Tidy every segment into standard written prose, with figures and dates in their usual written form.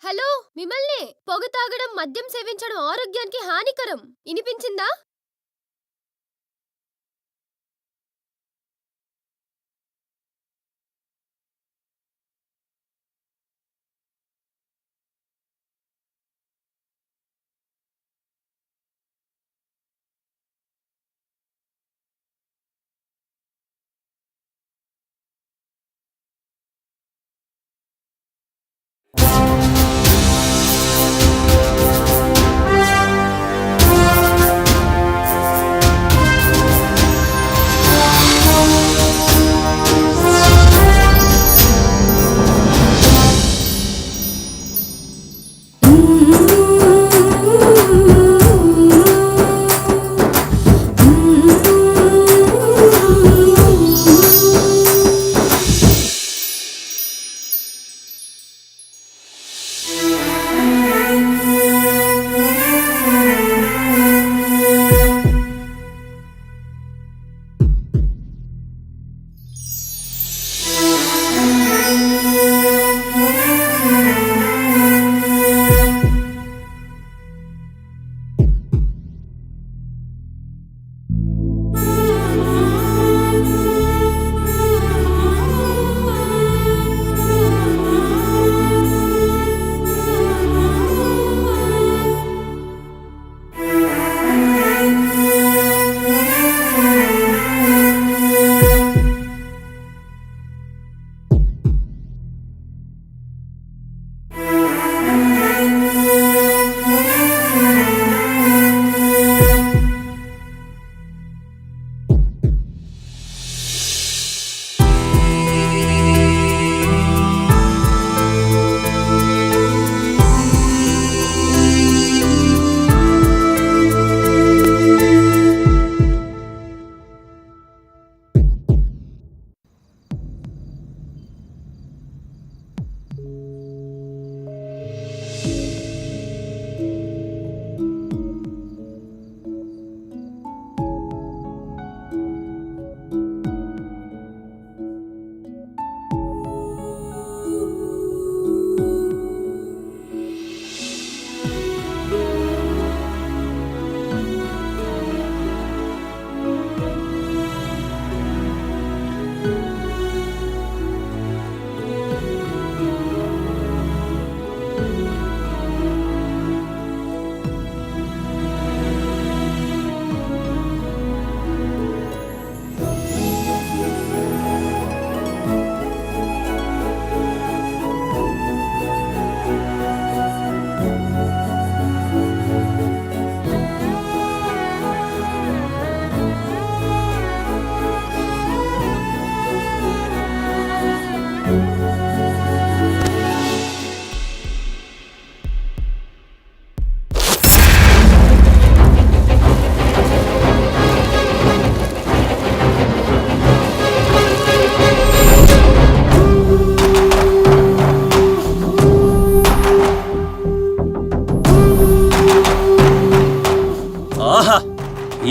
Hello, మిమ్మల్ని. పొగ తాగడం, మద్యం సేవించడం ఆరోగ్యానికి హానికరం. వినిపించిందా?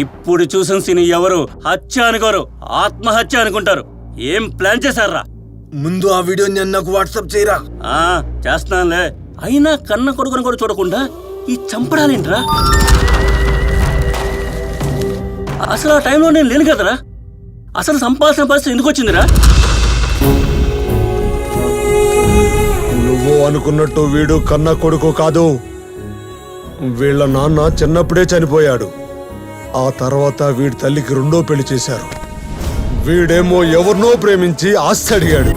ఇప్పుడు చూసిన సీన్ ఎవరు హత్య అనుకోరు, ఆత్మహత్య అనుకుంటారు. ఏం ప్లాన్ చేశారా? ముందు ఆ వీడియోని నాకు వాట్సాప్ చేయరా. చేస్తున్నానులే. అయినా కన్న కొడుకుని కూడా చూడకుండా ఈ చంపడాలేంట్రా? అసలు ఆ టైంలో నేను లేను కదరా. అసలు సంపాల్సిన పరిస్థితి ఎందుకు వచ్చిందిరా? నువ్వు అనుకున్నట్టు వీడు కన్న కొడుకు కాదు. వీళ్ళ నాన్న చిన్నప్పుడే చనిపోయాడు. ఆ తర్వాత వీడి తల్లికి రెండో పెళ్లి చేశారు. వీడేమో ఎవరినో ప్రేమించి ఆస్తి అడిగాడు.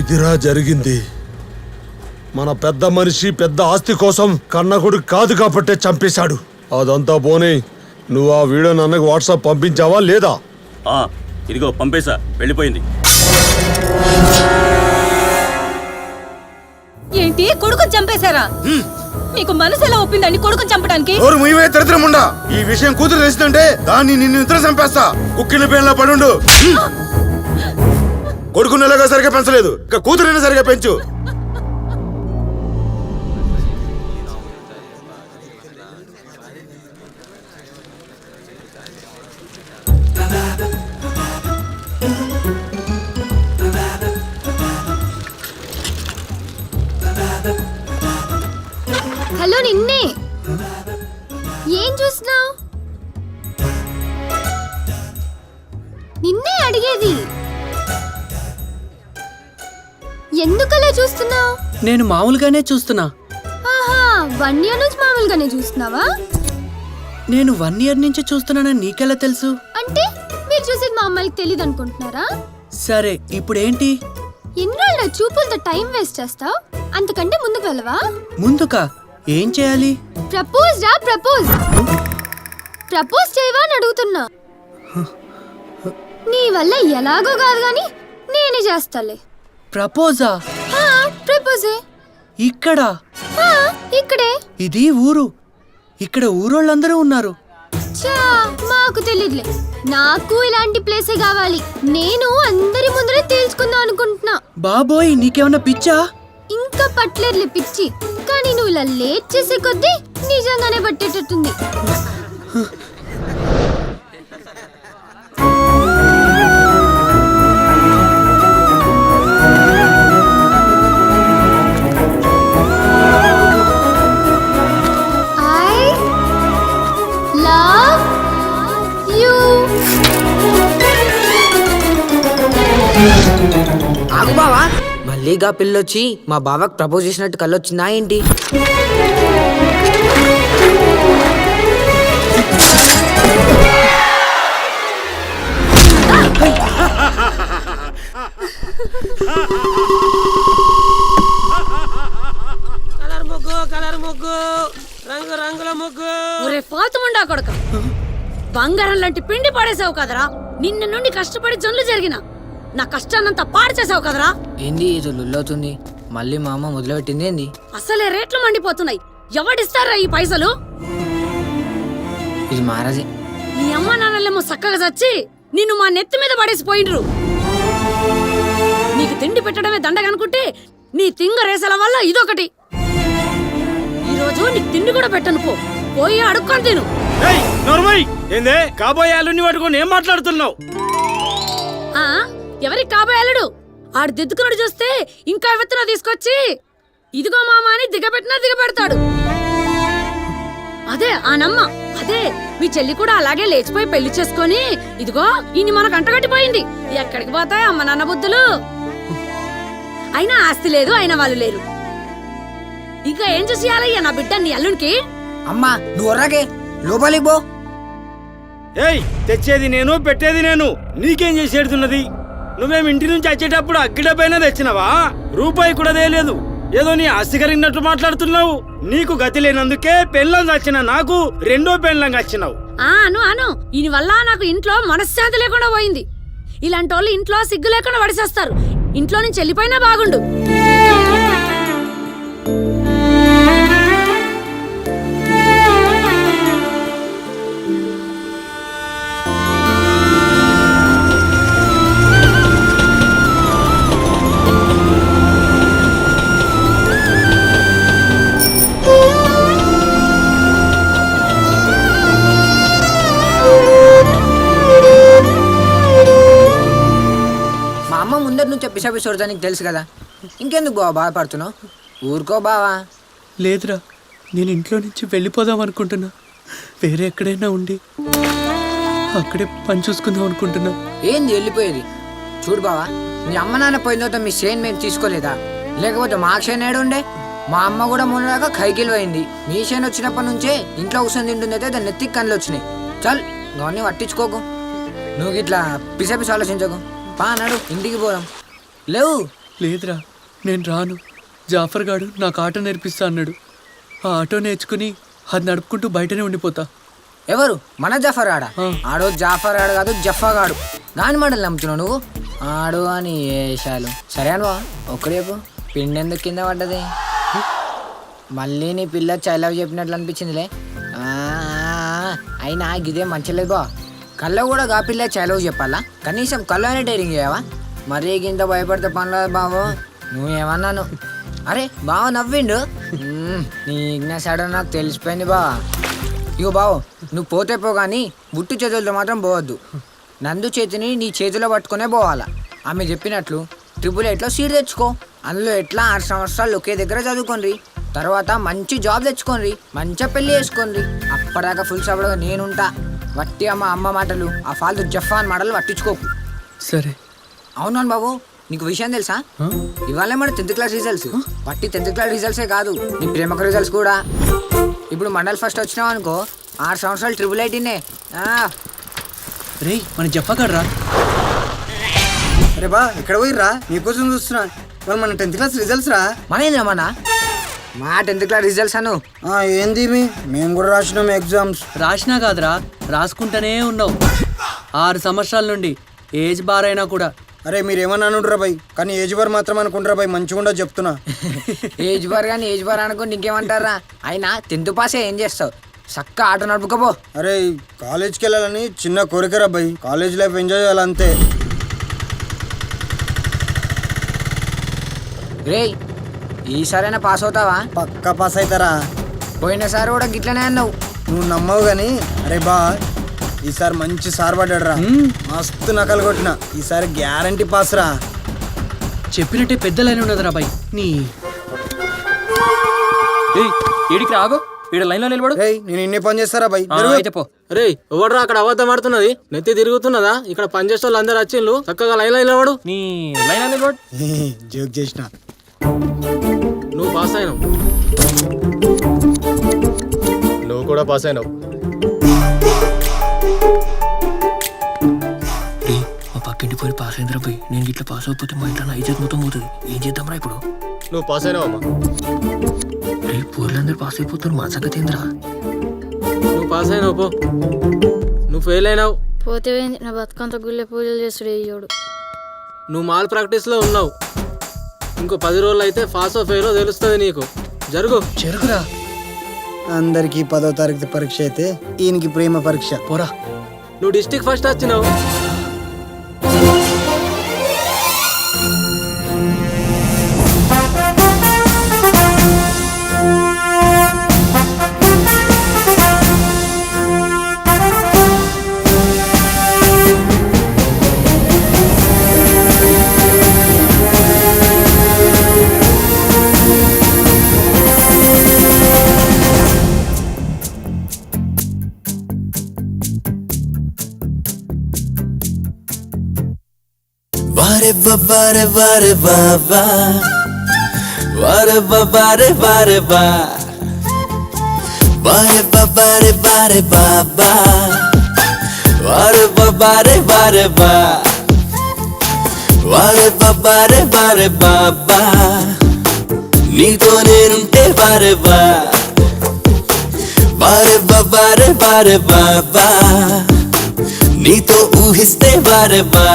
ఇదిరా జరిగింది. మన పెద్ద మనిషి పెద్ద ఆస్తి కోసం కన్నకొడుకు కాదు కాబట్టే చంపేశాడు. అదంతా పోనీ, నువ్వు ఆ వీడియో నన్నకు వాట్సాప్ పంపించావా లేదా? ఇదిగో పంపేశా, వెళ్ళిపోయింది. ఏంటి కొడుకుని చంపేశారా? మీకు మనసు ఎలా ఒప్పిందండి కొడుకుని చంపడానికి? ఎవరు ముయ్యవే దరిద్రముండా! ఈ విషయం కూతురు తెలిసిందంటే దాన్ని నిన్ను ఇద్దరు చంపేస్తా. కుక్కిన పేర్లా పడుండు. కొడుకుని ఎలాగో సరిగా పెంచలేదు, ఇక కూతురైనా సరిగా పెంచు. హలో, నిన్నే. ఏం చూస్తున్నావు? నిన్నే అడిగేది. ఎందుకలా చూస్తున్నావు? నేను మామూలుగానే చూస్తున్నా. ఆహా, 1 year నుంచి మామూలుగానే చూస్తున్నావా? నేను 1 year నుంచి చూస్తున్నానని నీకెలా తెలుసు? అంటే మీరు చూసేది మా అమ్మాయికి తెలియదు అనుకుంటున్నారా? సరే, ఇప్పుడేంటి? ఎన్రోళ్ళ చూపులతో టైం వేస్ట్ చేస్తావు? అంతకంటే ముందుకు వెళ్ళవా? ముందుకా? ఏం చేయాలి? ప్రపోజ్ రా, ప్రపోజ్. ప్రపోజ్ చేయవా అని అడుగుతున్నా. నీ వల్ల ఎలాగో కాదు గాని నేనే చేస్తాలే. ప్రపోజా? ప్రపోజే. ఇక్కడ? ఇక్కడే. ఇది ఊరు. ఇక్కడ ఊరోళ్ళందరూ ఉన్నారు. చా, మాకు తెలియదులే. నాకు ఇలాంటి ప్లేసే కావాలి. నేను అందరి ముందరే తేల్చుకుందాం అనుకుంటున్నా. బాబోయ్, నీకేమన్నా పిచ్చా? ఇంకా పట్టలేదులే పిచ్చి, కానీ నువ్వు ఇలా లేట్ చేసే కొద్దీ నిజంగానే పట్టేటట్టుంది. ఆగు బావా, మళ్ళీగా పిల్లొచ్చి మా బావకు ప్రపోజ్ చేసినట్టు కళ్ళొచ్చిందా ఏంటి? కలర్ ముగ్గు, రంగు రంగుల ముగ్గు. ఒరే ఫాతుముండా కొడుక, బంగారం లాంటి పిండి పడేసావు కదరా. నిన్న నుండి కష్టపడి జొన్లు జరిగిన నా కష్టాన్నంతా పాడు చేసావు కదరా. ఏంది ఇది లుల్లవుతుంది? మళ్ళీ మా అమ్మ మొదలుపెట్టింది ఏంది? అసలే రేట్లు మండిపోతున్నాయి. ఎవడిస్తారా ఈ పైసలు? ఇది మహారాజే. నీ అమ్మ నాన్నలేమో చక్కగా చచ్చి నిన్ను మా నెత్తి మీద పడేసిపోయిండ్రు. నీకు తిండి పెట్టడమే దండగనుకుంటే నీ తింగ రేసల వల్ల ఇదొకటి. ఈరోజు నీకు తిండి కూడా పెట్టను. పోయి అడుక్కొని తిను. ఏందే కాబోయే అల్లుని పట్టుకొని ఏం మాట్లాడుతున్నావు? ఎవరికి కాబోయే అల్లుడు? ఆడు దిద్దుకున్నాడు చూస్తే ఇంకా విత్తన తీసుకొచ్చి ఇదిగో మామ అని దిగబెట్టినా దిగబెడతాడు. అదే ఆ నమ్మ. అదే మీ చెల్లి కూడా అలాగే లేచిపోయి పెళ్లి చేసుకొని ఇదిగో ఇన్ని మనకు అంటగట్టిపోయింది. ఎక్కడికి పోతాయి అమ్మ నాన్న బుద్ధులు? అయినా ఆస్తి లేదు, అయినా వాళ్ళు లేరు. ఇంకా ఏం చూసియాలయ్యా నా బిడ్డ నీ అల్లునికి? అమ్మా నువ్వు ఒర్రాకే, లోపలికి పో. ఏయ్, తెచ్చేది నేను, పెట్టేది నేను. నీకేం చేసేడుతున్నది? నువ్వేం ఇంటి నుంచి వచ్చేటప్పుడు అగ్గిడ పైన తెచ్చినవా? రూపాయి కూడా తేలేదు. ఏదో నీ ఆస్తి కలిగినట్టు మాట్లాడుతున్నావు. నీకు గతి లేనందుకే పెళ్ళం వచ్చిన నాకు రెండో పెళ్ళం వచ్చినావు. అను అను, ఈయన వల్ల నాకు ఇంట్లో మనశ్శాంతి లేకుండా పోయింది. ఇలాంటి వాళ్ళు ఇంట్లో సిగ్గు లేకుండా వడిసేస్తారు. ఇంట్లో నుంచి వెళ్ళిపోయినా బాగుండు. ముందరి నుంచి పిశాపి చూడడానికి తెలుసు కదా, ఇంకెందుకు బావా బాధపడుతున్నావు? ఊరుకో బావా. లేదురా, నేను ఇంట్లో నుంచి వెళ్ళిపోదాం అనుకుంటున్నా. వేరే ఎక్కడైనా ఉండి అక్కడే పని చూసుకుందాం అనుకుంటున్నా. ఏంది వెళ్ళిపోయేది? చూడు బావా, మీ అమ్మ నాన్న పోయిన తర్వాత మీ షేన్ మేము తీసుకోలేదా? లేకపోతే మా షేన్ ఏడు ఉండే? మా అమ్మ కూడా మొన్నదాకా కైకిల్ పోయింది. మీ షేన్ వచ్చినప్పటి నుంచే ఇంట్లో కూర్చొని తింటుంది. అయితే దాన్ని నెత్తికి కళ్ళు వచ్చినాయి. చల్, అవన్నీ పట్టించుకోకు. నువ్వు ఇట్లా పిసపిసి ఆలోచించకు. పా అన్నాడు, ఇంటికి పోదాం. లేవు. లేదురా, నేను రాను. జాఫర్ గాడు నాకు ఆటో నేర్పిస్తా అన్నాడు. ఆ ఆటో నేర్చుకుని అది నడుపుకుంటూ బయటనే ఉండిపోతా. ఎవరు? మన జఫర్ ఆడా? ఆడో జాఫర్ ఆడు కాదు, జఫాగాడు. దాని మాటలు నమ్ముతున్నావు నువ్వు? ఆడు అని ఏషాలు. సరే అనువా, ఒక్కడేపు పిండి ఎందుకు కింద పడ్డది? మళ్ళీ నీ పిల్ల చైలవ్ చెప్పినట్లు అనిపించిందిలే. అయినా ఇదే మంచిలేదు బా. కళ్ళ కూడా గా పిల్ల చైలవ్ చెప్పాలా? కనీసం కళ్ళు అయినా డైరింగ్ చేయవా? మరీ ఇంత భయపడితే పనులేదు బాబు. నువ్వేమన్నాను? అరే బావ నవ్విండు. నీ ఇగ్నెస్ నాకు తెలిసిపోయింది బా. ఇగో బావు, నువ్వు పోతే పో కానీ బుట్టు చేతులతో మాత్రం పోవద్దు. నందు చేతిని నీ చేతిలో పట్టుకునే పోవాలా. ఆమె చెప్పినట్లు 888లో సీట్ తెచ్చుకో. అందులో ఎట్లా 6 సంవత్సరాలు ఒకే దగ్గర చదువుకోండి. తర్వాత మంచి జాబ్ తెచ్చుకోండి, మంచిగా పెళ్లి చేసుకోండి. అప్పటిదాకా ఫుల్ సపోర్ట్గా నేనుంటా. వట్టి అమ్మ మాటలు, ఆ ఫాల్తు జఫాన్ మాటలు పట్టించుకోకు. సరే. అవునాను బాబు, నీకు విషయం తెలుసా? ఇవాళ మన 10th క్లాస్ రిజల్ట్స్. వట్టి 10th క్లాస్ రిజల్ట్సే కాదు, నీ ప్రేమకు రిజల్ట్స్ కూడా. ఇప్పుడు మండల్ ఫస్ట్ వచ్చినావు అనుకో, 6 సంవత్సరాలు 888నే. రేయ్ మన చెప్పగలరా? అరే బా, ఎక్కడ పోయిర్రా? నీకోసం చూస్తున్నా. వాళ్ళు మన 10th క్లాస్ రిజల్ట్స్ రా. మన మా 10th క్లాస్ రిజల్ట్స్ అను. ఏంది మేము కూడా రాసినాం ఎగ్జామ్స్. రాసినా కాదురా, రాసుకుంటూనే ఉన్నావు 6 సంవత్సరాల నుండి. ఏజ్ బార్ అయినా కూడా. అరే మీరేమన్నా అనుండ్రా బై, కానీ ఏజ్ బార్ మాత్రం అనుకుంటారా బై, మంచిగా చెప్తున్నా. ఏజ్ బార్ కానీ ఏజ్ బార్ అనుకోండి ఇంకేమంటారా? అయినా 10th పాసే ఏం చేస్తావు? చక్క ఆట నడుపుకోబో. అరే కాలేజ్కి వెళ్ళాలని చిన్న కోరికరా బై, కాలేజ్ లైఫ్ ఎంజాయ్ చేయాలంతే. రేయ్, ఈసారైనా పాస్ అవుతావా? పక్కా పాస్ అవుతారా. పోయినసారి కూడా గిట్లనే అన్నావు. నువ్వు నమ్మవు కానీ అరే బా, ఈసారి మంచి సార్ పడ్డాడు రా. మస్తు నకలు కొట్టిన. ఈసారి గ్యారంటీ పాస్ రా. చెప్పినట్టే పెద్ద లైన్ ఉన్నదిరా బాయ్. నీ ఈడికి రాగు, ఈడ లైన్ లో నిలబడు. నేను ఇన్ని పని చేస్తారా బై? అయితే పో. రే ఎవడరా అక్కడ అబద్ధం ఆడుతున్నది? నెత్తి తిరుగుతున్నదా? ఇక్కడ పని చేసే వాళ్ళు అందరు వచ్చిండ్రు, చక్కగా లైన్ లో నిలబడు. నీ లైన్ లో నిలబడు. జోక్ చేసిన. నువ్వు పాస్ అయినావు. నువ్వు కూడా పాస్ అయినావు. మా పక్కింటి పోయి పాస్ అయిందిరా పోయి. నేను ఇట్లా పాస్ అయిపోతే మా ఇంట్లో నా ఇజ్జత్ మొత్తం పోతుంది. ఏం చేద్దాంరా ఇప్పుడు? నువ్వు పాస్ అయినావమ్మా. రే పూర్లందరూ పాస్ అయిపోతారు, మా సంగతి ఏంద్రా? నువ్వు పాస్ అయినావు పో. నువ్వు ఫెయిల్ అయినావు. పోతే నా బతుకంత గుళ్ళే పూజలు చేస్తాడు అయ్యోడు. నువ్వు మాల్ ప్రాక్టీస్ లో ఉన్నావు. ఇంకో 10 రోజులు అయితే పాస్ ఫెయిల్ తెలుస్తుంది నీకు. జరుగురా. అందరికి 10వ తారీఖు పరీక్ష అయితే ఈయనకి ప్రేమ పరీక్ష. పోరా. నువ్వు డిస్ట్రిక్ట్ ఫస్ట్ వచ్చినావు. Vare va vare vare va va, vare va vare vare va, vare va vare vare va va, vare va vare vare va, vare va vare vare va va, నీతో నేనుంటే vare va, vare va vare vare va va, నీతో ఊహిస్తే vare va.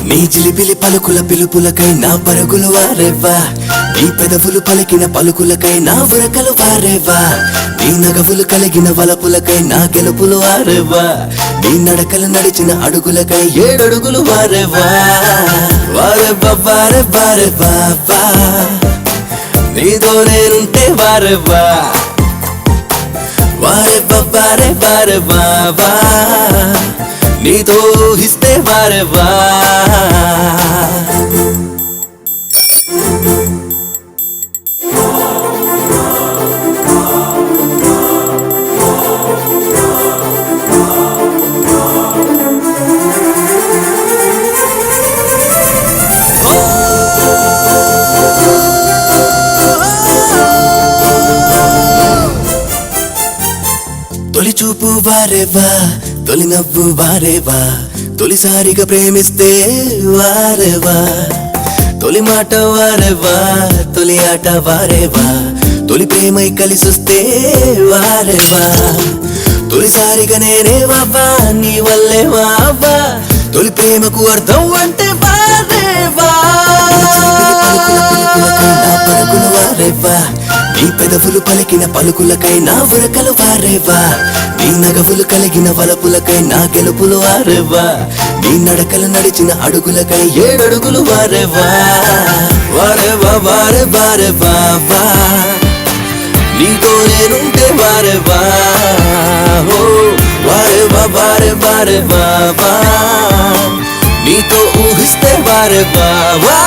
నీ చిలిపిలి పలుకుల పిలుపులకై నా పరుగులు వారేవా, నీ పెదవులు పలికిన పలుకులకై నా వరకలు వారేవా, నీ నగవులు కలిగిన వలపులకై నా గెలుపులు వారేవా, నీ నడకలు నడిచిన అడుగులకై 7 అడుగులు వారేవా. వారేవా వారే వారే బాబా, నీతో నేనుంటే వారేవా, వారేవా వారే వారే బాబా, నీతో ఊహిస్తే వారేవా. తొలి చూపు వారేవా, తొలి నవ్వు వారేవా, తొలిసారిగా ప్రేమిస్తే వారేవా, తొలి మాట వారేవా, తొలి ఆట వారేవా, తొలి ప్రేమై కలిసొస్తే వారేవా, తొలిసారిగా నేనే వావా, నీ వల్లే వావా, తొలి ప్రేమకు అర్థం అంటే వారేవా. పలుకుల పిలుపులకై నా పరుగులు వారేవా నీ పెదవులు పలికిన పలుకులకై నా ఉరకలు వారేవా నీ నగవులు కలిగిన వలపులకై నా గెలుపులు వారేవా నీ నడకలు నడిచిన అడుగులకై 7 అడుగులు వారేవా వారేవా వారే వారే బావా నీతో నేనుంటే వారేవా ఓ వారేవా వారే వారే బావా నీతో ఊహిస్తే వారే బావా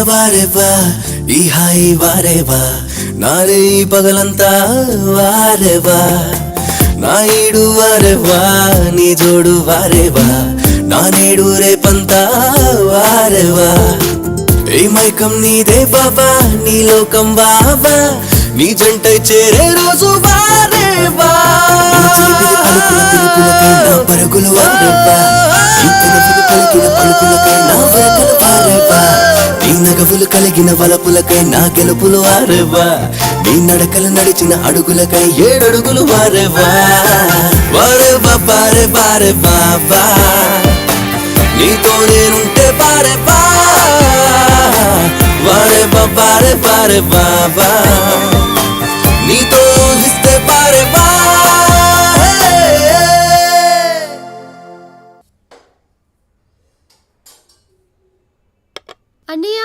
వారేవా ఈ హాయి వారేవా నారే ఈ పగలంతా వారేవా నా ఈడు వారేవా నీ జోడు వారేవా నా నేడు రేపంతా వారేవా ఏ మైకం నీదే బాబా నీ లోకం బాబా నీ జంటై చేరే రోజు వారేవా పలుకుల పిలుపులకై నా పరుగులు వారేవా నీ పెదవులు పలికిన పలుకులకై నా వరకలు వారేవా నీ నగవులు కలిగిన వలపులకై నా గెలుపులు వారేవా నీ నడకలు నడిచిన అడుగులకై 7 అడుగులు వారేవా వారేవా పారే బారే బాబా నీతో నేనుంటే వారేవా వారేవా పారే బారే బాబా నీతో ఊహిస్తే వారేవా అన్నయ్య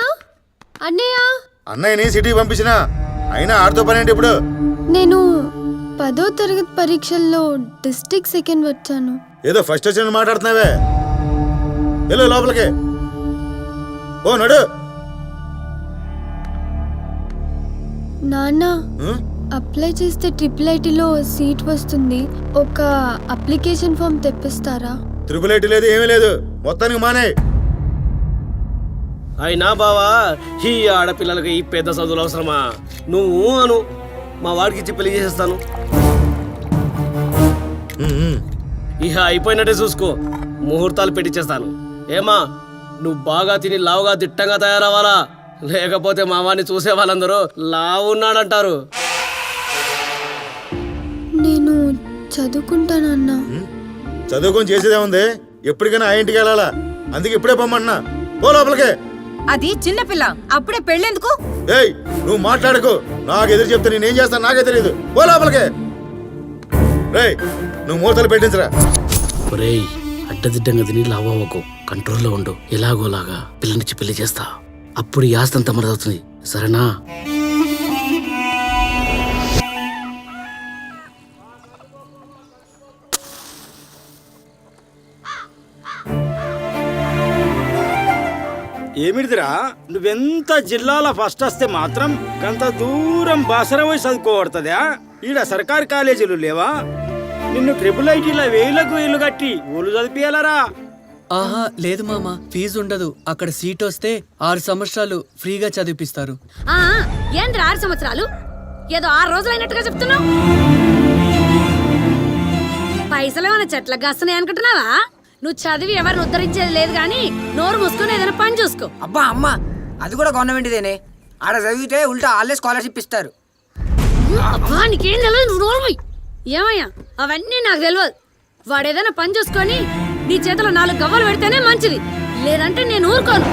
అన్నయ్య అన్నయ్యని సిటీకి పంపించిన అయినా ఆడితో పని ఏంటి ఇప్పుడు? నేను 10వ తరగతి పరీక్షల్లో డిస్ట్రిక్ట్ సెకండ్ వచ్చాను. ఏదో ఫస్ట్ వచ్చిన మాట్లాడుతున్నావే. వెళ్ళు లోపలికి. ఓ నడు. నాన్న అప్లై చేస్తే IIITలో సీట్ వస్తుంది. ఒక అప్లికేషన్ ఫామ్ తెప్పిస్తారా? IIIT లేదు ఏమీ లేదు, మొత్తానికి మానే. అయినా బావా ఈ ఆడపిల్లలకి ఈ పెద్ద చదువులు అవసరమా? నువ్వు అను, మా వాడికి ఇచ్చి పెళ్లి చేసేస్తాను. ఇహ అయిపోయినట్టే చూసుకో, ముహూర్తాలు పెట్టించేస్తాను. ఏమా నువ్వు బాగా తిని లావుగా దిట్టంగా తయారవ్వాలా, లేకపోతే మా వాడిని చూసే వాళ్ళందరూ లావు ఉన్నాడంటారు. నేను చదువుకుంటానన్నా. చదువుకొని చేసేదే ఉంది, ఎప్పటికైనా ఆ ఇంటికి వెళ్ళాలా, అందుకే ఇప్పుడే పొమ్మన్నా. పో లోపలికే. అది చిన్నపిల్ల, అప్పుడే పెళ్ళెందుకు? ఏయ్ నువ్వు మాట్లాడకు, నాకు ఎదురు చెప్తే నేనేం చేస్తాను నాకే తెలియదు. పో లోపలికే. రేయ్ నువ్వు మూతలు పెట్టించరా. ఒరేయ్ అడ్డదిడ్డంగా తిని లావకు, కంట్రోల్లో ఉండు. ఎలాగోలాగా పిల్లనిచ్చి పెళ్లి చేస్తా, అప్పుడు ఈ ఆస్తి అంతా మనదవుతుంది, సరేనా? ఏమిటిదిరా, నువ్వెంత జిల్లాల ఫస్ట్ వస్తే మాత్రం గంత దూరం బాసర పోయి చదువుకోబడుతుందా? ఈడ సర్కారు కాలేజీలు లేవా? నిన్ను IIITలో 1000కు 1000 కట్టి ఊళ్ళు చదివియాలరా? ఆహా లేదు మామ, ఫీజు ఉండదు. అక్కడ సీట్ వస్తే 6 సంవత్సరాలు ఫ్రీగా చదివిపిస్తారు. ఏంద్ర 6 సంవత్సరాలు? ఏదో 6 రోజులు అయినట్టుగా చెప్తున్నావు. పైసలు ఏమైనా చెట్లకు కాస్తున్నాయి అనుకుంటున్నావా? నువ్వు చదివి ఎవరిని ఉద్ధరించేది లేదు గాని నోరు మూసుకొని ఏదైనా పని చూసుకో. అబ్బా అమ్మ, అది కూడా గవర్నమెంట్దేనే. ఆడ చదివితే ఉల్టా వాళ్ళే స్కాలర్షిప్ ఇస్తారు. అబ్బా నీకేం తెలియదు, నువ్వు నోరు పోయి. ఏమయ్యా అవన్నీ నాకు తెలియదు. వాడు ఏదైనా పని చూసుకొని నీ చేతిలో 4 గవ్వలు పెడితేనే మంచిది, లేదంటే నేను ఊరుకోను.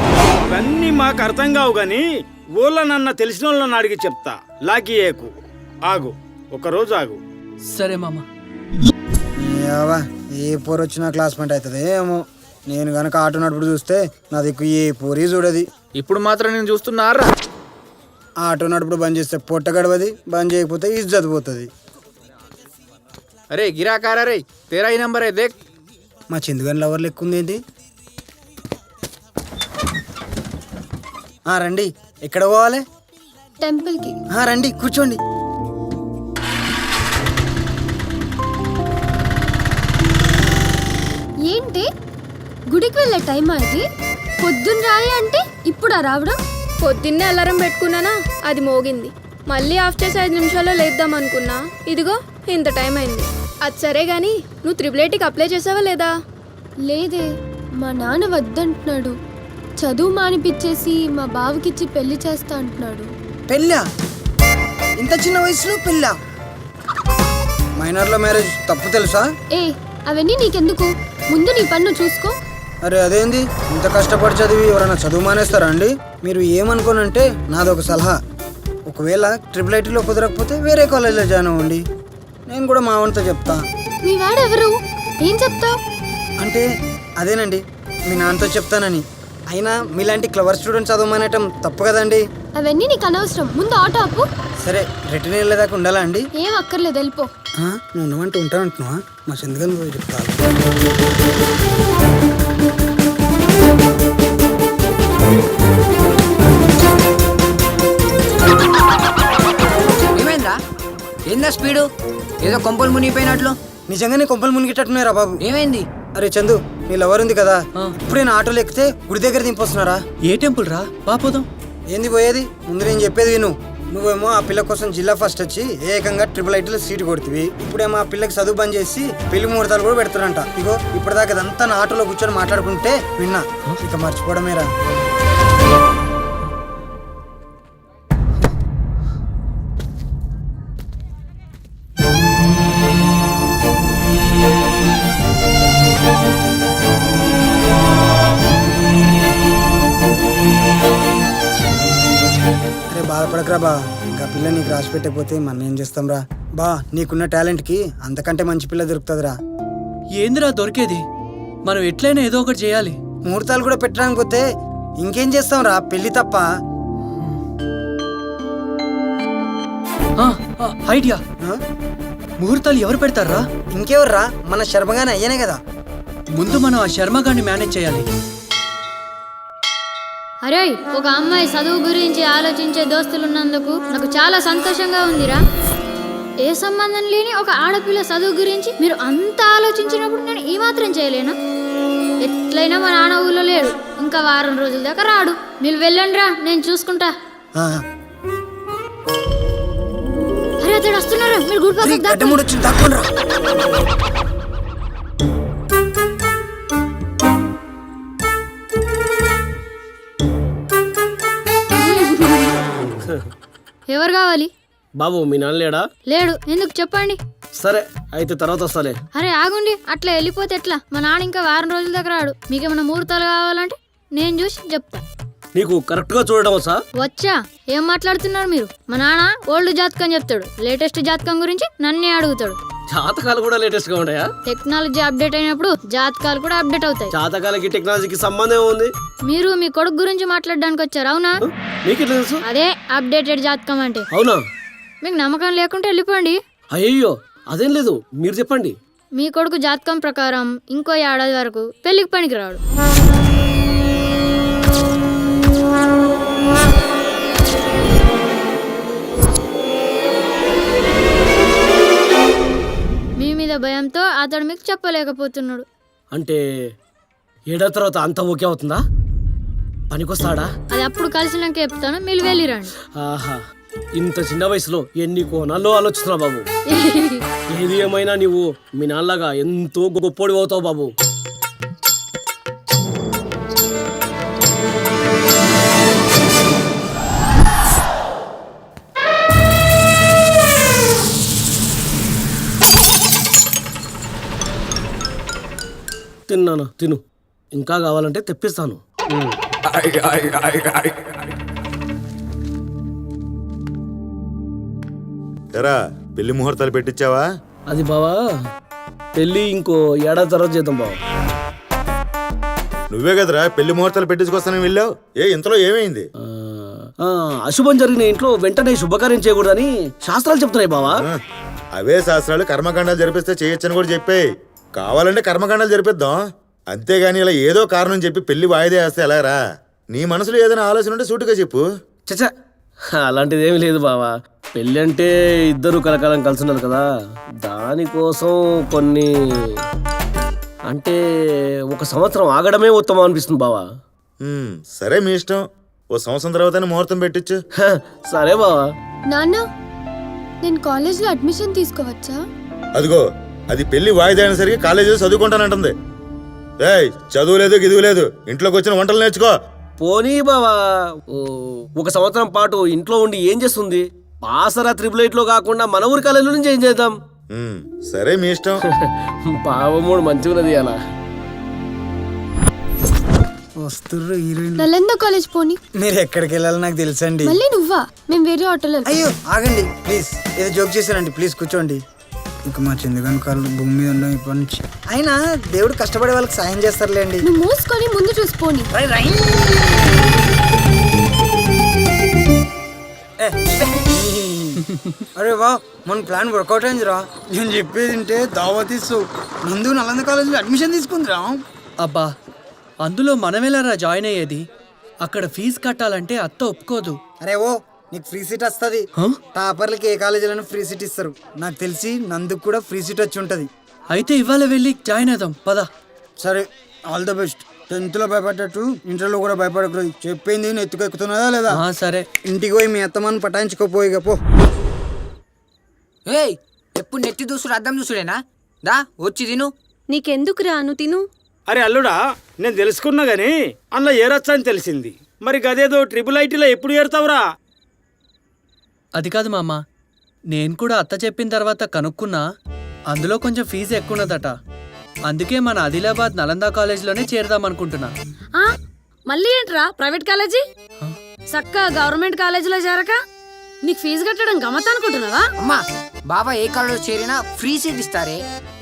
ఇవన్నీ మాకు అర్థం కావు గాని ఊళ్ళనన్న తెలిసిన వాళ్ళని అడిగి చెప్తా. లాకి ఏకు ఆగు, ఒకరోజు ఆగు. సరే మామ. ఏ పోరు వచ్చినా క్లాస్మేట్ అవుతుంది ఏమో. నేను గనక ఆటో నడుపుడు చూస్తే నా దిక్కు ఏ పోరీ చూడది. ఇప్పుడు మాత్రం నేను చూస్తున్నారా? ఆటో నడుపుడు బంద్ చేస్తే పొట్ట గడవది, బంద్ చేయకపోతే ఇజ్జత్ పోతుంది. అరే గిరాకారా రే, తేరా ఈ నంబర్ ఏ దేక్. మా చిందుగాని లవర్లు ఎక్కువ ఉంది ఏంటి? రండి. ఎక్కడ పోవాలి? టెంపుల్కి. రండి కూర్చోండి. ఏంటి గుడికి వెళ్ళే టైమా ఇది? పొద్దున్న రాయి అంటే ఇప్పుడా రావడం? పొద్దున్నే అలారం పెట్టుకున్నానా, అది మోగింది. మళ్ళీ ఆఫ్ చేసి 5 నిమిషాల్లో లేద్దాం అనుకున్నా, ఇదిగో ఇంత టైం అయింది. అది సరే గాని నువ్వు త్రిబుల్ అప్లై చేసావా లేదా? లేదే, మా నాన్న వద్దంటున్నాడు. చదువు మానిపించేసి మా బావకిచ్చి పెళ్లి చేస్తా అంటున్నాడు. పెళ్ళా? ఇంత చిన్న వయసులో పెళ్ళా? మైనర్లో మ్యారేజ్ తప్పు తెలుసా? ఏ అవన్నీ నీకెందుకు, ముందు నీ పన్ను చూసుకో. అరే అదేంది, ఇంత కష్టపడి చదివి ఎవరైనా చదువు మానేస్తారా అండి? మీరు ఏమనుకోనంటే నాదొక సలహా, ఒకవేళ ట్రిపుల్ ఐటీలో కుదరకపోతే వేరే కాలేజ్లో జాయిన్ అవ్వండి. నేను కూడా మా వంతో చెప్తా. మీ వాడెవరు, ఏం చెప్తావు? అంటే అదేనండి, మీ నాన్నతో చెప్తానని. అయినా మీలాంటి క్లవర్ స్టూడెంట్స్ చదవమనేయటం తప్పు కదండి. అవన్నీ నీకు అనవసరం, ముందు ఆటో ఆపు. సరే రిటర్న్ వెళ్ళేదాకా ఉండాలా అండి? ఏం అక్కర్లేదు, వెళ్ళిపో. నువ్వు ఉన్నవంటే ఉంటానంటున్నావా? మా చందుగని పోయి చెప్తా. ఏమైందా? ఏందా స్పీడు? ఏదో కొంపలు మునిగిపోయినట్లు. నిజంగానే కొంపలు మునిగేటట్టున్నారా బాబు? ఏమైంది? అరే చందు, నీ లవర్ ఉంది కదా, ఇప్పుడే నా ఆటోలో ఎక్కితే గుడి దగ్గర దింపొస్తున్నారా? ఏ టెంపుల్ రా, పాపోదాం. ఏంది పోయేది? ముందు నేను చెప్పేది విను. నువ్వేమో ఆ పిల్ల కోసం జిల్లా ఫస్ట్ వచ్చి ఏకంగా ట్రిపుల్ ఐటీలో సీటు కొడుతుంది. ఇప్పుడేమో ఆ పిల్లకి చదువు బంద్ చేసి పెళ్లి ముహూర్తాలు కూడా పెడతారంట. ఇగో ఇప్పటిదాకా అదంతా నా ఆటోలో కూర్చొని మాట్లాడుకుంటే విన్నా, ఇక మర్చిపోవడమేరా. అరే బాధపడకరా బా, ఇంకా పిల్ల నీకు రాసి పెట్టకపోతే మనం ఏం చేస్తాం రా బా. నీకున్న టాలెంట్కి అంతకంటే మంచి పిల్ల దొరుకుతుందిరా. ఏందిరా దొరికేది? మనం ఎట్లయినా ఏదో ఒకటి చేయాలి. ముహూర్తాలు కూడా పెట్టడానికి పోతే ఇంకేం చేస్తాం రా, పెళ్లి తప్ప. ఐడియా, ముహూర్తాలు ఎవరు పెడతారా? ఇంకెవర్రా, మన శర్మగానే అయ్యానే కదా. ముందు మనం ఆ శర్మగాన్ని మేనేజ్ చేయాలి. అరే, ఒక అమ్మాయి చదువు గురించి ఆలోచించే దోస్తులున్నందుకు నాకు చాలా సంతోషంగా ఉందిరా. ఏ సంబంధం లేని ఒక ఆడపిల్ల చదువు గురించి మీరు అంత ఆలోచించినప్పుడు నేను ఈ మాత్రం చేయలేనా? ఎట్లయినా మా నాన్న ఊళ్ళో లేడు, ఇంకా వారం రోజుల దాకా రాడు. మీరు వెళ్ళండి రా, నేను చూసుకుంటా. అరే అతడు వస్తున్నారా, మీరు గుడి పక్కకు ఎవరు కావాలి? బాబు మీ నాన్న లేడా? లేడు. ఎందుకు చెప్పండి? సరే అయితే తర్వాత వస్తాలే. అరే ఆగుండి, అట్లా వెళ్ళిపోతే ఎట్లా? మా నాన్న ఇంకా వారం రోజుల దగ్గర రాడు. మీకేమైనా ముహూర్తాలు కావాలంటే నేను చూసి చెప్తా. నీకు కరెక్ట్ గా చూడడం వచ్చా? వచ్చా. ఏం మాట్లాడుతున్నారు మీరు? మా నాన్న ఓల్డ్ జాతకం చెప్తాడు, లేటెస్ట్ జాతకం గురించి నన్నే అడుగుతాడు. జాతకాలు కూడా లేటెస్ట్ గా ఉంటాయా? టెక్నాలజీ అప్డేట్ అయినప్పుడు జాతకాలు కూడా అప్డేట్ అవుతాయి. జాతకాలకి టెక్నాలజీకి సంబంధం ఉంది? మీరు మీ కొడుకు గురించి మాట్లాడడానికి వచ్చారు, అవునా? మీకు తెలుసు? అదే అప్డేటెడ్ జాతకం అంటే. అవునా? మీకు నమ్మకం లేకుంటే వెళ్ళిపోండి. అయ్యో అదేం లేదు, మీరు చెప్పండి. మీ కొడుకు జాతకం ప్రకారం ఇంకో ఏడాది వరకు పెళ్లికి పనికిరాడు. మీ మీద భయంతో అతడు మీకు చెప్పలేకపోతున్నాడు. అంటే ఏడాది తర్వాత అంత ఓకే అవుతుందా? పనికొస్తాడా? అది అప్పుడు కలిసినాక చెప్తాను, మీరు వెళ్ళిరండి. ఆహా, ఇంత చిన్న వయసులో ఎన్ని కోణాల్లో ఆలోచిస్తున్నా బాబు. ఏది ఏమైనా నీవు మీ నాన్నలాగా ఎంతో గొప్పోడి అవుతావు బాబు. తిన్నాను, తిను. ఇంకా కావాలంటే తెప్పిస్తాను. ఎరా పెళ్లి ముహూర్తాలు పెట్టించావా? అది బావా, పెళ్ళి ఇంకో ఏడాది తర్వాత చేద్దాం బావా. నువ్వే కదరా పెళ్లి ముహూర్తాలు పెట్టించుకొస్తానని వెళ్ళావు. ఇంతలో ఏమైంది? అశుభం జరిగిన ఇంట్లో వెంటనే శుభకార్యం చేయకూడదని శాస్త్రాలు చెప్తున్నాయి బావా. అవే శాస్త్రాలు కర్మకాండాలు జరిపిస్తే చేయొచ్చని కూడా చెప్పాయి. కావాలంటే కర్మకాండాలు జరిపిద్దాం, అంతేగాని ఇలా ఏదో కారణం చెప్పి పెళ్లి వాయిదా వేస్తే ఎలారా? నీ మనసులో ఏదైనా ఆలోచన ఉంటే సూటిగా చెప్పు. చచ్చా, అలాంటిది ఏమి లేదు బావా. పెళ్ళి అంటే ఇద్దరు కలకాలం కలిసి ఉన్నారు కదా, దానికోసం కొన్ని అంటే 1 సంవత్సరం ఆగడమే ఉత్తమం అనిపిస్తుంది బావా. సరే మీ ఇష్టం, ఓ సంవత్సరం తర్వాత ముహూర్తం పెట్టించు. సరే బావా. నాన్న, నేను కాలేజ్లో అడ్మిషన్ తీసుకోవచ్చా? అదిగో అది పెళ్లి వాయిదా అయినసరికి కాలేజీలో చదువుకుంటానంటుంది. ఏయ్ చదువు లేదు గిదువు లేదు, ఇంట్లోకి వచ్చిన వంటలు నేర్చుకో. పోనీ బావా, ఒక సంవత్సరం పాటు ఇంట్లో ఉండి ఏం చేస్తుంది? ఆసరా 888 కాకుండా మన ఊరి కాలేజీలో నుంచి ఏం చేద్దాం? సరే మీ ఇష్టం. పావమూడు మంచిగా ఉన్నది అలా. వస్తుర్రు హీరోయిన్. నలంద కాలేజ్ పోని. మీరు ఎక్కడికి వెళ్ళాలో నాకు తెలుసండి. మళ్ళీ నువ్వా? మేము వేరే ఆటోలో. అయ్యో ఆగండి ప్లీజ్, ఏదో జోక్ చేశానండి, ప్లీజ్ కూర్చోండి. ఇంకా మా చందుగాని కాళ్ళు భూమి మీద ఉన్నాం ఇప్పటి నుంచి. అయినా దేవుడు కష్టపడే వాళ్ళకి సాయం చేస్తారులేండి. నువ్వు మూసుకొని ముందు చూసిపోని. అరే వా, మన ప్లాన్ వర్కౌట్ అయిందిరా. నేను చెప్పేది వింటే దావత్ ఇస్తావు. నందు నలంద కాలేజీలో అడ్మిషన్ తీసుకుందిరా. అబ్బా, అందులో మనమేలారా జాయిన్ అయ్యేది? అక్కడ ఫీజు కట్టాలంటే అత్త ఒప్పుకోదు. అరే ఓ, నీకు ఫ్రీ సీట్ వస్తుంది. టాపర్లకి ఏ కాలేజీలోనూ ఫ్రీ సీట్ ఇస్తారు. నాకు తెలిసి నందుకు కూడా ఫ్రీ సీట్ వచ్చి ఉంటది. అయితే ఇవాళ వెళ్ళి జాయిన్ అవుదాం పద. సరే, ఆల్ ద బెస్ట్. 10th లో భయపడ్డట్టు ఇంటర్లో కూడా భయపడకూడదు. చెప్పింది నేను ఎత్తుకెక్కుతున్నదా లేదా? సరే, ఇంటికి పోయి మీ అత్తమ్మని పటాయించుకోపోయిగా పో. ఏయ్ ఎప్పుడు నెట్టి దూసుడు అద్దం చూసుడేనా? దా వచ్చి తిను. నీకెందుకు రాను తిను. అరే అల్లుడా, నేను తెలుసుకున్నా గానీ అందులో ఏరొచ్చా అని తెలిసింది. మరి గదేదో 888లో ఎప్పుడు ఏరుతావురా? అది కాదు మామ, నేను కూడా అత్త చెప్పిన తర్వాత కనుక్కున్నా. అందులో కొంచెం ఫీజు ఎక్కువ ఉన్నదట. అందుకే మన ఆదిలాబాద్ నలంద కాలేజీలోనే చేరదాం అనుకుంటున్నా. మళ్ళీ ఏంట్రా ప్రైవేట్ కాలేజీ? సక్క గవర్నమెంట్ కాలేజీలో చేరక నీకు ఫీజు కట్టడం గమ్మత్ అనుకుంటున్నావా? అమ్మా బాబా ఏ కాలేజీలో చేరినా ఫ్రీ సీట్ ఇస్తారే.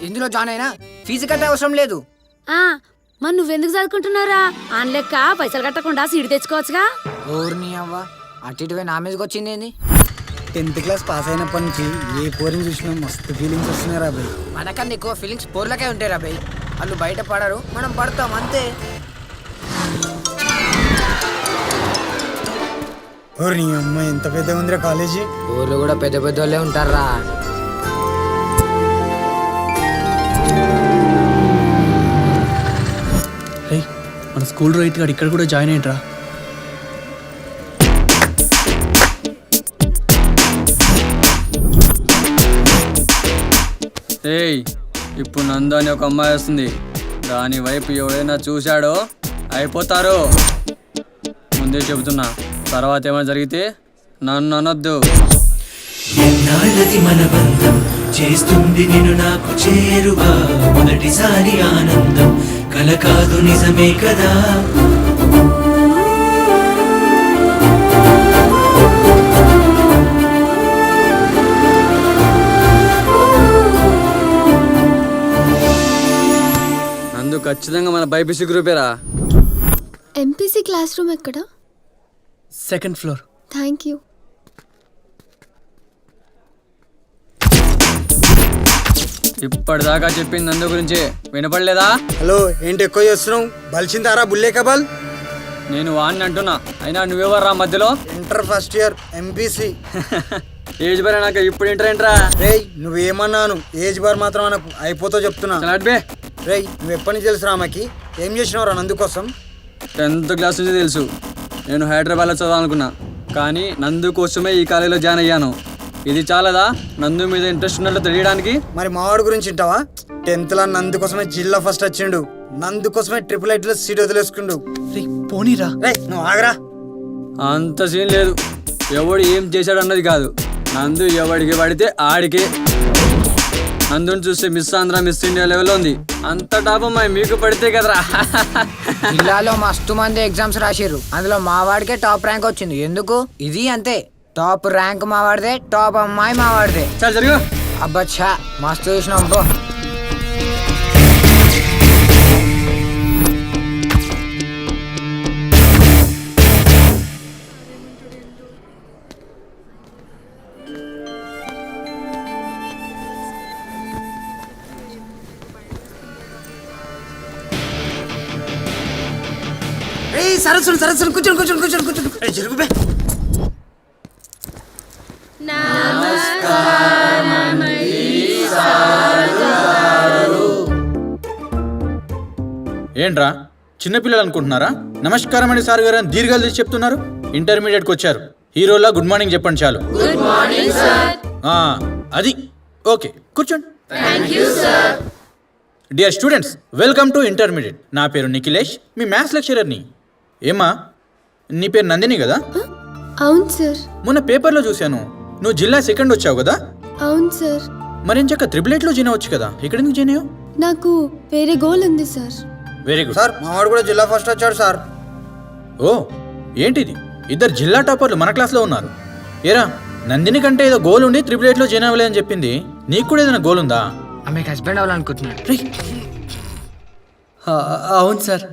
ఎందులో జాయిన్ అయినా ఫీజు కట్టే అవసరం లేదు. మరి నువ్వెందుకు చదువుకుంటున్నారా? ఆన్ లెక్క పైసలు కట్టకుండా సీట్ తెచ్చుకోవచ్చుగా. ఓర్ని అవ్వ, అటు ఇటువే నా మీదకి వచ్చింది ఏంది? 10th క్లాస్ పాస్ అయినప్పటి నుంచి ఏ పోరిని చూసినా మస్తు ఫీలింగ్స్ వస్తున్నాయి రా భయ్. మనకన్నా ఎక్కువ ఫీలింగ్స్ పోర్లకే ఉంటాయి రా భయ్. వాళ్ళు బయట పడరు, మనం పడతాం అంతే. ఓరి నీ అమ్మ, ఎంత పెద్ద ఉందిరా కాలేజీ. ఊర్లో కూడా పెద్ద పెద్ద వాళ్ళే ఉంటారా. రే, మన స్కూల్ రైతు గారు ఇక్కడ కూడా జాయిన్ అయ్యిండ్రా. ఏయ్ ఇప్పుడు నందు అని ఒక అమ్మాయి వస్తుంది. దాని వైపు ఎవడైనా చూశాడో అయిపోతారు. ముందే చెబుతున్నా, తర్వాత ఏమైనా జరిగితే నన్ను అనొద్దు. ఎన్నాళ్ళది మన బంధం, చేస్తుంది నిన్ను నాకు చేరువా. మొదటిసారి ఆనందం, కల కాదు నిజమే కదా. నందు ఖచ్చితంగా మన బైపీసీ గ్రూపేరా. ఎంపీసీ క్లాస్ రూమ్ ఎక్కడ? 2nd floor. Thank you. ఇప్పటిదాకా చెప్పింది నందు గురించి వినపడలేదా? హలో, ఏంటి ఎక్కువ చేస్తున్నావు? బలిచిందారా బుల్లే కబాల్. నేను వాడిని అంటున్నా, అయినా నువ్వెవర్రా మధ్యలో? Inter first year MPC. Age bar నాకు ఇప్పుడు ఇంటర్ ఏంట్రా? రేయ్ నువ్వేమన్నాను, ఏజ్ బార్ మాత్రం అనకు, అయిపోతావు చెప్తున్నా. రేయ్ నువ్వు ఎప్పటి నుంచి తెలుసు రామాకి? ఏం చేసినావురా నందు కోసం? 10th క్లాస్ నుంచి తెలుసు. నేను హైదరాబాద్లో చదవాలనుకున్నా, కానీ నందు కోసమే ఈ కాలేజీలో జాయిన్ అయ్యాను. ఇది చాలదా నందు మీద ఇంట్రెస్ట్ ఉన్నట్లు తెలియడానికి? మరి మావాడు గురించి వింటావా? 10th లో నందు కోసమే జిల్లా ఫస్ట్ వచ్చిండు. నందు కోసమే 888లో సీట్ వదిలేసుకుండు. పోనీరా. రేయ్ నువ్వు ఆగరా. అంత సీన్ లేదు. ఎవడు ఏం చేశాడు అన్నది కాదు, నందు ఎవడికి పడితే ఆడికే. నందుని చూస్తే మిస్ ఆంధ్ర మిస్ ఇండియా లెవెల్లో ఉంది. అంత టాప్ అమ్మాయి మీకు పడితే కదరా. జిల్లాలో మస్తు మంది ఎగ్జామ్స్ రాసిర్రు, అందులో మా వాడికే టాప్ ర్యాంక్ వచ్చింది. ఎందుకు? ఇది అంతే. టాప్ ర్యాంక్ మా వాడిదే, టాప్ అమ్మాయి మా వాడిదే. చాలా జరుగు. అబ్బచ్చా మస్తు చూసినాం బో. సరస్సులు సరస్సులు కూర్చోండి కూర్చోండి కూర్చోండి కూర్చోండి. జరుగు బే. ఏంట్రా చిన్నపిల్లలు అనుకుంటున్నారా? నమస్కారం అండి సార్ గారు అని దీర్ఘాలు తీసి చెప్తున్నారు. ఇంటర్మీడియట్కి వచ్చారు, హీరోలా గుడ్ మార్నింగ్ చెప్పండి చాలు. అది ఓకే, కూర్చోండి dear students, welcome to intermediate. నా పేరు నిఖిలేష్, మీ మ్యాథ్స్ లెక్చరర్ని. ఏమా, నీ పేరు నందిని కదా? అవును సార్. మొన్న పేపర్లో చూశాను, నువ్వు జిల్లా సెకండ్ వచ్చావు కదా? అవును సార్. మరి చక్క త్రిబులెట్లో జాయిన్ అవ్వచ్చు కదా, ఇక్కడ ఎందుకు జాయిన్ అయ్యావు? నాకు వేరే గోల్ ఉంది సార్. వెరీ గుడ్ సార్ మా వాడు కూడా జిల్లా ఫస్ట్ వచ్చాడు సార్. ఓ, ఏంటిది, ఇద్దరు జిల్లా టాపర్లు మన క్లాస్లో ఉన్నారు. ఏరా, నందిని కంటే ఏదో గోల్ ఉండి త్రిబులెట్లో జాయిన్ అవ్వలే అని చెప్పింది. నీకు కూడా ఏదైనా గోల్ ఉందా? ఆమెకు హస్బెండ్ అవ్వాలనుకుంటున్నాడు. అవును సార్.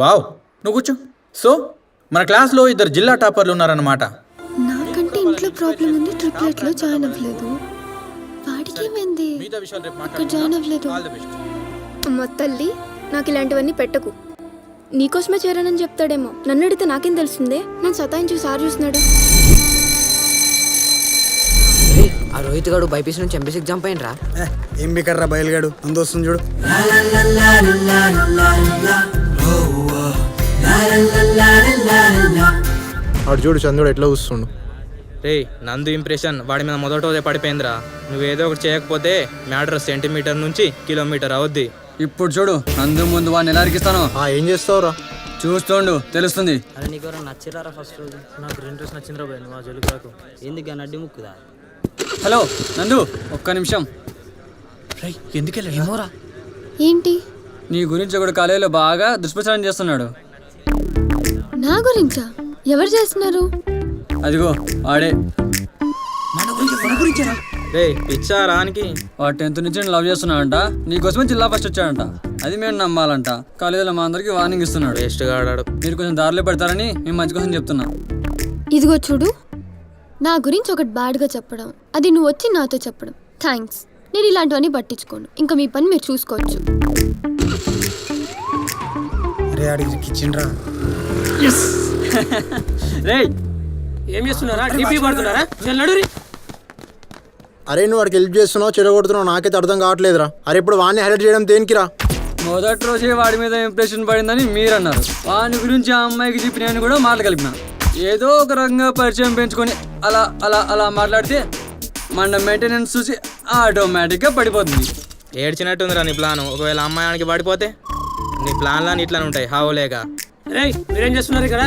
వావ్, నువ్వు కూర్చో. సో మన క్లాస్లో ఇద్దరు జిల్లా టాపర్లు ఉన్నారన్నమాట. నాకంటే ఇంట్లో ప్రాబ్లం ఉంది, ట్రిప్లెట్ లో జాయిన్ అవ్వలేదు. వాడికి ఏమైంది? మిగతా విషయాలు రేపు ఇక్కడ జాయిన్ అవ్వలేదు. All the best. అమ్మ తల్లి, నాకు ఇలాంటివన్నీ పెట్టకు. నీకోసమే చేరానని చెప్తాడేమో, నన్ను అడిగితే నాకేం తెలుస్తుందే? నేను సతాయించి సార్ చూస్తున్నాడు. ఆ రోహిత్ గారు బైపీసీ నుంచి ఎంపీసీ ఎగ్జామ్ పైన ఏం బికర్రా బయలుగాడు ముందు వస్తుంది చూడు. అటు చూడు చంద్రుడు ఎట్లా చూస్తుండు. రే నందు ఇంప్రెషన్ వాడి మీద మొదట పడిపోయిందిరా. నువ్వేదో ఒకటి చేయకపోతే మ్యాటర్ సెంటీమీటర్ నుంచి కిలోమీటర్ అవుద్ది. ఇప్పుడు చూడు, నందు ముందు వాడిని ఎలా అరికిస్తాను. ఏం చేస్తావురా? చూస్తుండు, తెలుస్తుంది. అరే నీకు ఎవరైనా నచ్చిరారా? ఫస్ట్ రోజు నాకు ఇంట్రెస్ట్ నచ్చిందిరా పోయి, నువ్వు జలుగు రాకు. ఎందుకు నడ్డి ముక్కుదా? హలో నందు, ఒక్క నిమిషం. ఎందుకెళ్ళా? ఏంటి? నీ గురించి ఒకడు కాలేజీలో బాగా దుష్ప్రచారం చేస్తున్నాడు. నా గురించా? ఎవరు చేస్తున్నారు? అదిగో వాడే. రే పిచ్చా రానికి. వాడు 10th నుంచి నేను లవ్ చేస్తున్నాడంట, నీకోసమే జిల్లా ఫస్ట్ వచ్చాడంట. అది మేము నమ్మాలంట. కాలేజీలో మా అందరికి వార్నింగ్ ఇస్తున్నాడు. వేస్ట్గా ఆడాడు. మీరు కొంచెం దారిలో పెడతారని మేము మంచి కోసం చెప్తున్నా. ఇదిగో చూడు, నా గురించి ఒకటి బ్యాడ్గా చెప్పడం, అది నువ్వు వచ్చి నాతో చెప్పడం. థ్యాంక్స్. నేను ఇలాంటివన్నీ పట్టించుకోను. ఇంకా మీ పని మీరు చూసుకోవచ్చు. అరే అడిగి కిచెన్రా. రే ఏం చేస్తున్నారా? టీపీ పడుతున్నారా? అరే నువ్వు వాడికి హెల్ప్ చేస్తున్నావు, చెడగొడుతున్నావు, నాకైతే అర్థం కావట్లేదురా. అరే ఇప్పుడు వాడిని హైలైట్ చేయడం దేనికిరా? మొదటి రోజే వాడి మీద ఇంప్రెషన్ పడిందని మీరు అన్నారు. వాని గురించి ఆ అమ్మాయికి చెప్పిన కూడా మాటలు కలిపిన. ఏదో ఒక రకంగా పరిచయం పెంచుకొని అలా అలా అలా మాట్లాడితే మన మెయింటెనెన్స్ చూసి ఆటోమేటిక్గా పడిపోతుంది. ఏడ్చినట్టుందిరా నీ ప్లాన్. ఒకవేళ అమ్మాయానికి పడిపోతే నీ ప్లాన్లని ఇట్లానే ఉంటాయి. హావులేక మీరేం చేస్తున్నారు ఇక్కడ?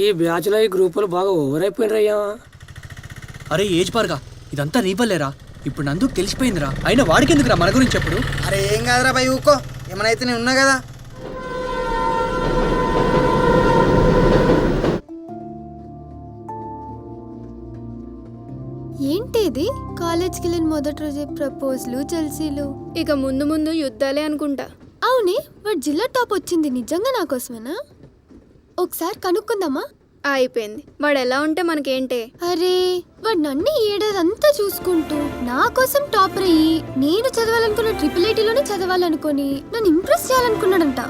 ఈ బ్యాచ్ లో ఈ గ్రూపులు బాగా ఓవర్ అయిపోయినరయ్యా. అరే ఏజ్ పార్గా, ఇదంతా నీ వల్లేరా. ఇప్పుడు నందుకు తెలిసిపోయిందిరా. అయినా వాడికి ఎందుకురా మన గురించి ఎప్పుడు? అరే ఏం కాదురా భయ్, ఊకో. ఏమైతే నేను ఉన్నా కదా. ఏంటి ఇది? కాలేజ్కి వెళ్ళిన మొదటి రోజే ప్రపోజ్లు, జల్సీలు. ఇక ముందు ముందు యుద్ధాలే అనుకుంటా. అవునే, వాడు జిల్లా టాప్ వచ్చింది నిజంగా నా కోసమేనా? ఒకసారి కనుక్కుందామా? అయిపోయింది. వాడు ఎలా ఉంటే మనకేంటే? అరే వాడు నన్ను ఏడాదంతా చూసుకుంటూ నా కోసం టాపర్ అయ్యి, నేను చదవాలనుకున్న ట్రిపుల్ ఐటీలోనే చదవాలనుకొని నన్ను ఇంప్రెస్ చేయాలనుకున్నాడంట.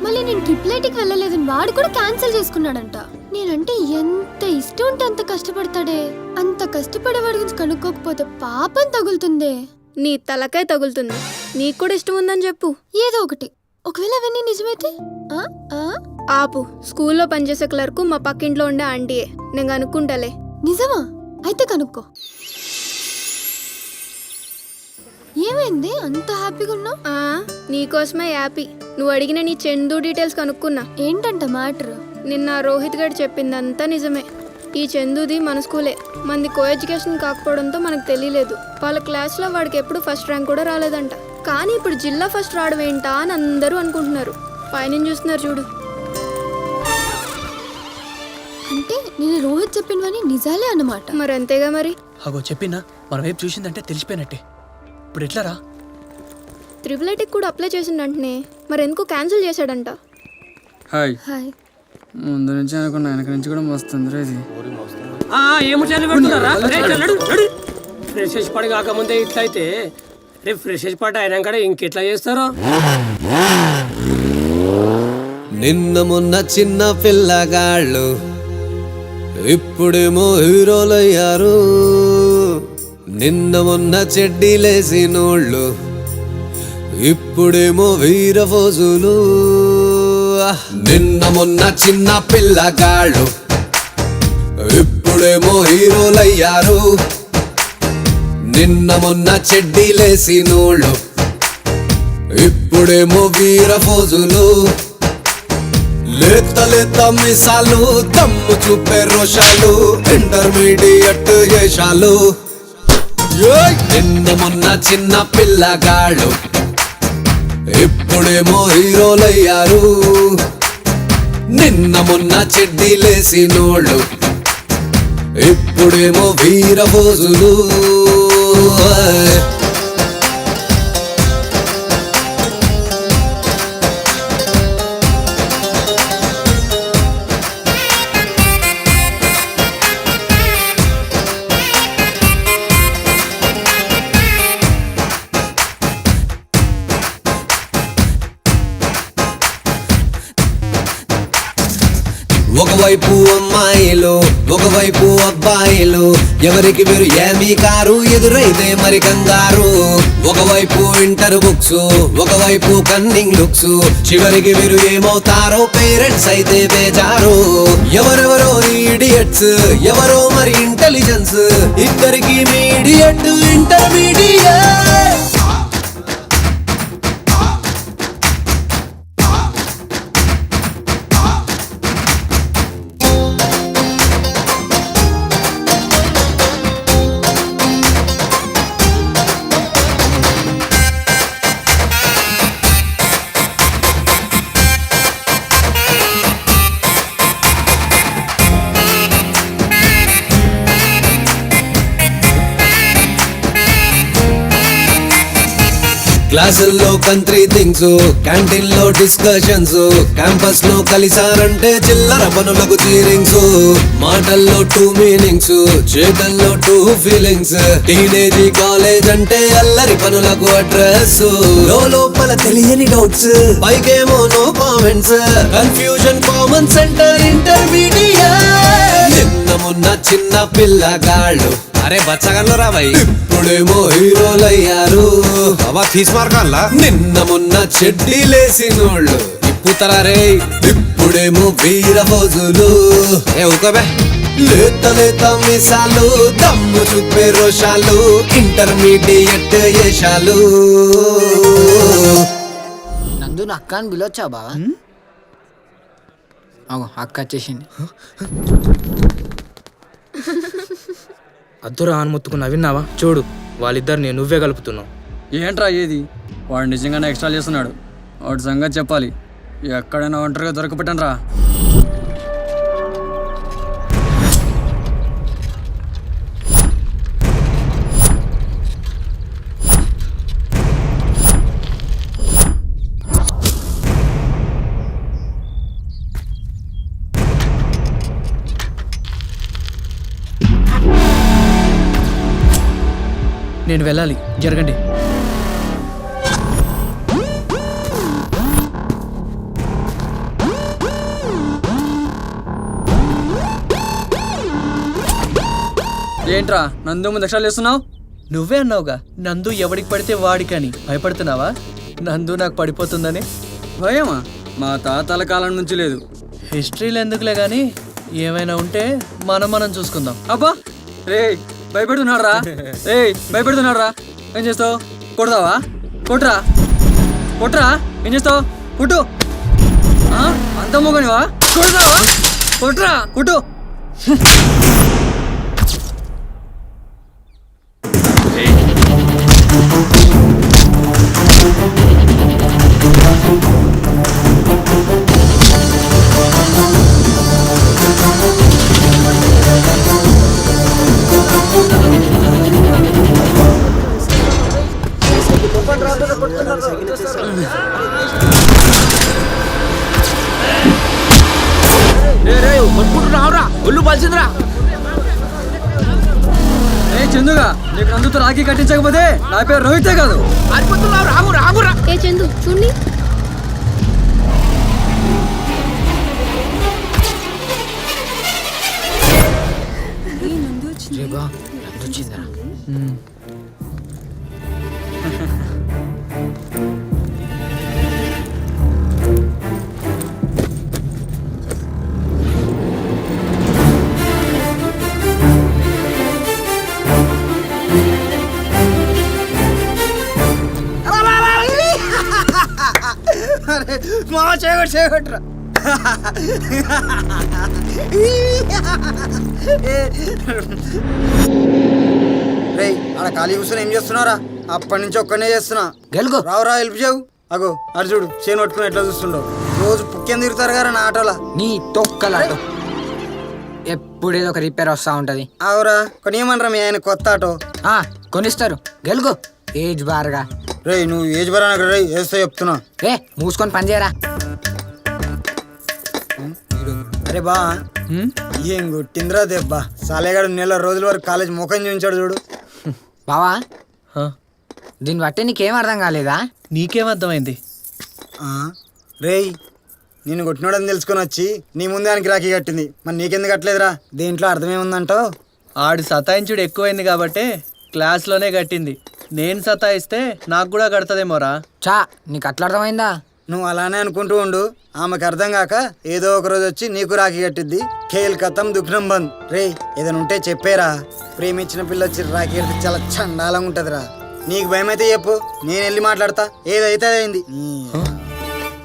మళ్ళీ నేను ట్రిపుల్ ఐటీకి వెళ్ళలేదని వాడు కూడా క్యాన్సిల్ చేసుకున్నాడంట. నేనంటే ఎంత ఇష్టం ఉంటే అంత కష్టపడతాడే. అంత కష్టపడేవాడి గురించి కనుక్కోకపోతే పాపం తగులుతుందే. నీ తలకాయ తగులుతుంది. నీకు కూడా ఇష్టం ఉందని చెప్పు. ఏదో ఒకటి. ఒకవేళ అవన్నీ నిజమైతే? ఆపు. స్కూల్లో పనిచేసే క్లర్కు మా పక్కింట్లో ఉండే ఆంటీయే. నేను కనుక్కుంటాలే. నిజమా? అయితే కనుక్కో. ఏమైంది అంత హ్యాపీగా ఉన్నావు? నీకోసమే హ్యాపీ. నువ్వు అడిగిన నీ చందు డీటెయిల్స్ కనుక్కున్నా. ఏంటంట మ్యాటర్? నిన్న రోహిత్ గారు చెప్పిందంతా నిజమే. ఈ చందుది మన స్కూలే. మనది కో ఎడ్యుకేషన్ కాకపోవడంతో మనకు తెలియలేదు. వాళ్ళ క్లాస్లో వాడికి ఎప్పుడు ఫస్ట్ ర్యాంక్ కూడా రాలేదంట. కానీ ఇప్పుడు జిల్లా ఫస్ట్ రావడం ఏంటా అని అందరూ అనుకుంటున్నారు. పైన చూస్తున్నారు చూడు. అంటే నేను రోహిత్ చెప్పినవని నిజాలే అన్నమాట. మరి అంతేగా మరి. అగో చెప్పినా మన వైపు చూసిందంటే తెలిసిపోయినట్టే. ఇప్పుడు ఎట్లారా? ట్రిపుల్ ఐటీకి కూడా అప్లై చేసిండంటనే. మరి ఎందుకు క్యాన్సిల్ చేశాడంట? హాయ్. హాయ్. ముందు నుంచి అనుకున్నా, వెనక నుంచి కూడా వస్తుంది రా ఇది. ఫ్రెషర్స్ పార్టీ కాకముందే ఇట్లయితే రేపు ఫ్రెషర్స్ పార్టీ అయినాక ఇంకెట్లా చేస్తారో. నిన్న మొన్న చిన్న పిల్లగాళ్ళు ఇప్పుడేమో హీరోలయ్యారు. నిన్న మొన్న చెడ్డీలేసినోళ్ళు ఇప్పుడేమో వీరఫోజులు. నిన్న మొన్న చిన్న పిల్లగాళ్ళు ఇప్పుడేమో హీరోలయ్యారు. నిన్న మొన్న చెడ్డీలేసినోళ్ళు ఇప్పుడేమో వీర ఫోజులు, లేత లేత మిసాలు, దమ్ము చూపే రోషాలు, ఇంటర్మీడియట్ వేషాలు. నిన్న మొన్న చిన్న పిల్లగాళ్ళు ఇప్పుడేమో హీరోలయ్యారు. నిన్న మొన్న చెడ్డీలేసినోళ్ళు ఇప్పుడేమో వీర ఫోజులు. ఒకవైపు అమ్మాయిలు ఒకవైపు అబ్బాయిలు, ఎవరికి వీరు ఏమీ కారు, ఎదురైతే మరి కంగారు. ఒకవైపు ఇంటర్ బుక్స్ ఒకవైపు కన్నింగ్ లుక్స్, చివరికి వీరు ఏమవుతారో పేరెంట్స్ అయితే బేజారు. ఎవరెవరో ఈడియట్స్ ఎవరో మరి ఇంటెలిజెన్స్, ఇద్దరికి మీడియట్ ఇంటర్మీడియట్. క్లాసుల్లో కంట్రీ థింగ్స్, క్యాంటీన్ లో డిస్కషన్స్, క్యాంపస్ లో కలిసారంటే చిల్లర పనులకు చీరింగ్స్. మాటల్లో 2 మీనింగ్స్, చేతల్లో 2 ఫీలింగ్స్, టీనేజ్ కాలేజ్ అంటే అల్లరి పనులకు అడ్రస్. లోపల తెలియని డౌట్స్, పైకేమో no comments, confusion common centre intermediate. నిన్న మొన్న చిన్న పిల్లగాళ్ళు అరే బచ్చగల్లో రాబాయి ఇప్పుడేమో హీరోలయ్యారు. నిన్న మొన్న చెడ్డీలేసినోళ్ళు ఇప్పుతారే ఇప్పుడేమో వీర ఫోజులు. లేత లేత మిసాలు, దమ్ము చూపే రోషాలు, ఇంటర్మీడియట్ వేషాలు. నందు నా అక్క అని పిలవచ్చా బావా? అక్క వచ్చేసింది. అద్దురా అని ముత్తుకున్నా విన్నావా? చూడు వాళ్ళిద్దరిని నువ్వే కలుపుతున్నావు. ఏంట్రా ఏది? వాడు నిజంగానే ఎక్స్ట్రా చేస్తున్నాడు. వాడి సంగతి చెప్పాలి. ఎక్కడైనా ఒంటరిగా దొరకపెట్టను రా. నేను వెళ్ళాలి, జరగండి. ఏంట్రా నందు ముందు ఎక్స్ట్రా చేస్తున్నావు? నువ్వే అన్నావుగా నందు ఎవడికి పడితే వాడికని. భయపడుతున్నావా? నందు నాకు పడిపోతుందని. భయమా? మా తాతల కాలం నుంచి లేదు. హిస్టరీలు ఎందుకులే కానీ ఏమైనా ఉంటే మనం చూసుకుందాం. అబ్బా రే భయపెడుతున్నాడు రా. రే భయపెడుతున్నాడు రా. ఏం చేస్తావు? కొడతావా? కొట్రా కొట్రా. ఏం చేస్తావు? కొట్టు. అంత మొగనివా? కొడతావా? కొట్రా కొట్టు. ఒళ్ళు పలిసిందిరా. చందుగా నీకు నందుతో రాఖీ కట్టించకపోతే నా పేరు రోహితే కాదు. ఏ చందు చూడండి. చేయగొట్టురా. రేయ్ ఆడ ఖాళీ కూర్చొని ఏం చేస్తున్నారా? అప్పటి నుంచి ఒక్కనే చేస్తున్నా. గెలుగు రావురా హెల్ప్ చేయవు. అగో అర్జుడు చేను పట్టుకుని ఎట్లా చూస్తుండవు. రోజు పుక్కేం తిరుగుతారు కదా నా ఆటోలా. నీ తొక్కలాటో ఎప్పుడేదో ఒక రిపేర్ వస్తా ఉంటది. అవురా కొనియమనరా మీ ఆయన కొత్త ఆటో. కొనిస్తారు గెలుగు ఏజ్ బార్గా. రేయ్ నువ్వు ఏజ్ బరా రేయ్ వేస్తే చెప్తున్నా. ఏ మూసుకొని పని చేయరా. అరే బా ఏం కొట్టిందిరా దెబ్బ. సాలేగాడు నెల రోజుల వరకు కాలేజ్ ముఖం చూపించాడు చూడు. బావా దీన్ని బట్టి నీకేం అర్థం కాలేదా? నీకేం అర్థమైంది? రేయ్ నిన్ను కొట్టినోడని తెలుసుకొని వచ్చి నీ ముందే ఆయనకి రాఖీ కట్టింది. మరి నీకెందుకు కట్టలేదురా? దేంట్లో అర్థమేముందంటావు? ఆడు సతాయించుడు ఎక్కువైంది కాబట్టే క్లాస్లోనే కట్టింది. నేను సతాయిస్తే నాకు కూడా కడతదేమోరా. చా నీకు అట్లా అర్థమైందా? నువ్వు అలానే అనుకుంటూ ఉండు. ఆమెకు అర్థం కాక ఏదో ఒక రోజు వచ్చి నీకు రాఖీ కట్టిద్ది. ఖేల్ కథం దుఃఖం బంద్. రేయ్ ఏదైనా ఉంటే చెప్పేరా. ప్రేమించిన పిల్ల వచ్చి రాఖీ కడితే చాలా చండాలంగా ఉంటదిరా. నీకు భయం అయితే చెప్పు, నేను వెళ్ళి మాట్లాడతా. ఏదైతే అయింది.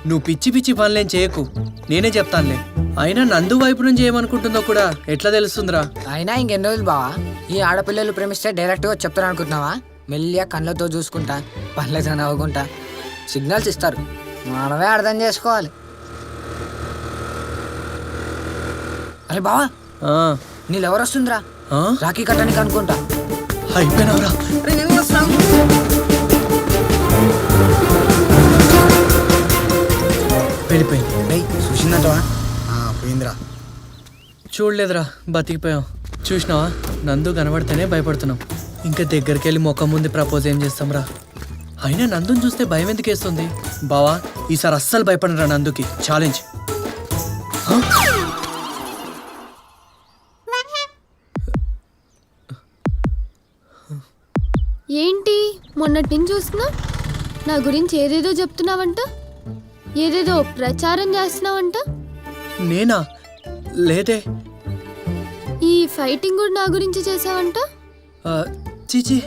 నువ్వు పిచ్చి పిచ్చి పనులేం చేయకు, నేనే చెప్తానులే. అయినా నందు వైపు నుంచి ఏమనుకుంటుందో కూడా ఎట్లా తెలుస్తుందిరా? అయినా ఇంకెన్ని రోజులు బావా ఈ ఆడపిల్లలు ప్రేమిస్తే డైరెక్ట్గా చెప్తాను అనుకుంటున్నావా? మెల్లిగా కళ్ళతో చూసుకుంటా పనులతో నవ్వుకుంటా సిగ్నల్స్ ఇస్తారు. మనమే అర్థం చేసుకోవాలి. అరే బావా నీళ్ళు ఎవరు వస్తుందిరా? రాఖీ కట్టడానికి అనుకుంటా. అయిపోయినవరా? వెళ్ళిపోయింది. చూసిందంటవా? పోయిందిరా. చూడలేదురా, బతికిపోయాం. చూసినావా, నందు కనబడితేనే భయపడుతున్నాం. ఇంకా దగ్గరికి వెళ్ళి ముఖం ముందు ప్రపోజ్ ఏం చేస్తాంరా? అయినా నందుని చూస్తే భయం ఎందుకు వేస్తుంది? బావా ఈసారి అస్సలు భయపడరా నందుకి. ఛాలెంజ్. ఏంటి మొన్నటి నుంచి చూస్తున్నా నా గురించి ఏదేదో చెప్తున్నావంట, ఏదేదో ప్రచారం చేస్తున్నావంట. నేనా? లేదే. ఈ ఫైటింగ్ కూడా నా గురించి చేసావంట. చీచి,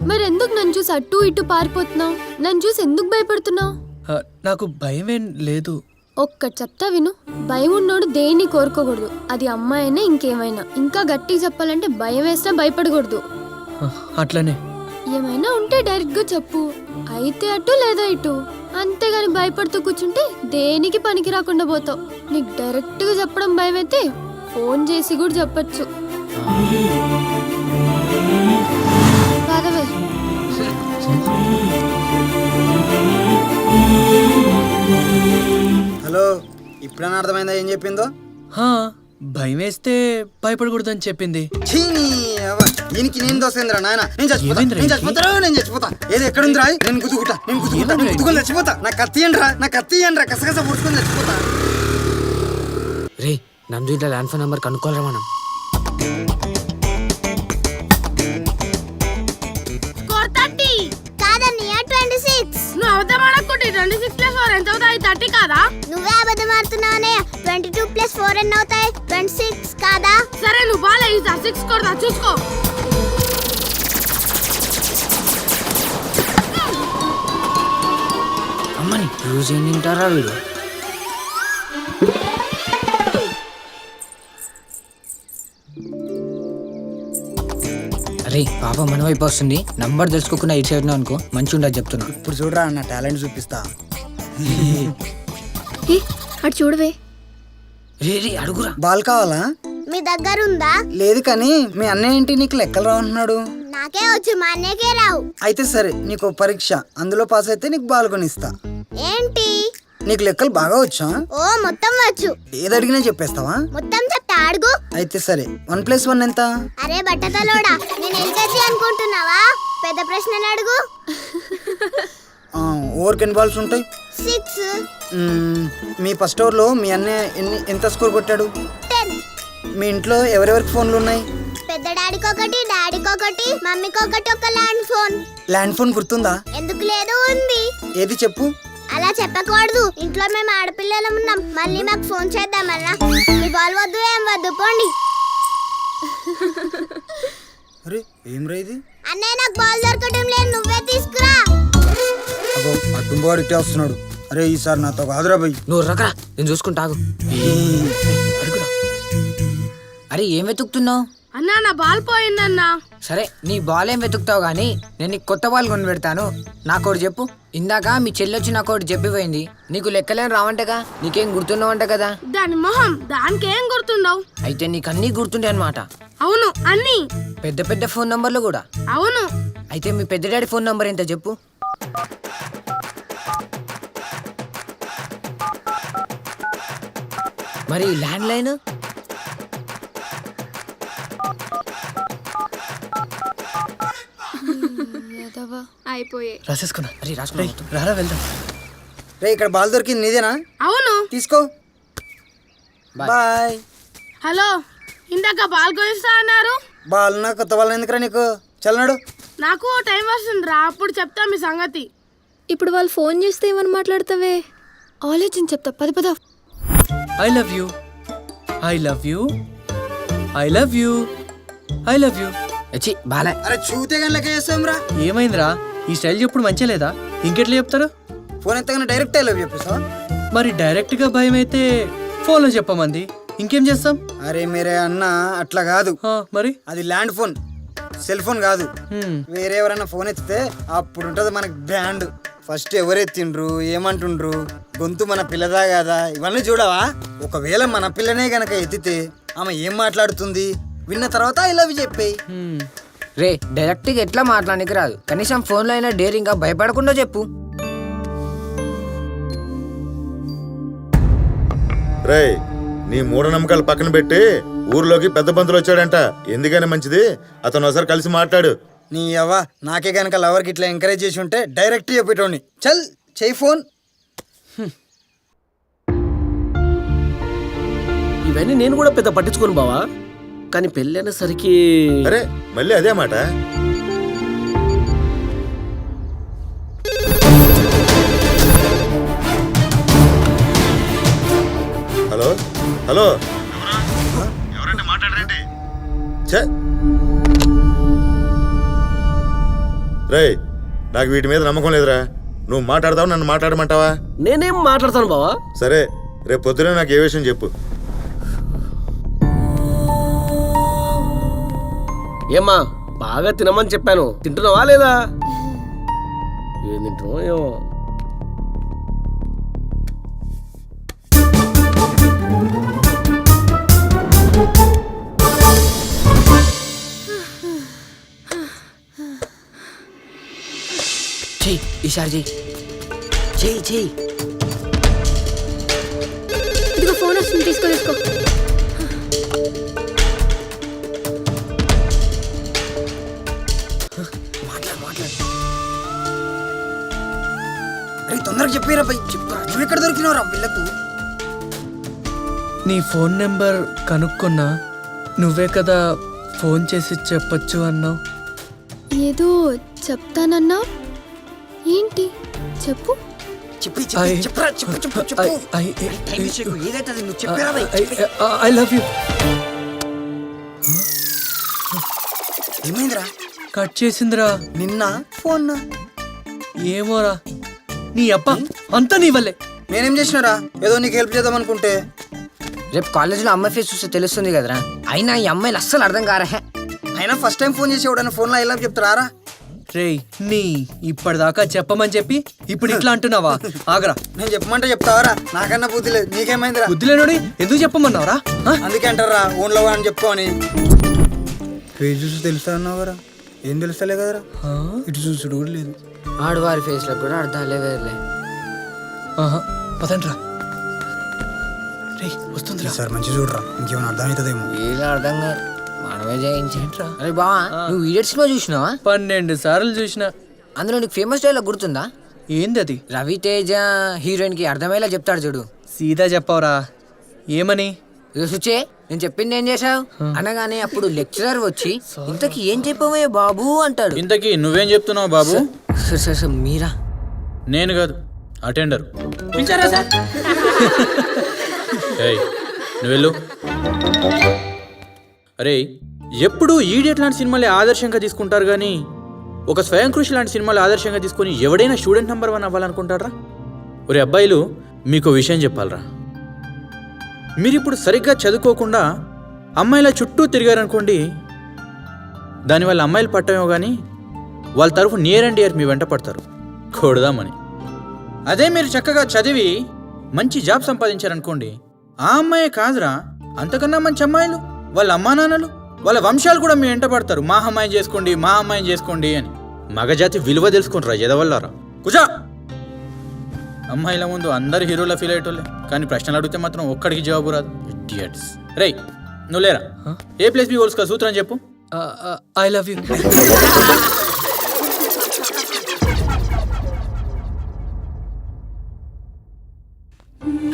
మరెందుకు నన్ను చూసి అటు ఇటు పారిపోతున్నావు? నన్ను చూసి ఎందుకు భయపడుతున్నావు? నాకు భయమేం లేదు. ఒక్కటి చెప్తా విను. భయం ఉన్నోడు దేన్ని కోరుకోకూడదు. అది అమ్మాయినా ఇంకేమైనా. ఇంకా గట్టిగా చెప్పాలంటే భయం వేసినా భయపడకూడదు. అట్లనే. ఏమైనా ఉంటే డైరెక్ట్ గా చెప్పు. అయితే అటు లేదా ఇటు. అంతేగాని భయపడుతూ కూర్చుంటే దేనికి పనికి రాకుండా పోతావు. నీకు డైరెక్ట్ గా చెప్పడం భయం అయితే ఫోన్ చేసి కూడా చెప్పచ్చు. హలో, ఇప్పుడైనా అర్థమైందా ఏం చెప్పిందో? భయం వేస్తే భయపడకూడదని చెప్పింది. దీనికి నేను దోసేంద్రా నాయన. నేను చచ్చిపోతా. ఏది ఎక్కడుందిరా? నేను గుద్దుకుని చచ్చిపోతా. నా కత్తి ఇయ్యండిరా. కసగస పుడుచుకొని చచ్చిపోతా. రే నందు ఇట్లా ల్యాండ్ ఫోన్ నెంబర్ కనుక్కోలేరా మనం? నువ్వు అబద్ధం ఆడకుంటే 26 + 4 ఎంత అవుతాయి? 30 కాదా? నువ్వే అబద్ధం ఆడుతున్నావనే. 22 + 4 ఎన్ని అవుతాయి? 26 కాదా? సరే నువ్వు బాలే 6 కొడతా చూసుకో. అమ్మని రోజు ఏం తింటారా వీడు? అరే పాప మన వైపు వస్తుంది. నంబర్ తెలుసుకోకుండా ఇటు సైడ్ అనుకో మంచి ఉండదు చెప్తున్నా. ఇప్పుడు చూడరా నా టాలెంట్ చూపిస్తా. అటు చూడవే. రే అడుగురా. బాల్ కావాలా? మీ దగ్గర ఉందా? లేదు కానీ మీ అన్నయ్య ఏంటి నీకు లెక్కలు రావున్నాడు? నాకే వచ్చు, మా అన్నయ్యకే రావు. అయితే సరే నీకు పరీక్ష, అందులో పాస్ అయితే నీకు బాల్ కొనిస్తా. ఏంటి? నీకు లెక్కలు బాగా వచ్చా? ఓ మొత్తం వచ్చు. ఏది అడిగినా చెప్పేస్తావా? మొత్తం చెప్తా, అడుగు. అయితే సరే 1 + 1 ఎంత? అరే బట్టతలోడా, నేను ఎల్కేజీ అనుకుంటున్నావా? పెద్ద ప్రశ్నలు అడుగు. ఓవర్కి ఎన్ని బాల్స్ ఉంటాయి? 6. మీ ఫస్ట్ ఓవర్లో మీ అన్నయ్య ఎంత స్కోర్ కొట్టాడు? 10. మీ ఇంట్లో ఎవరెవరికి ఫోన్లు ఉన్నాయి? పెద్ద డాడీకి ఒకటి, డాడీకి ఒకటి, మమ్మీకి ఒకటి. ఒక ల్యాండ్ ఫోన్. ల్యాండ్ ఫోన్ గుర్తుందా? ఎందుకు లేదు, ఉంది. ఏది చెప్పు. అలా చెప్పకూడదు. ఇంట్లో మేము ఆడపిల్లలం ఉన్నాం. మళ్ళీ మాకు ఫోన్ చేద్దామన్నా. మీ బాల్ వద్దు, ఏం వద్దు, పోండి. అరే ఏం రా ఇది? అన్నయ్య నాకు బాల్ దొరకటం లేదు, నువ్వే తీసుకురా. అబ్బో అడ్డుంబాడు ఇట్టే వస్తున్నాడు. అరే ఈసారి నాతో కాదురా భయ్. నువ్వు రకరా, నేను చూసుకుంటాగు. అడుగురా. అరే ఏం వెతుకుతున్నావు? అన్నా నా బాల్ పోయిందన్నా. సరే నీ బాల్ ఏం వెతుకుతావు గానీ నేను నీకు కొత్త బాల్ కొని పెడతాను. నాకోటి చెప్పు. ఇందాక మీ చెల్లొచ్చి నాకోటి చెప్పిపోయింది. నీకు లెక్కలేని రావంటగా, నీకేం గుర్తున్నావంట కదా? దాని మొహం దానికేం గుర్తుండవు. అయితే నీకు అన్నీ గుర్తుండే అనమాట. అవును అన్ని. పెద్ద పెద్ద ఫోన్ నంబర్లు కూడా? అవును. అయితే మీ పెద్ద డాడీ ఫోన్ నంబర్ ఎంత చెప్పు. మరి ల్యాండ్ లైన్? అయిపోయాయి. రాసేసుకున్నా. అరే రాసుకున్నా. రారా వెళ్దాం. రే ఇక్కడ బాల్ దొరికింది, నీదేనా? అవును. తీసుకో. బాయ్. హలో, ఇందాక బాల్ కొనిస్తా అన్నారు. బాల్ నా కొత్త బాల్ ఎందుకురా నీకు? చల్లనాడు. నాకు టైం వస్తుందిరా, అప్పుడు చెప్తా మీ సంగతి. ఇప్పుడు వాళ్ళు ఫోన్ చేస్తే ఏమని మాట్లాడతావే? ఆలోచించి చెప్తా. పద పద. I love you, I love you, I love you, I love you. వచ్చి బాలే. అరే చూతే కానీ లెక్క చేస్తాం రా. ఏమైందిరా, ఈ స్టైల్ చెప్పుడు మంచిగా లేదా? ఇంకెట్లా చెప్తారు? ఫోన్ ఎత్తగానే డైరెక్ట్ లవ్ చెప్పేసా? మరి డైరెక్ట్గా భయం అయితే ఫోన్లో చెప్పమంది, ఇంకేం చేస్తాం? అరే మీరే అన్న అట్లా కాదు. మరి అది ల్యాండ్ ఫోన్, సెల్ ఫోన్ కాదు. వేరే ఎవరైనా ఫోన్ ఎత్తితే అప్పుడు ఉంటది మనకి బ్యాండ్. ఫస్ట్ ఎవరెత్తిండ్రు, ఏమంటుండ్రు, గొంతు మన పిల్లదా కదా, ఇవన్నీ చూడవా? ఒకవేళ మన పిల్లనే గనక ఎత్తితే ఆమె ఏం మాట్లాడుతుంది విన్న తర్వాత ఐ లవ్ చెప్పేయి. రే డైరెక్ట్గా ఎట్లా మాట్లాడడానికి రాదు, కనీసం ఫోన్లో అయినా డేరింగ్గా భయపడకుండా చెప్పు. రే నీ మూఢనమ్మకాలు పక్కన పెట్టి ఊర్లోకి పెద్ద బంతులు వచ్చాడంట. ఎందుకని మంచిది, అతను ఒకసారి కలిసి మాట్లాడు. నీ అవ్వ నాకే గనక లవర్కి ఇట్లా ఎంకరేజ్ చేసి ఉంటే డైరెక్ట్ చెప్పేటోని. చల్ చెయ్యి ఫోన్. ఇవన్నీ నేను కూడా పెద్ద పట్టించుకోను బావా, కానీ పెళ్ళి అనేసరికి. అరే మళ్ళీ అదే మాట. హలో హలో, ఎవరంటే మాట్లాడరండి. రేయ్ నాకు వీటి మీద నమ్మకం లేదురా. నువ్వు మాట్లాడతావు, నన్ను మాట్లాడమంటావా? నేనేం మాట్లాడతాను బావా. సరే రేపు పొద్దునే నాకు ఏ విషయం చెప్పు. ఏమ్మా బాగా తినమని చెప్పాను, తింటున్నావా లేదా? ఏం తింటున్నావు ఏమో. చెయ్యి ఈసారి చెయ్యి. చెయ్యి చెయ్యి. ఇదిగో ఫోన్ వస్తుంది, తీసుకో తీసుకో. అరే తొందరగా చెప్పారా భయ్. నువ్వు ఎక్కడ దొరికినవరా వీళ్ళకు? నీ ఫోన్ నెంబర్ కనుక్కున్నా, నువ్వే కదా ఫోన్ చేసి చెప్పొచ్చు అన్నావు. ఏదో చెప్తానన్నా, ఏంటి చెప్పు. I love you. ఏమైందిరా? కట్ చేసిందిరా. నిన్న ఫోన్ ఏమోరా, నీ అప్ప అంతా నీ వల్లే. నేనేం చేసినారా? ఏదో నీకు హెల్ప్ చేద్దాం అనుకుంటే. రేపు కాలేజీలో అమ్మాయి ఫేస్ చూస్తే తెలుస్తుంది కదరా. అయినా ఈ అమ్మాయిలు అస్సలు అర్థం కారా. అయినా ఫస్ట్ టైం ఫోన్ చేసి ఎవడన్నా ఫోన్లో ఐ లవ్ చెప్తారా? రేయ్ నీ ఇప్పటిదాకా చెప్పమని చెప్పి ఇప్పుడు ఇట్లా అంటున్నావా? ఆగరా, నేను చెప్పమంటే చెప్తావరా? నాకన్నా బుద్ధి లేదు, నీకేమైందిరా? బుద్ధి లేనోడి ఎందుకు చెప్పమన్నావురా? అందుకే అంటారా ఓన్లో అని చెప్పుకోని. ఫేస్ చూసి తెలుస్తా అన్నావు కదా, ఏం తెలుస్తలే కదరా. ఇటు చూసుడు కూడా లేదు. ఆడవారి ఫేస్ లో కూడా అర్థాలే వేర్లే. పదండ్రా. రే వస్తుందిరా. సార్ మంచి చూడరా, ఇంకేమైనా అర్థమవుతుందేమో. ఏదో అర్థం కాదు, మనమే జయించేంట్రా. అరే బావా నువ్వు ఈడియట్ సినిమా చూసినావా? 12 సార్లు చూసినా. అందులో నీకు ఫేమస్ డైలాగ్ గుర్తుందా? ఏంది అది? రవితేజ హీరోయిన్ కి అర్థమయ్యేలా చెప్తాడు చూడు. సీదా చెప్పవరా, ఏమని? సుచే నేను చెప్పింది ఏం చేశావు అనగానే అప్పుడు లెక్చరర్ వచ్చి ఇంతకీ ఏం చెప్పవే బాబు అంటాడు. ఇంతకీ నువ్వేం చెప్తున్నావు బాబు? మీరా? నేను కాదు, అటెండర్. పిలిచారా సార్? ఏయ్ నువ్వు వెళ్ళు. అరే ఎప్పుడు ఈడియట్ లాంటి సినిమాలే ఆదర్శంగా తీసుకుంటారు కానీ ఒక స్వయం కృషి లాంటి సినిమాలు ఆదర్శంగా తీసుకొని ఎవడైనా స్టూడెంట్ నెంబర్ 1 అవ్వాలనుకుంటారా? ఒరే అబ్బాయిలు, మీకు విషయం చెప్పాలరా. మీరిప్పుడు సరిగ్గా చదువుకోకుండా అమ్మాయిల చుట్టూ తిరిగారనుకోండి, దానివల్ల అమ్మాయిలు పట్టమేమో కానీ వాళ్ళ తరఫు నియర్ అండ్ ఇయర్ మీ వెంట పడతారు కొడదామని. అదే మీరు చక్కగా చదివి మంచి జాబ్ సంపాదించారనుకోండి, ఆ అమ్మాయే కాదురా, అంతకన్నా మంచి అమ్మాయిలు, వాళ్ళ అమ్మా నాన్నలు, వాళ్ళ వంశాలు కూడా మీ వెంట పడతారు. మా అమ్మాయిని చేసుకోండి, మా అమ్మాయిని చేసుకోండి అని. మగజాతి విలువ తెలుసుకుంటారా ఎదవల్లారా. కుజా, అమ్మాయిల ముందు అందరు హీరోలా ఫీల్ అయ్యేటోళ్ళే, కానీ ప్రశ్నలు అడిగితే మాత్రం ఒక్కడికి జవాబు రాదు. ఇడియట్స్. రేయ్ నువ్వు లేరా, A + B హోల్స్ సూత్రం చెప్పు. I love you.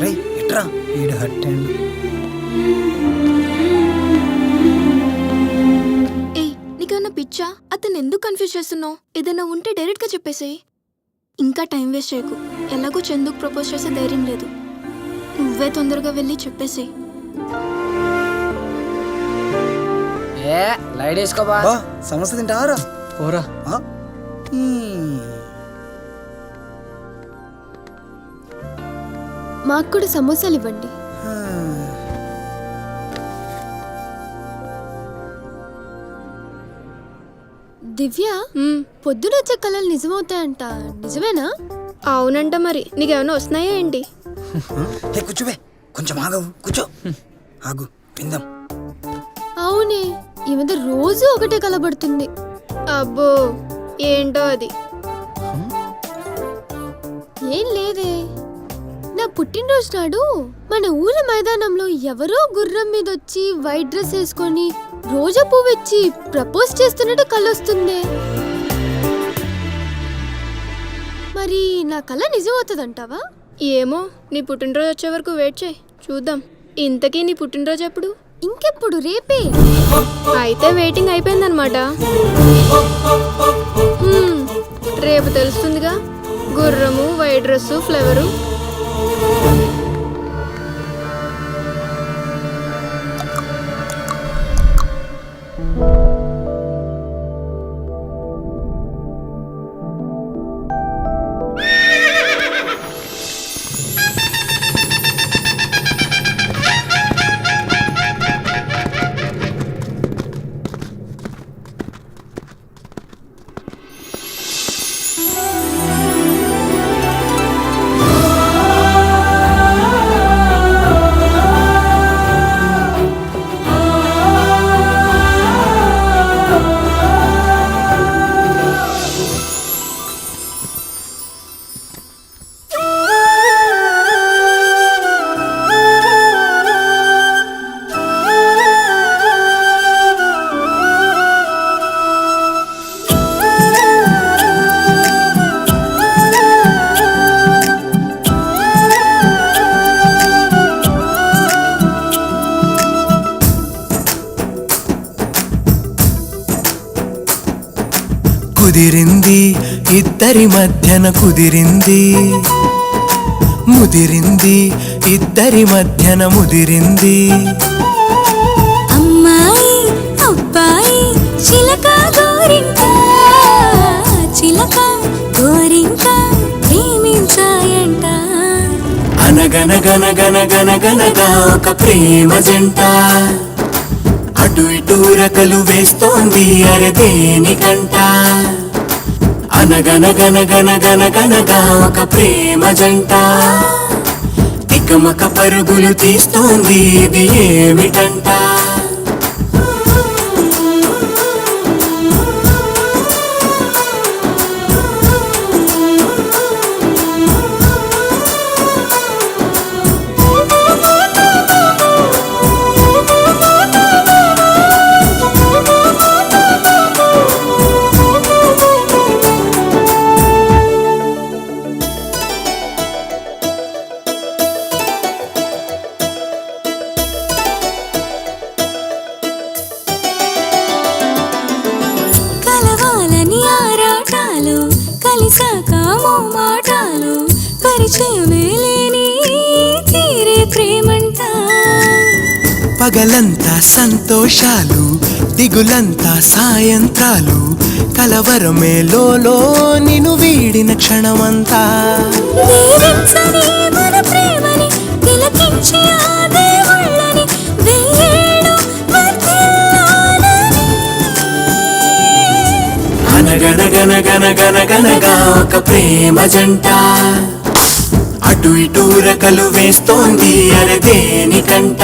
రేయ్ ఎట్రా ఈడు హట్ అండ్ నీకేమన్నా పిచ్చా? అతను ఎందుకు కన్ఫ్యూజ్ చేస్తున్నావు? ఏదైనా ఉంటే డైరెక్ట్గా చెప్పేసేయ్. ఇంకా టైం వేస్ట్ చేయకు. ఎలాగో చందుకు ప్రపోజ్ చేసే ధైర్యం లేదు. నువ్వే తొందరగా వెళ్ళి చెప్పేసేయ్. లైట్ వేసుకోబా. సమస్య తింటారా? పోరా. మాకు కూడా సమోసాలు ఇవ్వండి. దివ్య, పొద్దునొచ్చే కళలు నిజమవుతాయంట, నిజమేనా? అవునంట. మరి నీకేమైనా వస్తున్నాయా ఏంటి? కూర్చోవే, కొంచెం ఆగవు. కూర్చో, ఆగు, తిందాం. అవునే, ఈ మధ్య రోజు ఒకటే కలబడుతుంది. అబ్బో, ఏంటో అది. ఏం లేదే, నా పుట్టినరోజు నాడు మన ఊరి మైదానంలో ఎవరో గుర్రం మీద వచ్చి వైట్ డ్రెస్ వేసుకొని రోజా పువ్వు ఇచ్చి ప్రపోజ్ చేస్తున్నట్టు కలొస్తుంది. మరి నా కళ నిజమవుతుందంటావా? ఏమో, నీ పుట్టినరోజు వచ్చే వరకు వెయిట్ చేయి, చూద్దాం. ఇంతకీ నీ పుట్టినరోజు ఎప్పుడు? ఇంకెప్పుడు, రేపే. అయితే వెయిటింగ్ అయిపోయిందనమాట. రేపు తెలుస్తుందిగా, గుర్రము, వైట్ డ్రెస్సు, ఫ్లేవరు. కుదిరింది ఇద్దరి మధ్యన కుదిరింది, ముదిరింది ఇద్దరి మధ్యన ముదిరింది. అమ్మాయి అబ్బాయి చిలక గోరింక, చిలక గోరింక ప్రేమించాయంట. అనగనగనగనగనగనగా ఒక ప్రేమ జంట, అటు ఇటు రకలు వేస్తోంది అరే దేనికంట. అనగనగనగనగనగనగా ఒక ప్రేమ జంట, తికమక పరుగులు తీస్తోంది ఇది ఏమిటంట. మాటలు పరిచయమే లేని తీరే ప్రేమంట. పగలంతా సంతోషాలు, దిగులంతా సాయంత్రాలు, కలవరమే లోలో నిన్ను వీడిన క్షణమంతా దీవించని మన ప్రేమని తిలకించి ఆ దేవుళ్ళని వెయ్యేళ్ళు వర్ధిల్లాలని. అనగనగనగనగనగనగా ఒక ప్రేమ జంట అటు ఇటు రకలు వేస్తోంది అరదేనికంట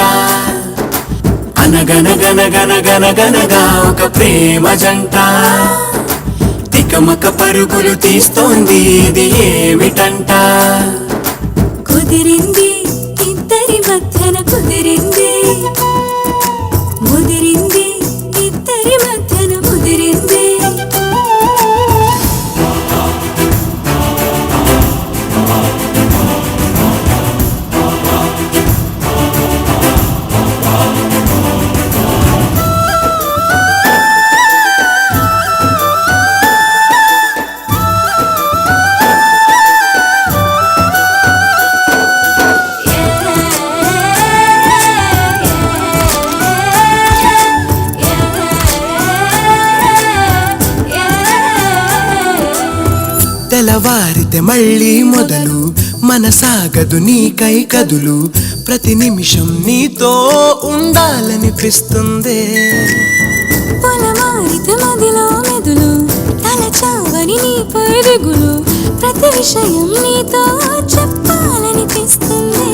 అనగనగనగనగనగనగా ఒక ప్రేమ జంట తికమక పరుగులు తీస్తోంది ఇది ఏమిటంట కుదిరింది ఇద్దరి మధ్యన కుదిరింది ముదిరింది ఇద్దరి మధ్యన ముదిరింది. తెల్లవారితే మళ్ళీ మొదలు మనసాగదు నీకై కదులు ప్రతి నిమిషం నీతో ఉండాలనిపిస్తుంది పొలమారిత మదిలో మెదులు తలచావని నీ పరుగులు ప్రతి విషయం నీతో చెప్పాలనిపిస్తుంది.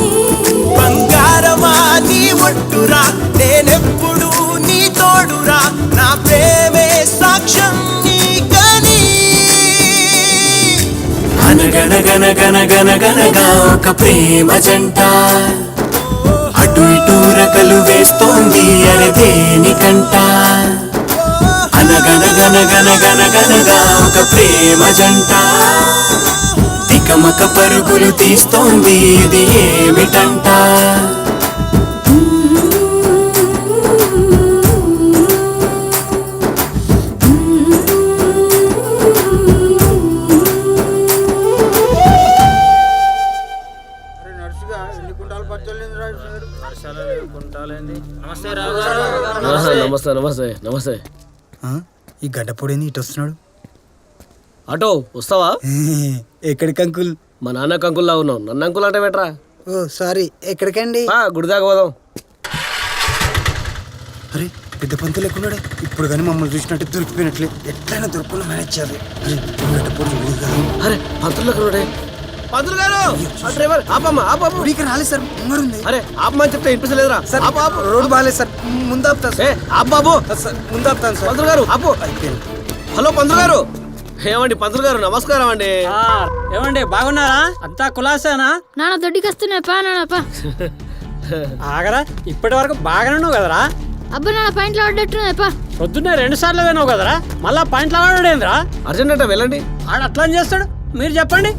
బంగారమా నీ ఒట్టురా నేనెప్పుడు నీ తోడురా నా ప్రేమే సాక్ష్యం నీకని అనగనగనగనగనగనగా ఒక ప్రేమ జంట అటు ఇటు రకలు వేస్తోంది అరదేనికంట అనగనగనగనగనగనగా ఒక ప్రేమ జంట తికమక పరుగులు తీస్తోంది ఇది ఏమిటంట నమస్తే నమస్తే నమస్తే. ఈ గడ్డపొడేంది ఇటు వస్తున్నాడు? ఆటో వస్తావా? ఎక్కడికి అంకుల్? మా నాన్న కంకుల్లా ఉన్నావు, నన్ను అంకుల్ అంటే పెట్టరా. ఓ సారీ, ఎక్కడికండి? గుడి దాకా పోదాం. అరే పెద్ద పంతులు ఎక్కున్నాడే, ఇప్పుడు కానీ మమ్మల్ని చూసినట్టు దొరికిపోయినట్లే, ఎట్లయినా దొరకకుండా మేనేజ్ చేయాలి. అరే పంతులు ఎక్కడున్నాడే? పంతులు గారు డ్రైవర్ ఆపమ్మా ఆపమ్మ. రాలేదు సార్, ముంగడుంది. అరే ఆపమని చెప్తే వినిపించలేదురా. సార్ రోడ్డు బాగాలేదు సార్, ముందు ఆపుతాను సార్. ఆపు బాబు, ముందు ఆపుతాను సార్. పంతులు గారు ఆపు. హలో పంతులు గారు. ఏమండి పంతులు గారు నమస్కారం అండి. ఏమండి బాగున్నారా? అంతా కులాసేనా? నాన్న దొడ్డికి వస్తున్నాయి పా నాన్నపా. ఆగరా, ఇప్పటి వరకు బాగానే ఉన్నావు కదరా? అబ్బా నాన్న పాయింట్లో పడ్డట్టున్నాయి పా. పొద్దున్నే 2 సార్లు పోయినావు కదరా, మళ్ళా పాయింట్లు ఆడాడేంద్రా? అర్జెంట్ అంటే వెళ్ళండి. ఆడ అట్లా చేస్తాడు, మీరు చెప్పండి.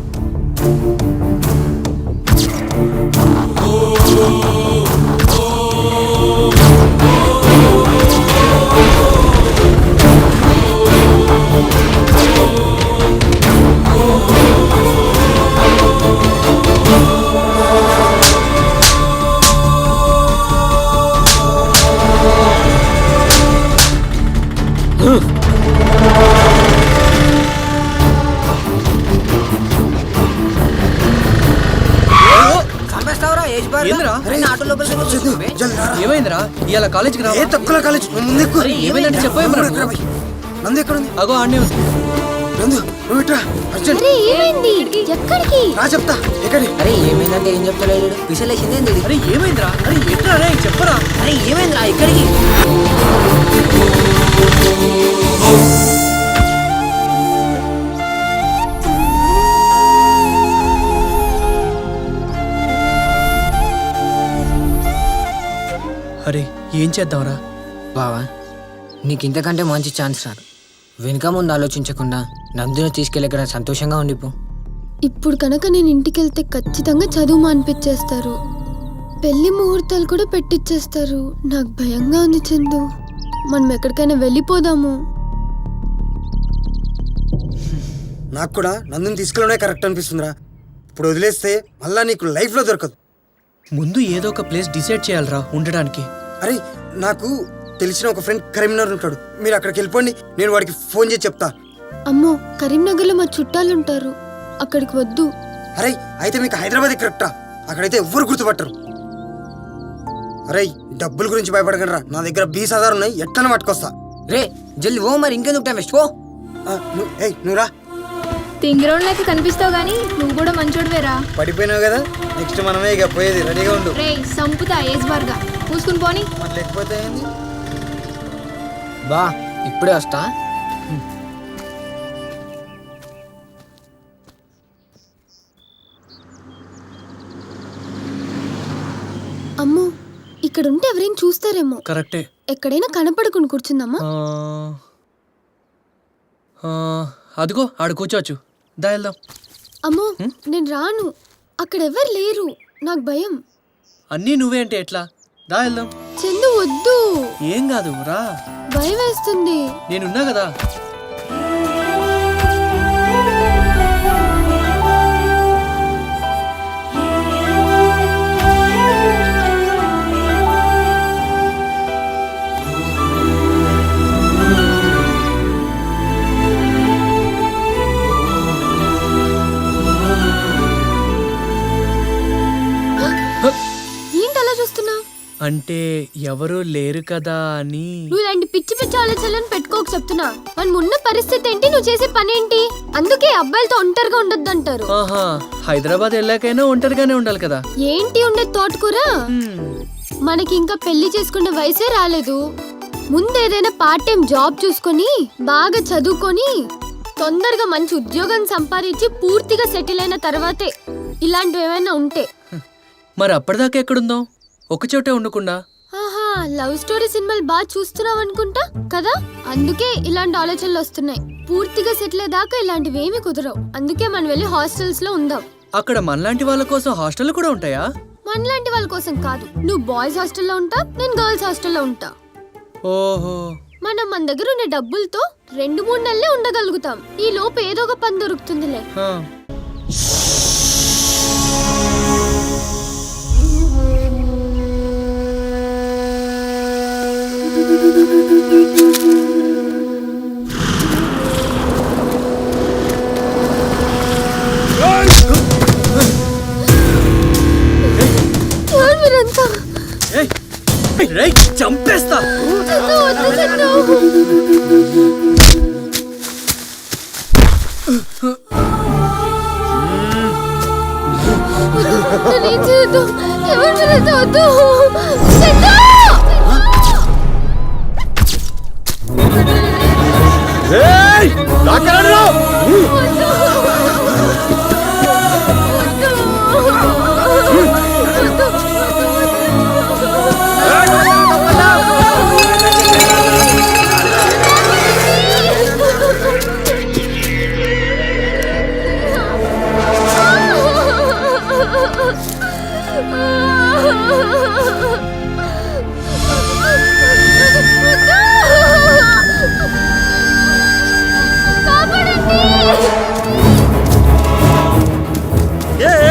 ఏమైందిరా? ఇవాళ కాలేజీకి రా. కాలేజ్ ఏమైందంటే చెప్పేమరా? నందు ఎక్కడ ఉంది? అగో అన్నీ ఉంది. నందు నువ్వు ఇట్రా, అర్జెంట్. అరే ఏమైంది? ఎక్కడికి రా చెప్తా. ఎక్కడి? అరే ఏమైందంటే ఏం చెప్తలేడు, విషలేసిందేంది? అరే ఏమైందిరా? అరే ఎట్లా రే చెప్పరా? అరే ఏమైందిరా ఇక్కడికి? అరే ఏం చేద్దాంరా? బావా నీకు ఇంతకంటే మంచి ఛాన్స్ రాదు. వెనుక ముందు ఆలోచించకుండా నందుని తీసుకెళ్ళి సంతోషంగా ఉండిపో. ఇప్పుడు కనుక నేను ఇంటికి వెళ్తే ఖచ్చితంగా చదువు మానిపించేస్తారు, పెళ్లి ముహూర్తాలు కూడా పెట్టిచ్చేస్తారు. నాకు భయంగా ఉంది చందు, మనం ఎక్కడికైనా వెళ్ళిపోదాము. నాకు కూడా నందుని తీసుకెళ్ళడమే కరెక్ట్ అనిపిస్తుందిరా. ఇప్పుడు వదిలేస్తే మళ్ళా నీకు లైఫ్లో దొరకదు. ముందు ఏదో ఒక ప్లేస్ డిసైడ్ చేయాలరా ఉండడానికి. అరే నాకు తెలిసిన ఒక ఫ్రెండ్ కరీంనగర్ ఉంటాడు, మీరు అక్కడికి వెళ్ళిపోండి, నేను వాడికి ఫోన్ చేసి చెప్తా. అమ్మో కరీంనగర్లో మా చుట్టాలుంటారు, అక్కడికి వద్దు. అరే అయితే మీకు హైదరాబాద్ కరెక్టా? అక్కడైతే ఎవ్వరు గుర్తుపట్టరు. అరే డబ్బుల గురించి భయపడకండి రా, నా దగ్గర 20,000 ఉన్నాయి, ఎట్లా పట్టుకొస్తా. రే జల్ది ఓ, మరి ఇంకెందుకు టైం వేస్ట్? నువ్వు రా. తింగిరోడ్ లెక్క కనిపిస్తావు గానీ నువ్వు కూడా మంచోడివేరా. పడిపోయినావు కదా, నెక్స్ట్ మనమే ఇక పోయేది, రెడీగా ఉండు. రే సంపుతా ఏజ్ బార్గా పూసుకుని పోని. మరి లేకపోతే ఏంది? బా ఇప్పుడే వస్తా. అమ్మో ఇక్కడ ఉంటే ఎవరైనా చూస్తారేమో. కరెక్టే. ఎక్కడైనా కనపడకుండా కూర్చుందామా? అదిగో ఆడ కూర్చోవచ్చు, దా వెళ్దాం. అమ్మో నేను రాను, అక్కడ ఎవరు లేరు, నాకు భయం. అన్నీ నువ్వే అంటే ఎట్లా? దా వెళ్దాం. చందు వద్దు. ఏం కాదు రా, భయం వేస్తుంది. నేనున్నా కదా. ఏంటి అలా చూస్తున్నా? అంటే ఎవరు లేరు కదా అని. నువ్వు ఇలాంటి పిచ్చి పిచ్చి ఆలోచనలను పెట్టుకోక చెప్తున్నా. మనం ఉన్న పరిస్థితి ఏంటి, నువ్వు చేసే పని ఏంటి? అందుకే అబ్బాయిలతో ఒంటరిగా ఉండొద్దు అంటారు. ఆహా, హైదరాబాద్ వెళ్ళాకైనా ఒంటరిగానే ఉండాలి కదా. ఏంటి ఉండే తోటకూర? మనకి ఇంకా పెళ్లి చేసుకునే వయసే రాలేదు. ముందు ఏదైనా పార్ట్ టైం జాబ్ చూసుకొని బాగా చదువుకొని తొందరగా మంచి ఉద్యోగం సంపాదించి పూర్తిగా సెటిల్ అయిన తర్వాతే ఇలాంటివి ఏమైనా ఉంటే. మరి అప్పటిదాకా ఎక్కడుందాం? ఒకచోటే ఉండకుండా. ఆహా, లవ్ స్టోరీ సినిమాలు బాగా చూస్తున్నావు అనుకుంటా కదా, అందుకే ఇలాంటి ఆలోచనలు వస్తున్నాయి. పూర్తిగా సెటిల్ అయ్యేదాకా ఇలాంటివి ఏమీ కుదరవు. అందుకే మనం వెళ్ళి హాస్టల్స్ లో ఉందాం. అక్కడ మనలాంటి వాళ్ళ కోసం హాస్టల్ కూడా ఉంటాయా? మనలాంటి వాళ్ళ కోసం కాదు. నువ్వు బాయ్స్ హాస్టల్లో ఉంటా, నేను గర్ల్స్ హాస్టల్లో ఉంటా. ఓహో, మనం మన దగ్గర ఉండే డబ్బులతో 2-3 నెలలే ఉండగలుగుతాం. ఈ లోపు ఏదో ఒక పని దొరుకుతుందిలే. చంపేస్తా.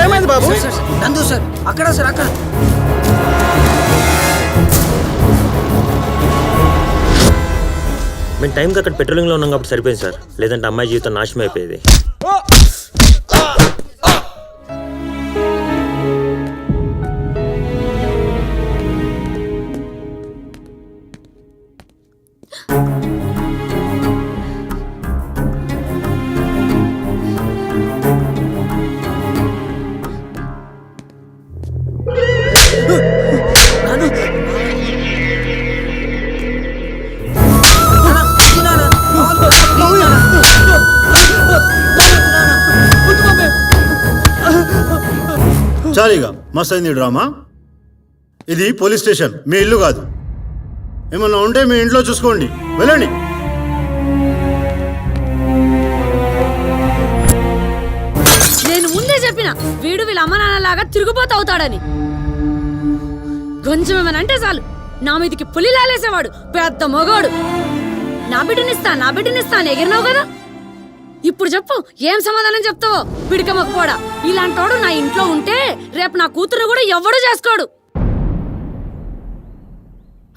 ఏమైంది బాబు? నందు సార్ అక్కడ సార్ అక్కడ. మేము టైంకి అక్కడ పెట్రోలింగ్లో ఉన్నాం కాబట్టి సరిపోయింది సార్, లేదంటే అమ్మాయి జీవితం నాశనం అయిపోయేది. చాలీగా మస్త్ అయింది డ్రామా. ఇది పోలీస్ స్టేషన్, మీ ఇల్లు కాదు. ఏమన్నా ఉంటే మీ ఇంట్లో చూసుకోండి, వెళ్ళండి. నేను ముందే చెప్పిన వీడు వీళ్ళ అమ్మ నాన్నలాగా తిరుగుపోతూ అవుతాడని. కొంచెం ఏమనంటే చాలు నా మీదికి పులి లాలేసేవాడు, పెద్ద మగోడు. నా బిడ్డనిస్తా అని ఎగిరినావు కదా, ఇప్పుడు చెప్పు ఏం సమాధానం చెప్తావో? పిడికమకపోడా ఇలాంటోడు నా ఇంట్లో ఉంటే రేపు నా కూతురు కూడా ఎవడూ చేసుకోడు.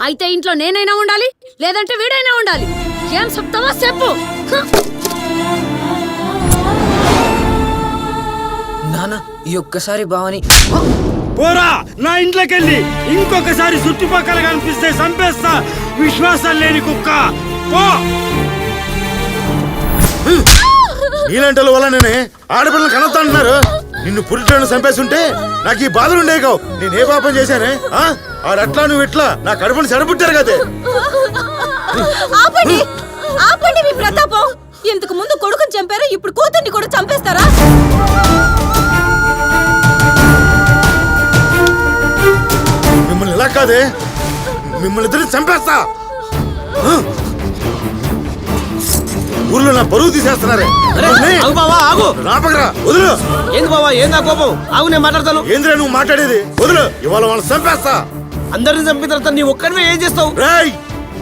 అయితే ఇంట్లో నేనైనా ఉండాలి, లేదంటే వీడైనా ఉండాలి. ఏం చెప్తావో చెప్పు. ఈ ఒక్కసారి బావని పోరా నా ఇంట్లోకి వెళ్ళి ఇంకొకసారి చుట్టుపక్కల కనిపిస్తే చంపేస్తా. విశ్వాసం లేని కుక్క పో. నీలాంటి వల్ల నేనే ఆడపిల్లలు కనొస్తా అంటున్నారు. నిన్ను పురిట్లను చంపేస్తుంటే నాకు ఈ బాధలు ఉండే కావు. నేనే పాపం చేశానే? ఆడట్లా నువ్వు ఇట్లా నా కడుపుని చెడబుట్టారు కదే. ఆపండి ఆపండి మీ ప్రతాపం. ఇంతకు ముందు కొడుకుని చంపారు, ఇప్పుడు కూతుర్ని కూడా చంపేస్తారా? మిమ్మల్ని ఇలా కాదే, మిమ్మల్ని ఇద్దరిని చంపేస్తా. ఊర్లో నా బరువు తీసేస్తున్నారే. రాపకరా, వదులు. ఏంది బావా, ఏందా కోపం? ఆగు, నేను మాట్లాడతాను. ఏంద్రా నువ్వు మాట్లాడేది? వదులు, ఇవాళ వాళ్ళని చంపేస్తా. అందరిని చంపిన తర్వాత నీ ఒక్కడివే ఏం చేస్తావు? రేయ్,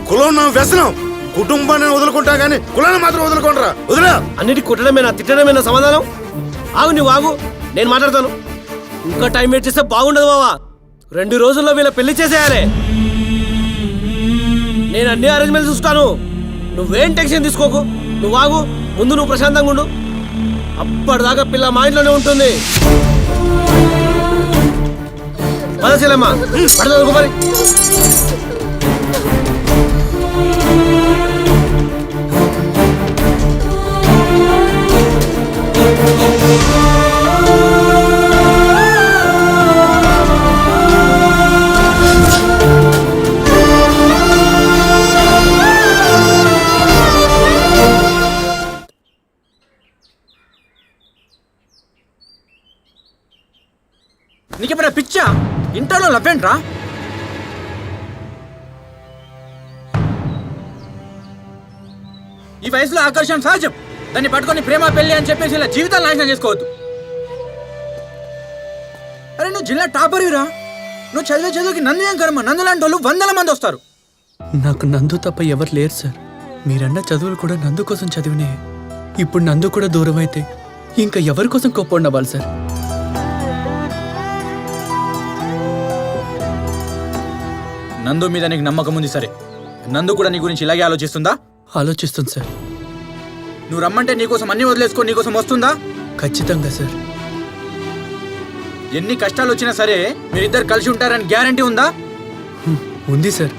కులం నా వ్యసనం. కుటుంబాన్ని వదులుకుంటా గానీ కులాన్ని మాత్రం వదులుకుంటారా? వదిలే. అన్నిటి కుట్టడమేనా తిట్టడమేనా సమాధానం? ఆగు, నువ్వు ఆగు, నేను మాట్లాడతాను. ఇంకా టైం వెయిట్ చేస్తే బాగుండదు బావా. 2 రోజుల్లో వీళ్ళ పెళ్లి చేసేయాలి. నేను అన్ని అరేంజ్మెంట్స్ చూస్తాను. నువ్వేం టెన్షన్ తీసుకోకు. నువ్వు ఆగు, ముందు నువ్వు ప్రశాంతంగా ఉండు. అప్పటిదాకా పిల్ల మా ఇంట్లోనే ఉంటుంది. పదశీలమ్మా పడదు మరి. నీకెప్పుడ పిచ్చా? ఇంటర్లో లవ్వేంట్రా? ఈ వయసులో ఆకర్షణ సహజం. దాన్ని పట్టుకొని ప్రేమ పెళ్లి అని చెప్పేసి ఇలా జీవితాలు నాశనం చేసుకోవద్దు. అరే నువ్వు జిల్లా టాపర్రా. నువ్వు చదివే చదువుకి నందు ఏం కర్మ? నందు లాంటి వాళ్ళు 100 మంది వస్తారు. నాకు నందు తప్ప ఎవరు లేరు సార్. మీరన్న చదువులు కూడా నందు కోసం చదివినే. ఇప్పుడు నందు కూడా దూరం అయితే ఇంకా ఎవరి కోసం కోప్పండవ్వాలి సార్? నందు మీద నీకు నమ్మకం ఉంది సరే. నందు కూడా నీ గురించి ఇలాగే ఆలోచిస్తుందా? ఆలోచిస్తుంది సార్. నువ్వు రమ్మంటే నీకోసం అన్ని వదిలేసుకొని నీకోసం వస్తుందా? ఖచ్చితంగా సార్. ఎన్ని కష్టాలు వచ్చినా సరే మీరిద్దరు కలిసి ఉంటారని గ్యారంటీ ఉందా? ఉంది సార్.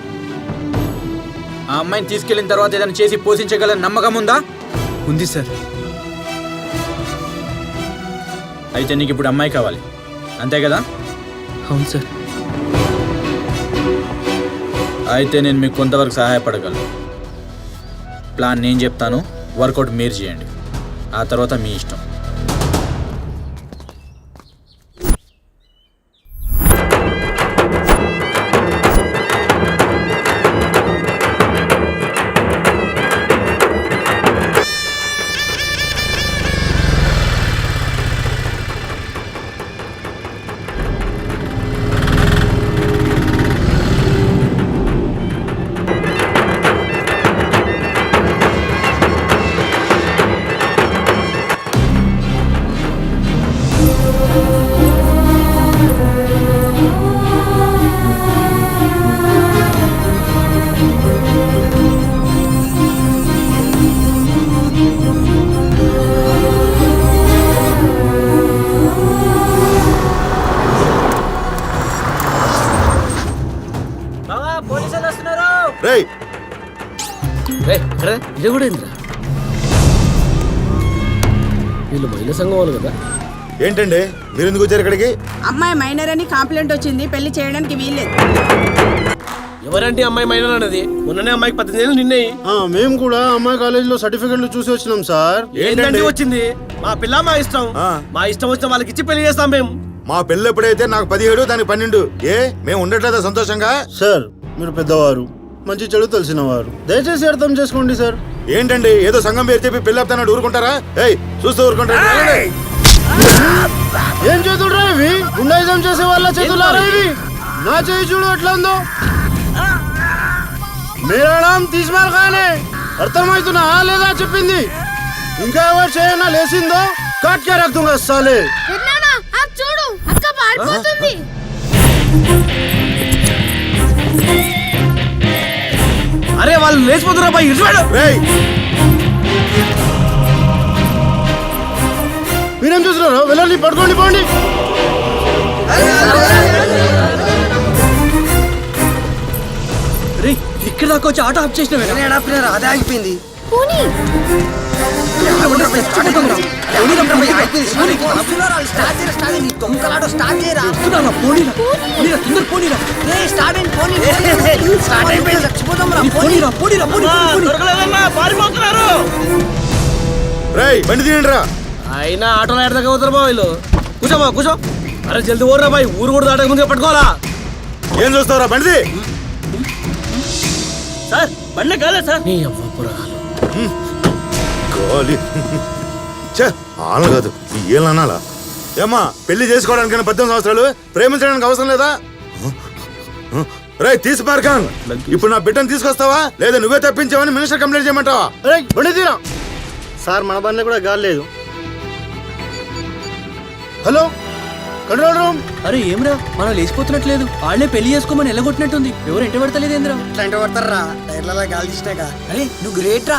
ఆ అమ్మాయిని తీసుకెళ్లిన తర్వాత ఏదైనా చేసి పోషించగల నమ్మకం ఉందా? ఉంది సార్. అయితే నీకు ఇప్పుడు అమ్మాయి కావాలి అంతే కదా? అవును సార్. అయితే నేను మీకు కొంతవరకు సహాయపడగలను. ప్లాన్ నేను చెప్తాను, వర్కౌట్ మీరు చేయండి. ఆ తర్వాత మీ ఇష్టం. ఇది కూడా ఏంద్రా? వీళ్ళు మహిళా సంఘం వాళ్ళు కదా? ఏంటండి మీరు ఎందుకు వచ్చారు ఇక్కడికి? అమ్మాయి మైనర్ అని కంప్లైంట్ వచ్చింది, పెళ్లి చేయడానికి వీల్లేదు. ఎవరంటే అమ్మాయి మైనర్ అన్నది? మొన్ననే అమ్మాయికి 18 ఏళ్ళు నిన్నాయి. మేము కూడా అమ్మాయి కాలేజీలో సర్టిఫికెట్లు చూసి వచ్చినాం సార్. ఏంటంటే వచ్చింది? మా పిల్ల మా ఇష్టం. మా ఇష్టం వచ్చిన వాళ్ళకి ఇచ్చి పెళ్లి చేస్తాం మేము. మా పెళ్ళి ఎప్పుడైతే నాకు 17 దానికి 12. మేము ఉండట్లేదా సంతోషంగా? సార్ మీరు పెద్దవారు, మంచి చెడు తెలిసిన వారు, దయచేసి అర్థం చేసుకోండి సార్. ఏంటండి ఏదో సంఘం పేరు చెప్పి పెళ్ళి ఆపుతాడు ఊరుకుంటారా? చూస్తూ ఊరుకుంటారా? ఏం చేతుడురా ఇవి? గుండాయిజం చేసే వాళ్ళ చేతులారా ఇవి? నా చేయి చూడు ఎట్లా ఉందో. మేరా నామ్ తీస్మాల్ ఖానే. అర్థమవుతున్నా లేదా చెప్పింది? ఇంకా ఎవరు చేయనా లేసిందో కాట్ కే రఖ్ దూంగా సాలే. చూడు అక్క పారిపోతుంది. అరే వాళ్ళు లేచిపోతున్నా బాయ్. మీరేం చూస్తున్నారు? వెళ్ళండి, పడుకోండి, పోండి. రే ఇక్కడ దాకా వచ్చి ఆటో ఆఫ్ చేసినవే అదే ఆగిపోయింది. పోనీ రేయ్ బండి తీయండి రా. అయినా ఆటోలో ఎడదాకా పోతారు బా వీళ్ళు. కూర్చో బా కూర్చో. అరే జల్దీ ఊర్రా బాయ్, ఊరు కూడా దాటక ముందుగా పట్టుకోవాలా. ఏం చూస్తావురా బండిది? సార్ బండి కాలేదు సార్. గాలి ఛే, ఆన కాదు ఏళ్ళు అనాలా? ఏమ్మా పెళ్లి చేసుకోవడానికైనా 18 సంవత్సరాలు, ప్రేమించడానికి అవసరం లేదా? రేయ్ తీసి మార్కాన్, ఇప్పుడు నా బిడ్డను తీసుకొస్తావా లేదా నువ్వే తప్పించావని మినిస్టర్ కంప్లైంట్ చేయమంటావా? బండి తీరా సార్, మన బండి కూడా గాలి లేదు. Hello control room. అరే ఏమ్రా మనం లేచిపోతున్నట్లేదు. వాళ్ళే పెళ్లి చేసుకోమని ఎల్లగొట్టినట్టుంది. ఎవరు ఎంట పడతలేదేంద్రా? ఎంట పడతారా? టైర్లలో గాలి తీసినాక. అరే నువ్వు గ్రేట్ రా.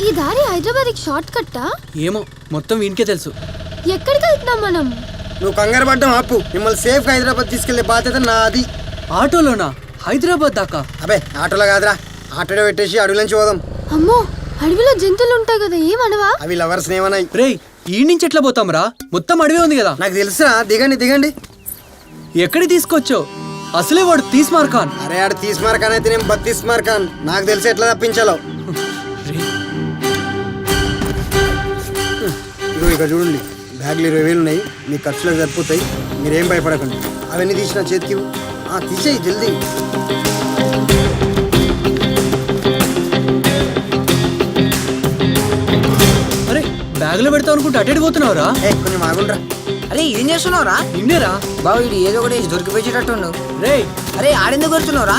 ఈ దారి హైదరాబాద్కి షార్ట్ కట్టా? ఏమో మొత్తం వీనికే తెలుసు. ఎక్కడికి వెళ్తున్నాం మనం? నువ్వు కంగారు పడ్డం ఆపు. మిమ్మల్ని సేఫ్ గా హైదరాబాద్ తీసుకెళ్లే బాధ్యత నాది. ఆటోలోనా? హైదరాబాద్ దాకా? అబే ఆటోలో కాదురా, ఆటోలో పెట్టేసి అడవి నుంచి పోదాం. అమ్మో, అడవిలో జంతువులు ఉంటాయి కదా, ఏమనవా? అవి లవర్స్ ఏమన్నాయి? రేయ్ ఈ నుంచి ఎట్లా పోతాం రా? మొత్తం అడవే ఉంది కదా. నాకు తెలుసా, దిగండి దిగండి. ఎక్కడికి తీసుకొచ్చావు? అసలే వాడు తీస్మార్ఖాన్. అరే ఆడు తీస్మార్ఖాన్ అయితే నేను 32 మార్ఖాన్. నాకు తెలిసి ఎట్లా తప్పించాలో. ఇగో ఇక్కడ చూడండి, బ్యాగ్లు 20,000 ఉన్నాయి. మీ ఖర్చులకు సరిపోతాయి, మీరేం భయపడకండి. అవన్నీ తీసిన చేతికి తీసేయి జల్దీ. అరే బ్యాగ్ లో పెడతావు అనుకుంటే అటెడ్ పోతున్నావురా? కొంచెం ఆగుండ్రా. అరే ఏం చేస్తున్నావురా? నిన్నేరా బాబు ఇది ఏదో ఒకటి దొరికిపోయేటట్టు. రే అరే ఆడెందుకు కొడుతున్నావురా?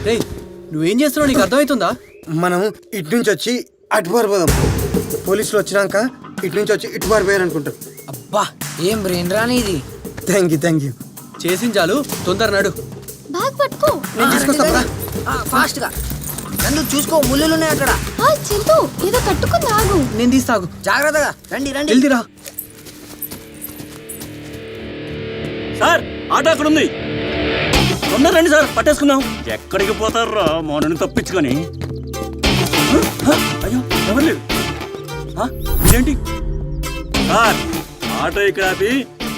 రే నువ్వేం చేస్తున్నావు, నీకు అర్థమవుతుందా? మనం ఇటు నుంచి వచ్చి అటు పారిపోదాం. పోలీసులు వచ్చినాక ఇటు నుంచి వచ్చి ఇటు పారిపోయారు అనుకుంటారు. అబ్బా ఏం బ్రెయిన్ రాని ఇది. Thank you. చేసింది చాలు, తొందర నడు. బ్యాగ్ పట్టుకో, నేను తీసుకొస్తా. ఫాస్ట్ గా నన్ను చూసుకో, ముళ్ళు ఉన్నాయి అక్కడ. చెల్లు ఏదో కట్టుకుంది, ఆగు. నేను తీస్తాగు. జాగ్రత్తగా రండి రండి. జల్దిరా. సార్ ఆటో అక్కడ ఉంది, తొందర రండి సార్, పట్టేసుకుందాం. ఎక్కడికి పోతారా మోనని తప్పించుకొని? అయ్యో ఎవరు లేదు. ఇదేంటి సార్, ఆటో ఇక్కడ ఆపి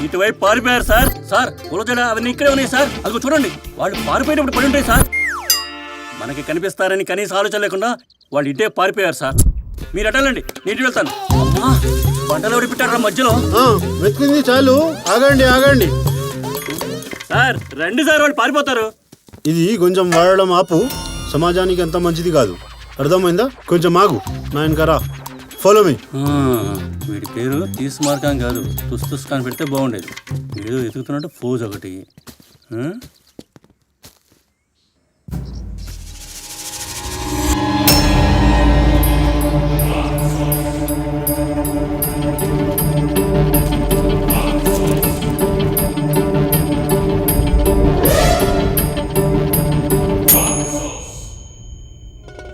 ఇటువైపు పారిపోయారు సార్. సార్ కులజడ అవన్నీ ఇక్కడే ఉన్నాయి సార్. అదిగో చూడండి, వాళ్ళు పారిపోయేటప్పుడు పడి ఉంటాయి సార్. మనకి కనిపిస్తారని కనీస ఆలోచన లేకుండా వాళ్ళు ఇటే పారిపోయారు సార్. మీరు అటాలండి, నీటి వెళ్తాను. అమ్మా పంటలు ఎవరు పెట్టారా మధ్యలో? వెతికింది చాలు, ఆగండి ఆగండి. సార్ రండి సార్, వాళ్ళు పారిపోతారు. ఇది కొంచెం వాడడం ఆపు, సమాజానికి ఎంత మంచిది కాదు, అర్థమైందా? కొంచెం ఆగు, నా వెనకరా, ఫాలో మీ. వీడి పేరు తీస్మార్ఖాన్ కాదు, తుస్తుస్ఖాన్ పెడితే బాగుండేది. ఏదో ఎతుకుతున్నట్టు ఫోజ్ ఒకటి.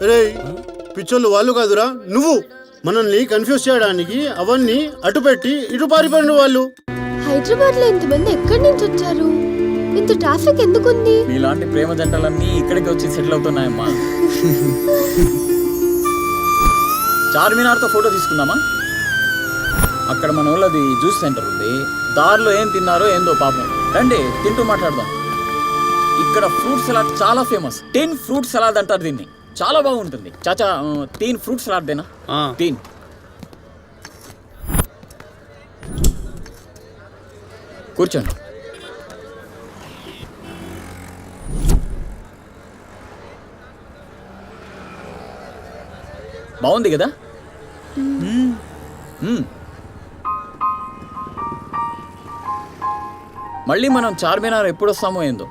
రే పిచ్చోళ్ళు వాళ్ళు కాదురా, నువ్వు. మనల్ని కన్ఫ్యూజ్ చేయడానికి అవన్నీ అటు పెట్టి ఇటు పారిపోయిన వాళ్ళు. హైదరాబాద్ లో ఇంతమంది ఎక్కడి నుంచి వచ్చారు? ఇంత ట్రాఫిక్ ఎందుకుంది? మీలాంటి ప్రేమ జంటలన్నీ ఇక్కడికి వచ్చి సెటిల్ అవుతున్నాయమ్మా. చార్మినార్తో ఫోటో తీసుకుందామా? అక్కడ మన వాళ్ళది జ్యూస్ సెంటర్ ఉంది. దారిలో ఏం తిన్నారో ఏందో పాపం. రండి తింటూ మాట్లాడదాం. ఇక్కడ ఫ్రూట్ సలాడ్ చాలా ఫేమస్. 10 ఫ్రూట్ సలాడ్ అంటారు దీన్ని, చాలా బాగుంటుంది. చాచా 3 ఫ్రూట్ సలాడ్ దేనా? 3. కూర్చోండి. బాగుంది కదా? మళ్ళీ మనం చార్మినార్ ఎప్పుడు వస్తామో ఏందో.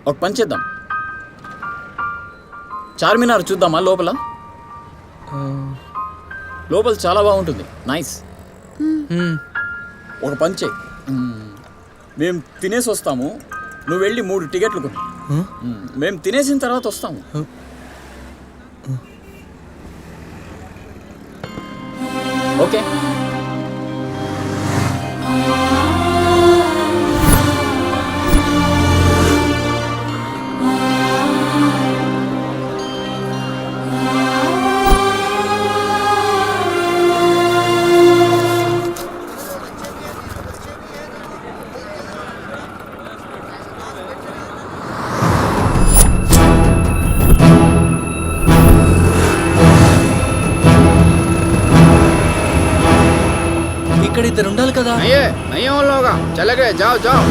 ఒక పని చేద్దాం, చార్మినార్ చూద్దామా? లోపల చాలా బాగుంటుంది, నైస్. ఒక పని చేయి, మేము తినేసి వస్తాము, నువ్వు వెళ్ళి 3 టికెట్లు కొను. మేము తినేసిన తర్వాత వస్తాము. ఓకే అక్కడ ఇద్దరు ఉండాలి కదా. చలగే జావ్ జావ్.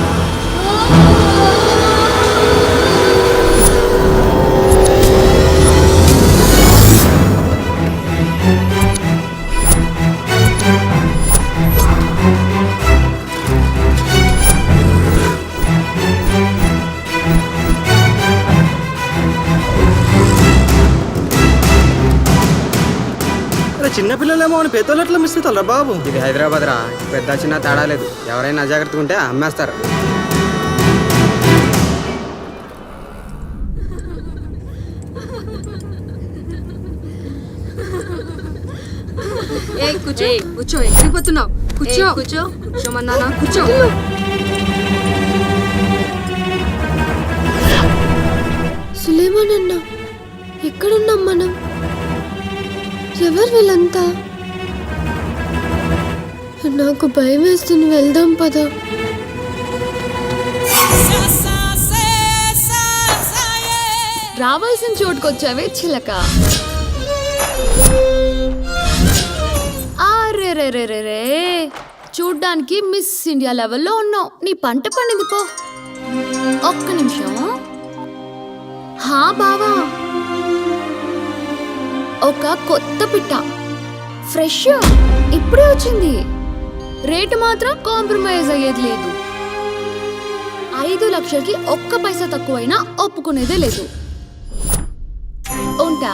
చిన్నపిల్లలేమో అని పెద్దలు ఎట్లా మిస్ అవుతారా బాబు? ఇది హైదరాబాద్ రా, పెద్ద చిన్న తేడా లేదు. ఎవరైనా అజాగ్రత్తగా ఉంటే అమ్మేస్తారు. కూర్చో కూర్చో, ఎక్కిపోతున్నావు. కూర్చో కూర్చో కూర్చోమన్నా, కూర్చో. సులేమాన్ అన్న, ఎక్కడున్నాం మనం? ఎవరు వీళ్ళంతా? నాకు భయం వేస్తుంది, వెళ్దాం పద. రావాల్సిన చోటుకొచ్చావే చిలక. రే చూడ్డానికి మిస్ ఇండియా లెవెల్లో ఉన్నావు. నీ పంట పండింది పో. ఒక్క నిమిషం. హా బావా, ఒక కొత్త పిట్ట, ఫ్రెష్, ఇప్పుడే వచ్చింది. రేటు మాత్రం కాంప్రమైజ్ అయ్యేది లేదు. 5 లక్షలకి ఒక్క పైసా తక్కువైనా ఒప్పుకునేదే లేదు. ఉంటా.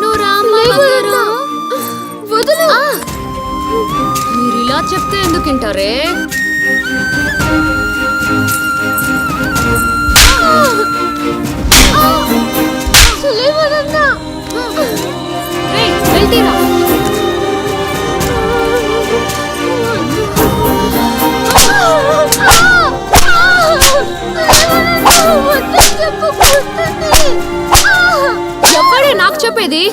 నువ్వు రామ్మా. మీరు ఇలా చెప్తే ఎందుకు వింటారే? వెళ్తీరా? ఎవడే నాకు చెప్పేది?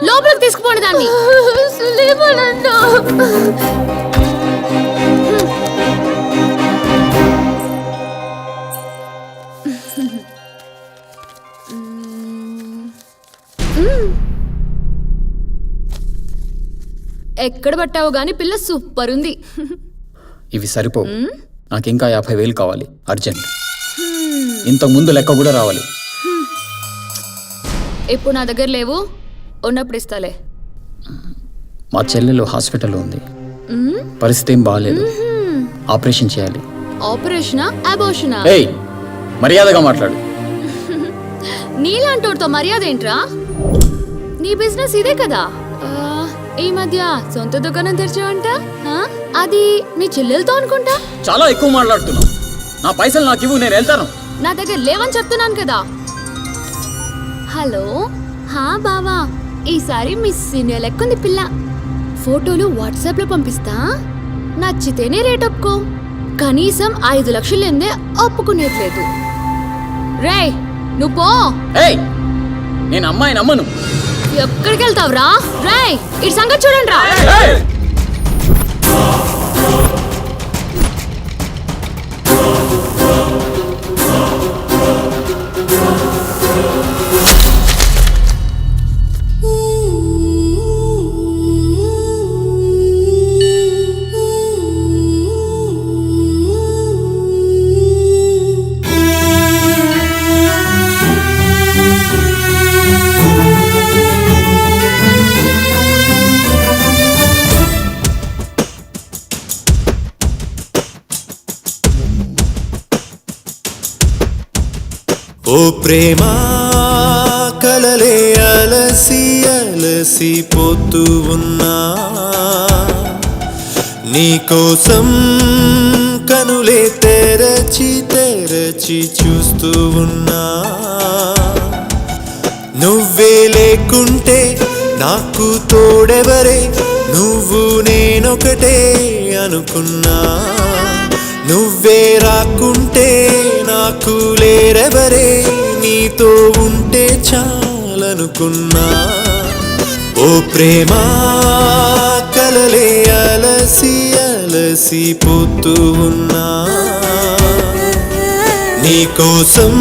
లోపలికి తీసుకుపోండి దాన్ని. ఎక్కడ పట్టావు గాని పిల్ల సూపర్ ఉంది. ఇవి సరిపో, నాకు ఇంకా 50,000 కావాలి అర్జెంట్. ఇంతకు ముందు లెక్క కూడా రావాలి. ఇప్పుడు నా దగ్గర లేవు, ఉన్నప్పుడు ఇస్తాలే. మా చెల్లెలు హాస్పిటల్లో ఉంది, పరిస్థితి ఏం బాగాలేదు, ఆపరేషన్ చేయాలి. ఆపరేషనా అబోర్షనా? ఏయ్, మర్యాదగా మాట్లాడు. నీలాంటోడితో మర్యాద ఏంట్రా? నీ బిజినెస్ ఇదే కదా. ఈ మధ్య సొంత దుకాణం తెరిచావంట, అది నీ చెల్లెలతో అనుకుంటా. చాలా ఎక్కువ మాట్లాడుతున్నావు. నా పైసలు నాకు ఇవ్వు, నేను వెళ్తాను. నా దగ్గర లేవని చెప్తున్నాను కదా. హలో, హా బావా, ఈసారి మిస్ ఇండియా లెక్కుంది పిల్ల. ఫోటోలు వాట్సాప్ లో పంపిస్తా, నచ్చితేనే రేట్ ఒప్పుకో. కనీసం 5 లక్షలు లేదే ఒప్పుకునేట్లేదు. రే నువ్వు పో. ఏయ్, నేను అమ్మాయిని అమ్మను. ఎక్కడికి వెళ్తావురా? రే ఇటు సంగతి చూడండి రా. ఓ ప్రేమ కలలే అలసి అలసి పోతూ ఉన్నా, నీకోసం కనులే తెరచి తెరచి చూస్తూ ఉన్నా. నువ్వే లేకుంటే నాకు తోడెవరే, నువ్వు నేనొకటే అనుకున్నా. నువ్వే రాకుంటే నాకు లేరెవరే, నీతో ఉంటే చాలనుకున్నా. ఓ ప్రేమ కలలే అలసి అలసి పోతూ ఉన్నా, నీకోసం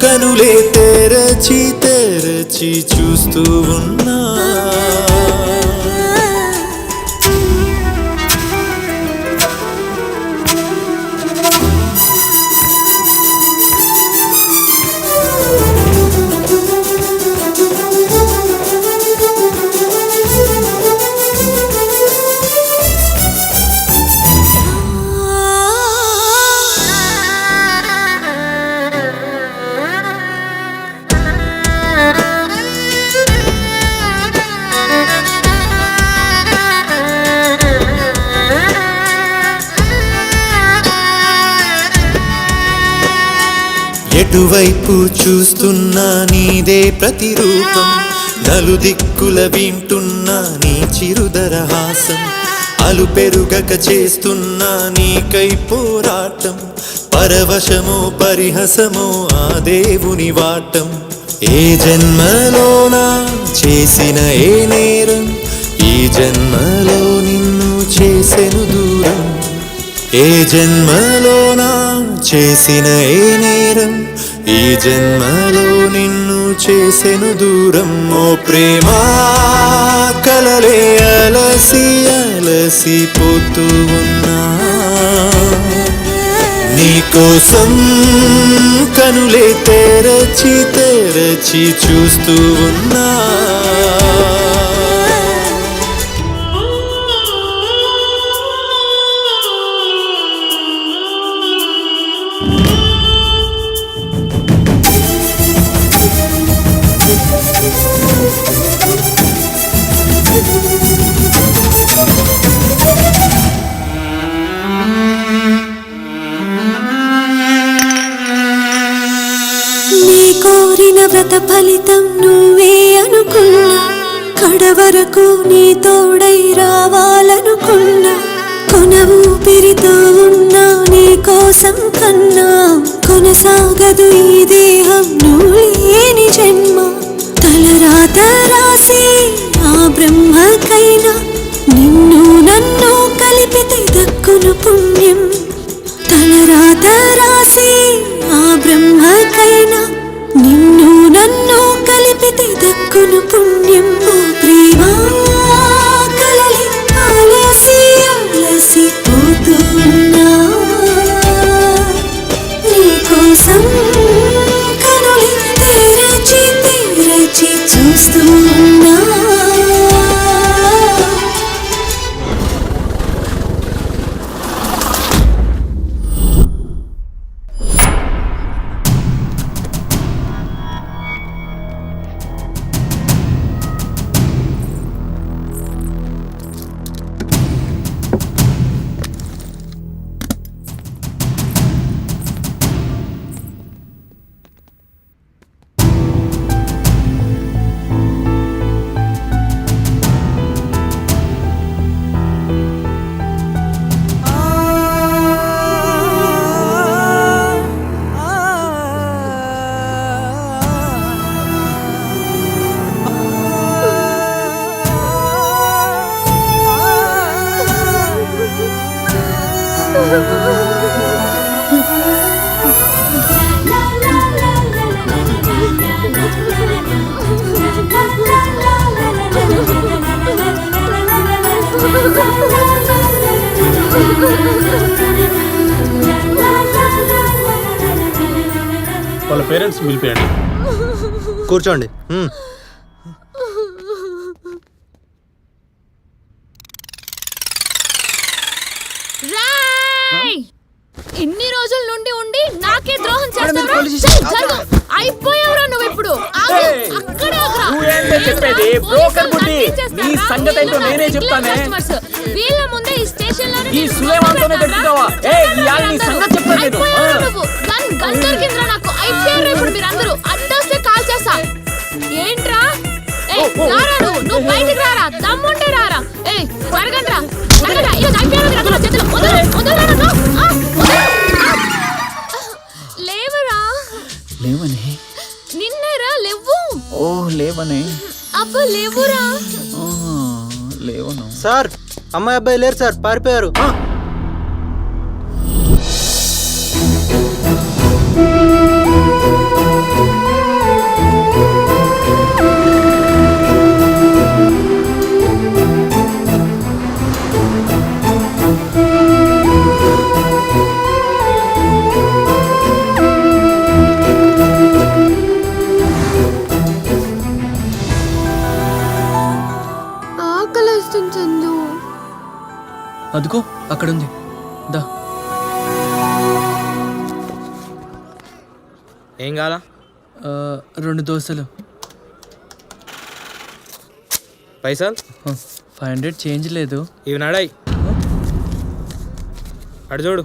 కనులే తెరచి తెరచి చూస్తూ ఉన్నా. ఎటువైపు చూస్తున్నా నీదే ప్రతిరూపం, నలుదిక్కుల వింటున్నా నీ చిరుదరహాసం, అలు పెరుగక చేస్తున్నా నీకై పోరాటం, పరవశమో పరిహసమో ఆ దేవుని వాటం. ఏ జన్మలోనా చేసిన ఏ నేరం ఈ జన్మలో నిన్ను చేసెను దూరం. ఏ జన్మలోనా చేసిన ఏ నేరం ఈ జన్మలో నిన్ను చేసెను దూరం. ఓ ప్రేమా కలలే అలసి అలసి పోతూ ఉన్నా, నీకోసం కనులే తెరచి తెరచి చూస్తూ ఉన్నా. కోరిన వ్రత ఫలితం నువ్వే అనుకున్నా, కడవరకు నీ తోడై రావాలనుకున్నా, కొన ఊపిరితో ఉన్నా నీ కోసం కన్నా, కొనసాగదు ఈ దేహం నువ్వు లేని జన్మ. తలరాత రాసి ఆ బ్రహ్మకైనా నిన్ను నన్ను కలిపితే దక్కును పుణ్యం. తలరాత రాసి ఆ బ్రహ్మకైనా నిన్ను నన్ను కలిపితే దక్కును పుణ్యం. ఓ ప్రేమా కలలి అలసి అలసి పోతూ ఉన్నా, నీకోసం కనులి తెరచి తెరచి చూస్తూ ఉన్నా. వాళ్ళ పేరెంట్స్ పిలిపియండి. కూర్చోండి. ఇన్ని రోజుల నుండి ఉండి నాకే ద్రోహం చేస్తావరా? అయిపోయావురా నువ్వు ఇప్పుడు. చెప్పేది బ్రోకర్ బుద్ధి. నీ సంగతి ఏంటో నేనే చెప్తానే. వీళ్ళ ముందే ఈ స్టేషన్ లో ఈ సులేమాన్తోనే దొరుకుతావా? ఈ ఆల్ నీ సంగతి చెప్తాను నేను. గన్ దొరికిందిరా నాకు. అయిపోయారు ఇప్పుడు మీరందరూ. అడ్డొస్తే కాల్ చేస్తా. ఏంట్రా? రారా నువ్వు బయటికి రారా. దమ్ముంటే రారా. జరగండి రా. లేవరా. లేవనే. నిన్నేరా లేవు. ఓ లేవనే. అబ్బా లేవురా. లేవను సార్. అమ్మాయి అబ్బాయి లేరు సార్, పారిపోయారు. అదిగో అక్కడుంది. దా. ఏం కావాలా? 2 దోశలు. పైసలు? 500 చేంజ్ లేదు. ఇవి నాడాయి. అడు చూడు.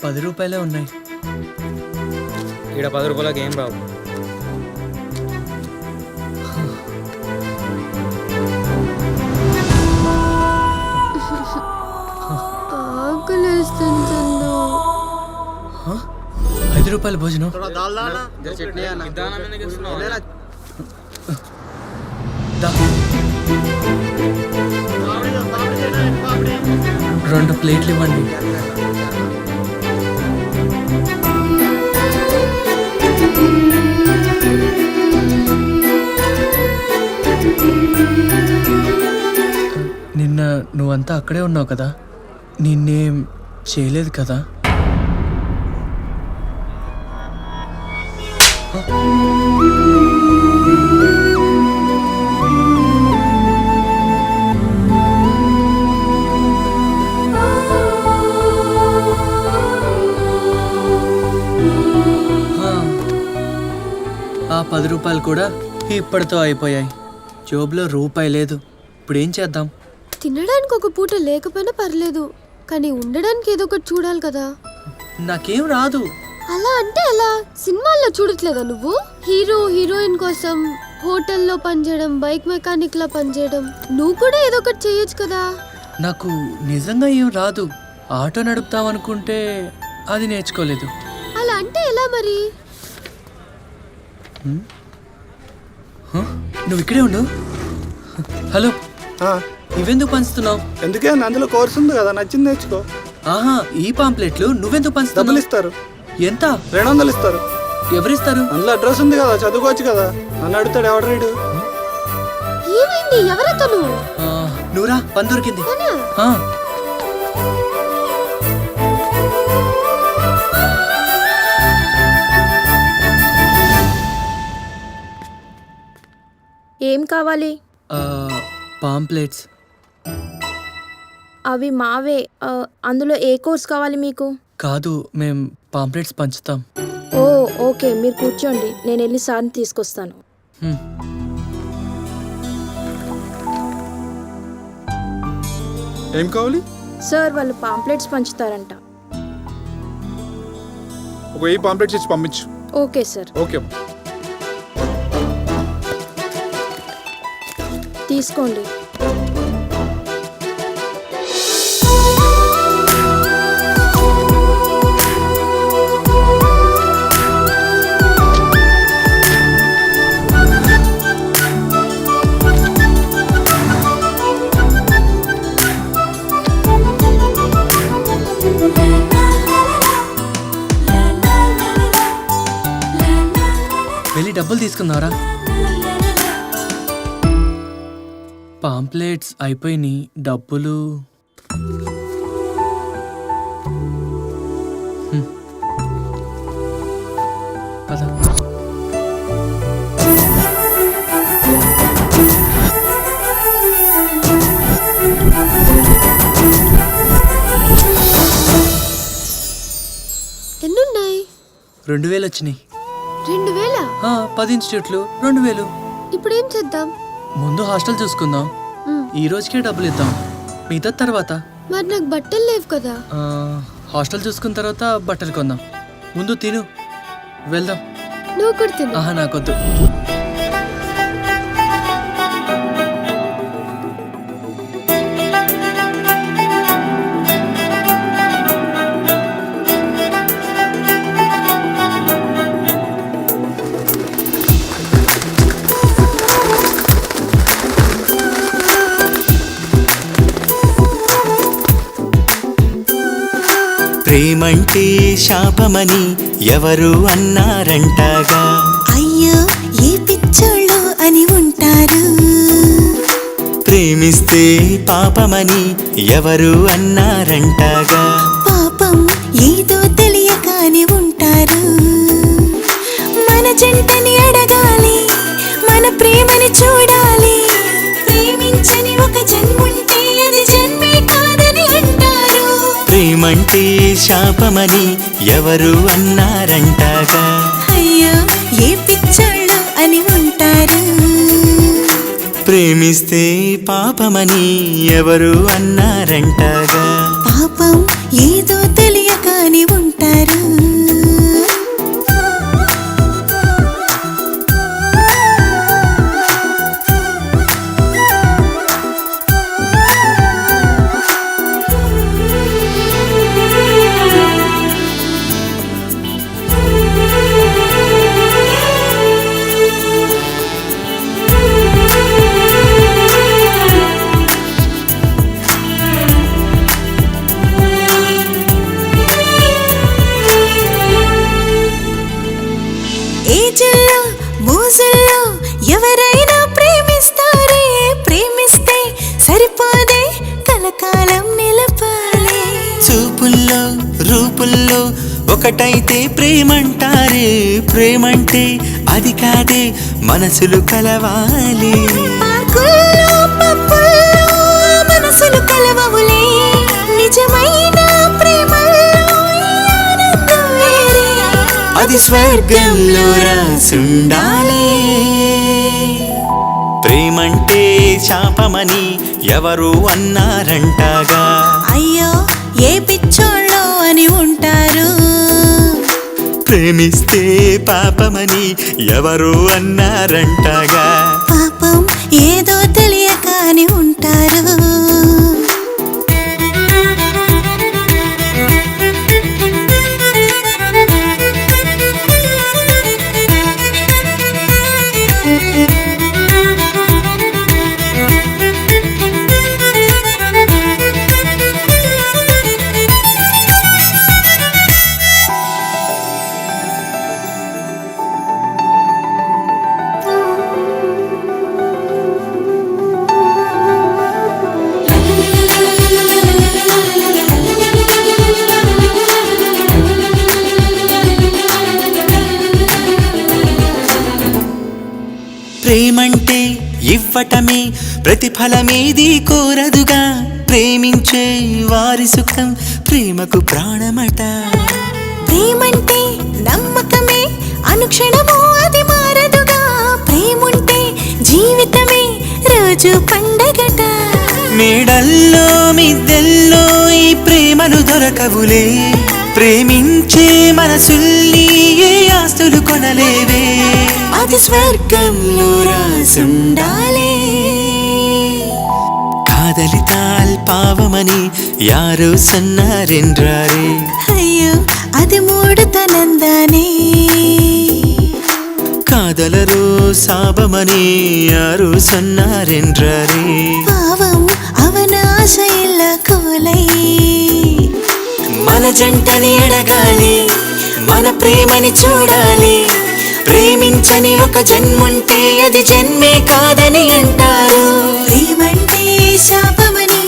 ₹10 ఉన్నాయి. ఇక్కడ 10 రూపాయలకి ఏం రావు. ఆకలేస్తుంది చందు. ₹5 భోజనం. దా. 2 ప్లేట్లు ఇవ్వండి. నిన్న నువ్వంతా అక్కడే ఉన్నావు కదా, నిన్నేం చేయలేదు కదా? ఆ ₹10 కూడా ఇప్పటితో అయిపోయాయి. జోబులో రూపాయి లేదు. ఇప్పుడు ఏం చేద్దాం? తినడానికి ఒక పూట లేకపోయినా పర్లేదు, కానీ ఉండడానికి ఏదో ఒకటి చూడాలి కదా. నాకేం రాదు. అలా అంటే అలా సినిమాల్లో చూడట్లేదా నువ్వు? హీరో హీరోయిన్ కోసం హోటల్లో పనిచేయడం, బైక్ మెకానిక్ లా పనిచేయడం, నువ్వు కూడా ఏదో ఒకటి చేయొచ్చు కదా. నాకు నిజంగా ఏం రాదు. ఆటో నడుపుతామనుకుంటే అది నేర్చుకోలేదు. అలా అంటే ఎలా మరి? నువ్వు ఇక్కడే ఉండు. హలో, ఇవెందుకు పంచుతున్నావు? ఎందుకే అందులో కోర్సు ఉంది కదా, నచ్చింది నేర్చుకో. ఆహా, ఈ పాంప్లెట్లు నువ్వెందుకు పంచుతున్నావు? డబ్బులు ఇస్తారు. ఎంత? 200 ఇస్తారు. ఎవరిస్తారు? అందులో అడ్రస్ ఉంది కదా, చదువుకోవచ్చు కదా. నన్ను అడుగుతాడు ఎవడు రీడు. ఏమైంది? ఎవరతను? నువ్వురా, పని దొరికింది. ఏం కావాలి? పాంప్లెట్స్. అవి మావే. అందులో ఏ కోర్స్ కావాలి మీకు? కాదు, మేం పాంప్లెట్స్ పంచుతాం. ఓ ఓకే, మీరు కూర్చోండి, నేను వెళ్ళి సార్ని తీసుకొస్తాను. ఏం కావాలి? సార్ వాళ్ళు పాంప్లెట్స్ పంచుతారంట. ఒక 1000 పాంప్లెట్స్ ఇచ్చి పంపించు. Okay sir. ఓకే, తీసుకోండి. వెళ్ళి డబ్బులు తీసుకున్నారా? పాంప్లెట్స్ అయిపోయినాయి, డబ్బులు. పద. ఎన్నున్నాయి? 2000 వచ్చినాయి. 2000? 10 ఇన్స్టిట్యూట్లు 2000. ఇప్పుడు ఏం చేద్దాం? ముందు హాస్టల్ చూసుకుందాం. ఈ రోజుకే డబ్బులు ఇద్దాం, మిగతా తర్వాత. మరి నాకు బట్టలు లేవు కదా. హాస్టల్ చూసుకున్న తర్వాత బట్టలు కొందాం. ముందు తిను, వెళ్దాం. నువ్వు కూడా తిను. ఆహా, నాకొద్దు. ప్రేమంటే శాపమని ఎవరు అన్నారంటగా. అయ్యో ఏ పిచ్చోళ్ళు అని ఉంటారు. ప్రేమిస్తే పాపమని ఎవరు అన్నారంటగా. పాపం ఏదో తెలియకాని ఉంటారు. జంటని అడగాలి, మన ప్రేమని చూడాలి. ప్రేమించని ఒక జన్ముంటే అది జన్మే కాదని అంటారు. ప్రేమంటే శాపమని ఎవరు అన్నారంటాగా. అయ్యో ఏ పిచ్చోళ్ళు అని ఉంటారు. ప్రేమిస్తే పాపమని ఎవరు అన్నారంటాగా. పాపం ఏదో తెలియక అని ఉంటారు. ఏజల్లో మోజల్లో ఎవరైనా ప్రేమిస్తారే. ప్రేమిస్తే సరిపోదే కలకాలం నిలపాలి. చూపుల్లో రూపుల్లో ఒకటైతే ప్రేమంటారే. ప్రేమంటే అది కాదే మనసులు కలవాలి. పార్కుల్లో పబ్బుల్లో మనసులు కలవవులే. నిజమైన ప్రేమల్లో ఈ ఆనందం వేరే. అది స్వర్గంలో రాసుండాలి. ప్రేమంటే శాపమని ఎవరు అన్నారంటాగా. అయ్యో ఏ పిచ్చోళ్ళో అని ఉంటారు. ప్రేమిస్తే పాపమని ఎవరు అన్నారంటాగా. పాపం ఏదో తెలియక అని ఉంటారు. ప్రేమంటే ఇవ్వటమే ప్రతిఫలమేది కోరదుగా. ప్రేమించే వారి సుఖం ప్రేమకు ప్రాణమట. ప్రేమంటే నమ్మకమే అనుక్షణము అది మారదుగా. ప్రేముంటే జీవితమే రోజు పండగట. మేడల్లో మిద్దెల్లో ఈ ప్రేమలు దొరకవులే. ప్రేమించే మనసుల్ని ఏ ఆస్తులు కొనలేవే. అది స్వర్గంలో రాసుండాలి. காதலித்தால் பாவமணி யாரோ சொன்னாரென்றாரே. అయ్యో అది మూడుతనందానే. காதலரோ சாபமணி யாரோ சொன்னாரென்றாரே. పావం అవన ఆశ ఇలా కోలై. మన జంటని అడగాలి, మన ప్రేమని చూడాలి. ప్రేమించని ఒక జన్ముంటే అది జన్మే కాదని అంటారు. ప్రేమంటే శాపమని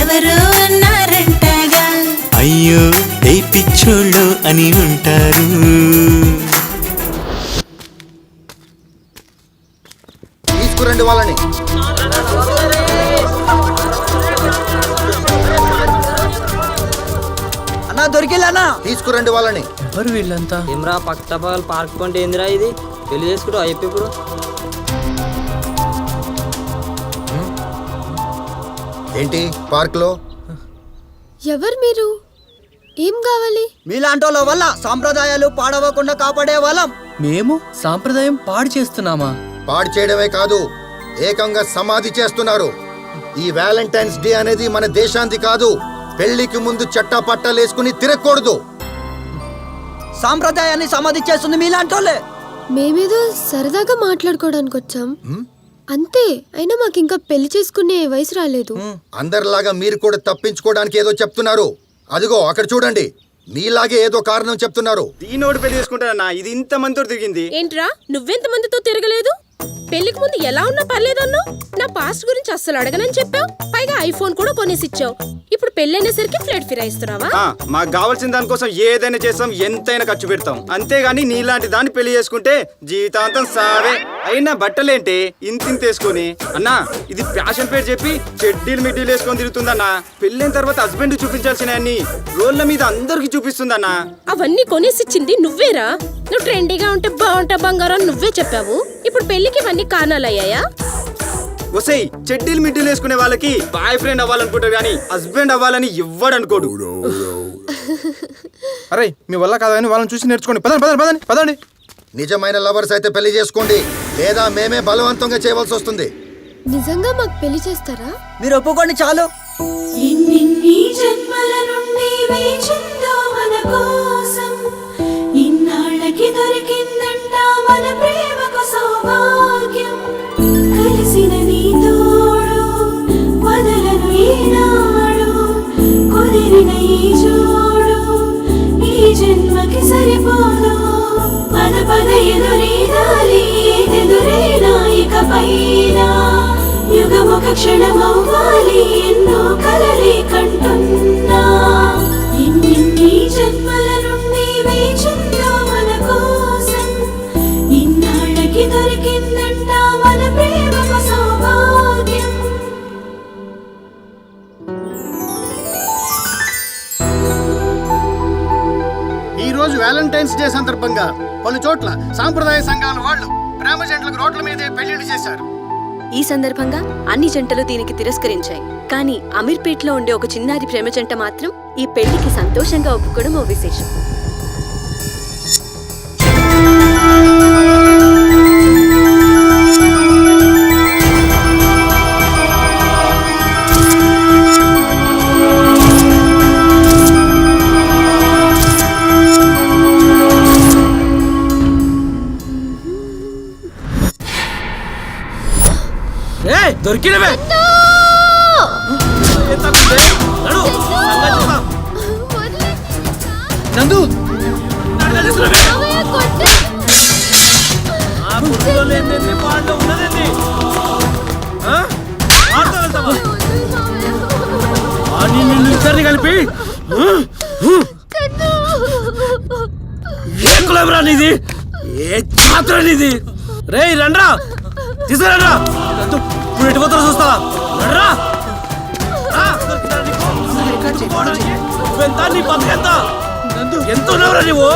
ఎవరో అన్నారంటగా. అయ్యో ఏ పిచ్చోళ్ళు అని ఉంటారు. తీసుకురండి వాళ్ళని. అన్నా దొరికిల్లన్నా. తీసుకురండి వాళ్ళని. ఎవరు వీళ్ళంతా? ఏమ్రా పక్క పార్క్ కొంటే ఏందిరా ఇది? పెళ్లి చేసుకుంటూ అయిపోయి ఇప్పుడు ఏంటి పార్క్ లో? ఎవరు మీరు? ఏం కావాలి? మీలాంటి వాళ్ళ వల్ల సాంప్రదాయాలు పాడవకుండా కాపాడే వాళ్ళం. మేము సాంప్రదాయం పాడు చేస్తున్నామా? పాడు చేయడమే కాదు, ఏకంగా సమాధి చేస్తున్నారు. ఈ వ్యాలంటైన్స్ డే అనేది మన దేశాంది కాదు. పెళ్లికి ముందు చట్టా పట్టాలేసుకుని తిరగకూడదు. సాంప్రదాయాన్ని సమాధి చేస్తుంది మీలాంటి వాళ్ళే. మేమేదో సరదాగా మాట్లాడుకోవడానికి వచ్చాం అంతే. అయినా మాకు ఇంకా పెళ్లి చేసుకునే వయసు రాలేదు. అందరిలాగా మీరు కూడా తప్పించుకోవడానికి ఏదో చెప్తున్నారు. అదిగో అక్కడ చూడండి, మీలాగే ఏదో కారణం చెప్తున్నారు. దీనోడు పెళ్లి చేసుకుంటానన్నా, ఇది ఇంత మందితో తిరిగింది. ఏంట్రా నువ్వెంత మందితో తిరగలేదు? పెళ్లికి ముందు ఎలా ఉన్నా పర్లేదన్నా నా పాస్ట్ గురించి అస్సలు అడగనని చెప్పావు. పైగా ఐఫోన్ కూడా కొనేసి ఇచ్చావు. ఇప్పుడు పెళ్ళైనేసరికి ఫ్లైట్ ఫిరాయిస్తున్నావా? మాకు కావాల్సిన దానికోసం ఏదైనా చేస్తాం, ఎంతైనా ఖర్చు పెడతాం. అంతేగాని నీలాంటి దాన్ని పెళ్లి చేసుకుంటే జీవితాంతం సావే. అయినా బట్టలేంటే ఇంతింత వేసుకొని అన్నా ఇది ఫ్యాషన్ పేరు చెప్పి చెడ్డీలు మిడ్డీలు వేసుకొని తిరుగుతుందన్నా. పెళ్ళైన తర్వాత హస్బెండ్ చూపించాల్సిన అన్ని రోడ్ల మీద అందరికి చూపిస్తుందన్నా. అవన్నీ కొనేసిచ్చింది నువ్వేరా. నువ్వు ట్రెండీగా ఉంటే బాగుంటా బంగారం నువ్వే చెప్పావు. ఇప్పుడు పెళ్లికి ఇవన్నీ కారణాలయ్యాయా? ఒసేయ్, చెడ్డీలు మిడ్డీలు వేసుకునే వాళ్ళకి బాయ్ ఫ్రెండ్ అవ్వాలనుకుంటారు కానీ హస్బెండ్ అవ్వాలని ఇవ్వడనుకోడు. అరే మీ వల్ల కాదని వాళ్ళని చూసి నేర్చుకోండి. పదండి పదండి పదండి పదండి. నిజమైన లవర్స్ అయితే పెళ్లి చేసుకోండి, లేదా మేమే బలవంతంగా చేయవలసి వస్తుంది. నిజంగా మాకు పెళ్లి చేస్తారా? మీరు ఒప్పుకోండి చాలు. ఎన్ని జన్మల నుండి వేచిందో మన కోసం, ఇన్నాళ్ళకి దొరికిందంట మన ప్రేమకు సౌభాగ్యం. కలిసిన నీ తోడు వదలను ఈనాడు, కుదిరిన ఈ జోడు ఈ జన్మకి సరిపోదు. పద పద ఎదురీదాలి ఎదురేనా ఇక పైన, యుగముఖ క్షణమవ్వాలి ఎన్నో కలలే కంటున్నా. ఎన్ని జన్మల నుండి వేచిందో మన కోసం, ఇన్నాళ్ళకి దొరికిందంట మన ప్రేమకు సౌభాగ్యం. ఈ రోజు వ్యాలంటైన్స్ డే సందర్భంగా పలు చోట్ల సాంప్రదాయ సంఘాల వాళ్ళు ప్రేమ జంటలకు రోడ్ల మీదే పెళ్లిళ్ళు చేశారు. ఈ సందర్భంగా అన్ని జంటలు దీనికి తిరస్కరించాయి. కానీ అమీర్పేట్లో ఉండే ఒక చిన్నారి ప్రేమ జంట మాత్రం ఈ పెళ్లికి సంతోషంగా ఒప్పుకోవడం ఓ విశేషం. దొరికినవే నందు కలిపి ఏ కులబరా నీది, ఏ జాతర నీది? రే రండ్రా తీసుకురండ్రా. ఇప్పుడు ఎటు పోతారో చూస్తావా? రండ్రా. నువ్వెంత, నీ బతుకెంత, ఎంత ఉన్నావురా నువ్వు?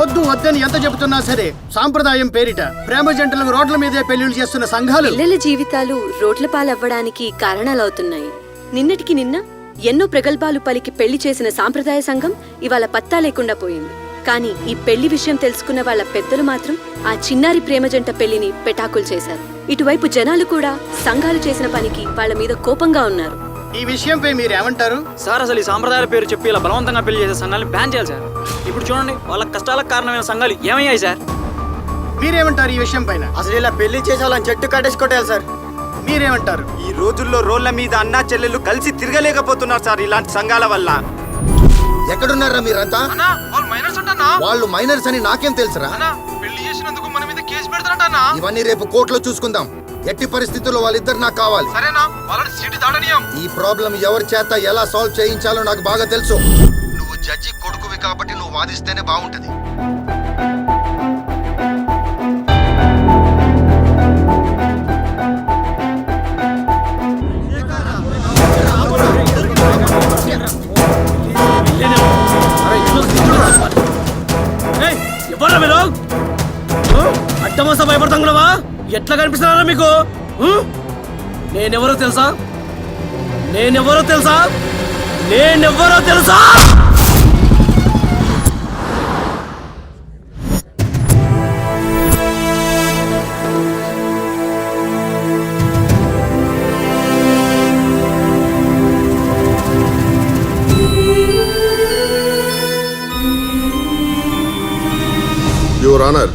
వద్దు వద్దని ఎంత చెబుతున్నా సరే సాంప్రదాయం పేరిట ప్రేమ జంటలకు రోడ్ల మీదే పెళ్లిళ్ళు చేస్తున్న సంఘాలు పిల్లల జీవితాలు రోడ్ల పాలవ్వడానికి కారణాలవుతున్నాయి. నిన్నటికి నిన్న ఎన్నో ప్రగల్భాలు పలికి పెళ్లి చేసిన సాంప్రదాయ సంఘం ఇవాళ పత్తా లేకుండా పోయింది. కానీ ఈ పెళ్లి విషయం తెలుసుకున్న వాళ్ళ పెద్దలు మాత్రం ఆ చిన్నారి ప్రేమ జంట పెళ్లిని పెటాకులు చేశారు. ఇటువైపు జనాలు కూడా సంఘాలు చేసిన పనికి వాళ్ళ మీద కోపంగా ఉన్నారు. ఈ విషయంపై మీరు ఏమంటారు సార్? అసలు ఈ సాంప్రదాయాల పేరు చెప్పి ఇలా బలవంతంగా పెళ్లి చేసే సంఘాలను బ్యాన్ చేయాలి సార్. ఇప్పుడు చూడండి, వాళ్ళ కష్టాలకు కారణమైన సంఘాలు ఏమయ్యాయి సార్? మీరేమంటారు ఈ విషయం పైన? అసలు ఇలా పెళ్లి చేసే వాళ్ళని చెట్టు కట్టేసుకోవాలి సార్. మీరేమంటారు? ఈ రోజుల్లో రోడ్ల మీద అన్నా చెల్లెళ్ళు కలిసి తిరగలేకపోతున్నారు సార్ ఇలాంటి సంఘాల వల్ల. ఎక్కడున్నారా మీరంతా? వాళ్ళు మైనర్స్ అని నాకేం తెలుసురా? పెళ్లి చేసినందుకు మన మీద కేసు పెడతారంటన్నా. ఇవన్నీ రేపు కోర్టులో చూసుకుందాం. ఎట్టి పరిస్థితుల్లో వాళ్ళిద్దరు నాకు కావాలి. సరేనా? వాళ్ళని సీటు దాడనీయం. ఈ ప్రాబ్లం ఎవరి చేత ఎలా సాల్వ్ చేయించాలో నాకు బాగా తెలుసు. నువ్వు జడ్జి కొడుకువి కాబట్టి నువ్వు వాదిస్తేనే బాగుంటది. అడ్డమోస భయపడతాం కదా? ఎట్లా కనిపిస్తున్నారా మీకు? నేనెవరో తెలుసా? నేనెవరో తెలుసా? నేనెవరో తెలుసా? యువర్ ఆనర్,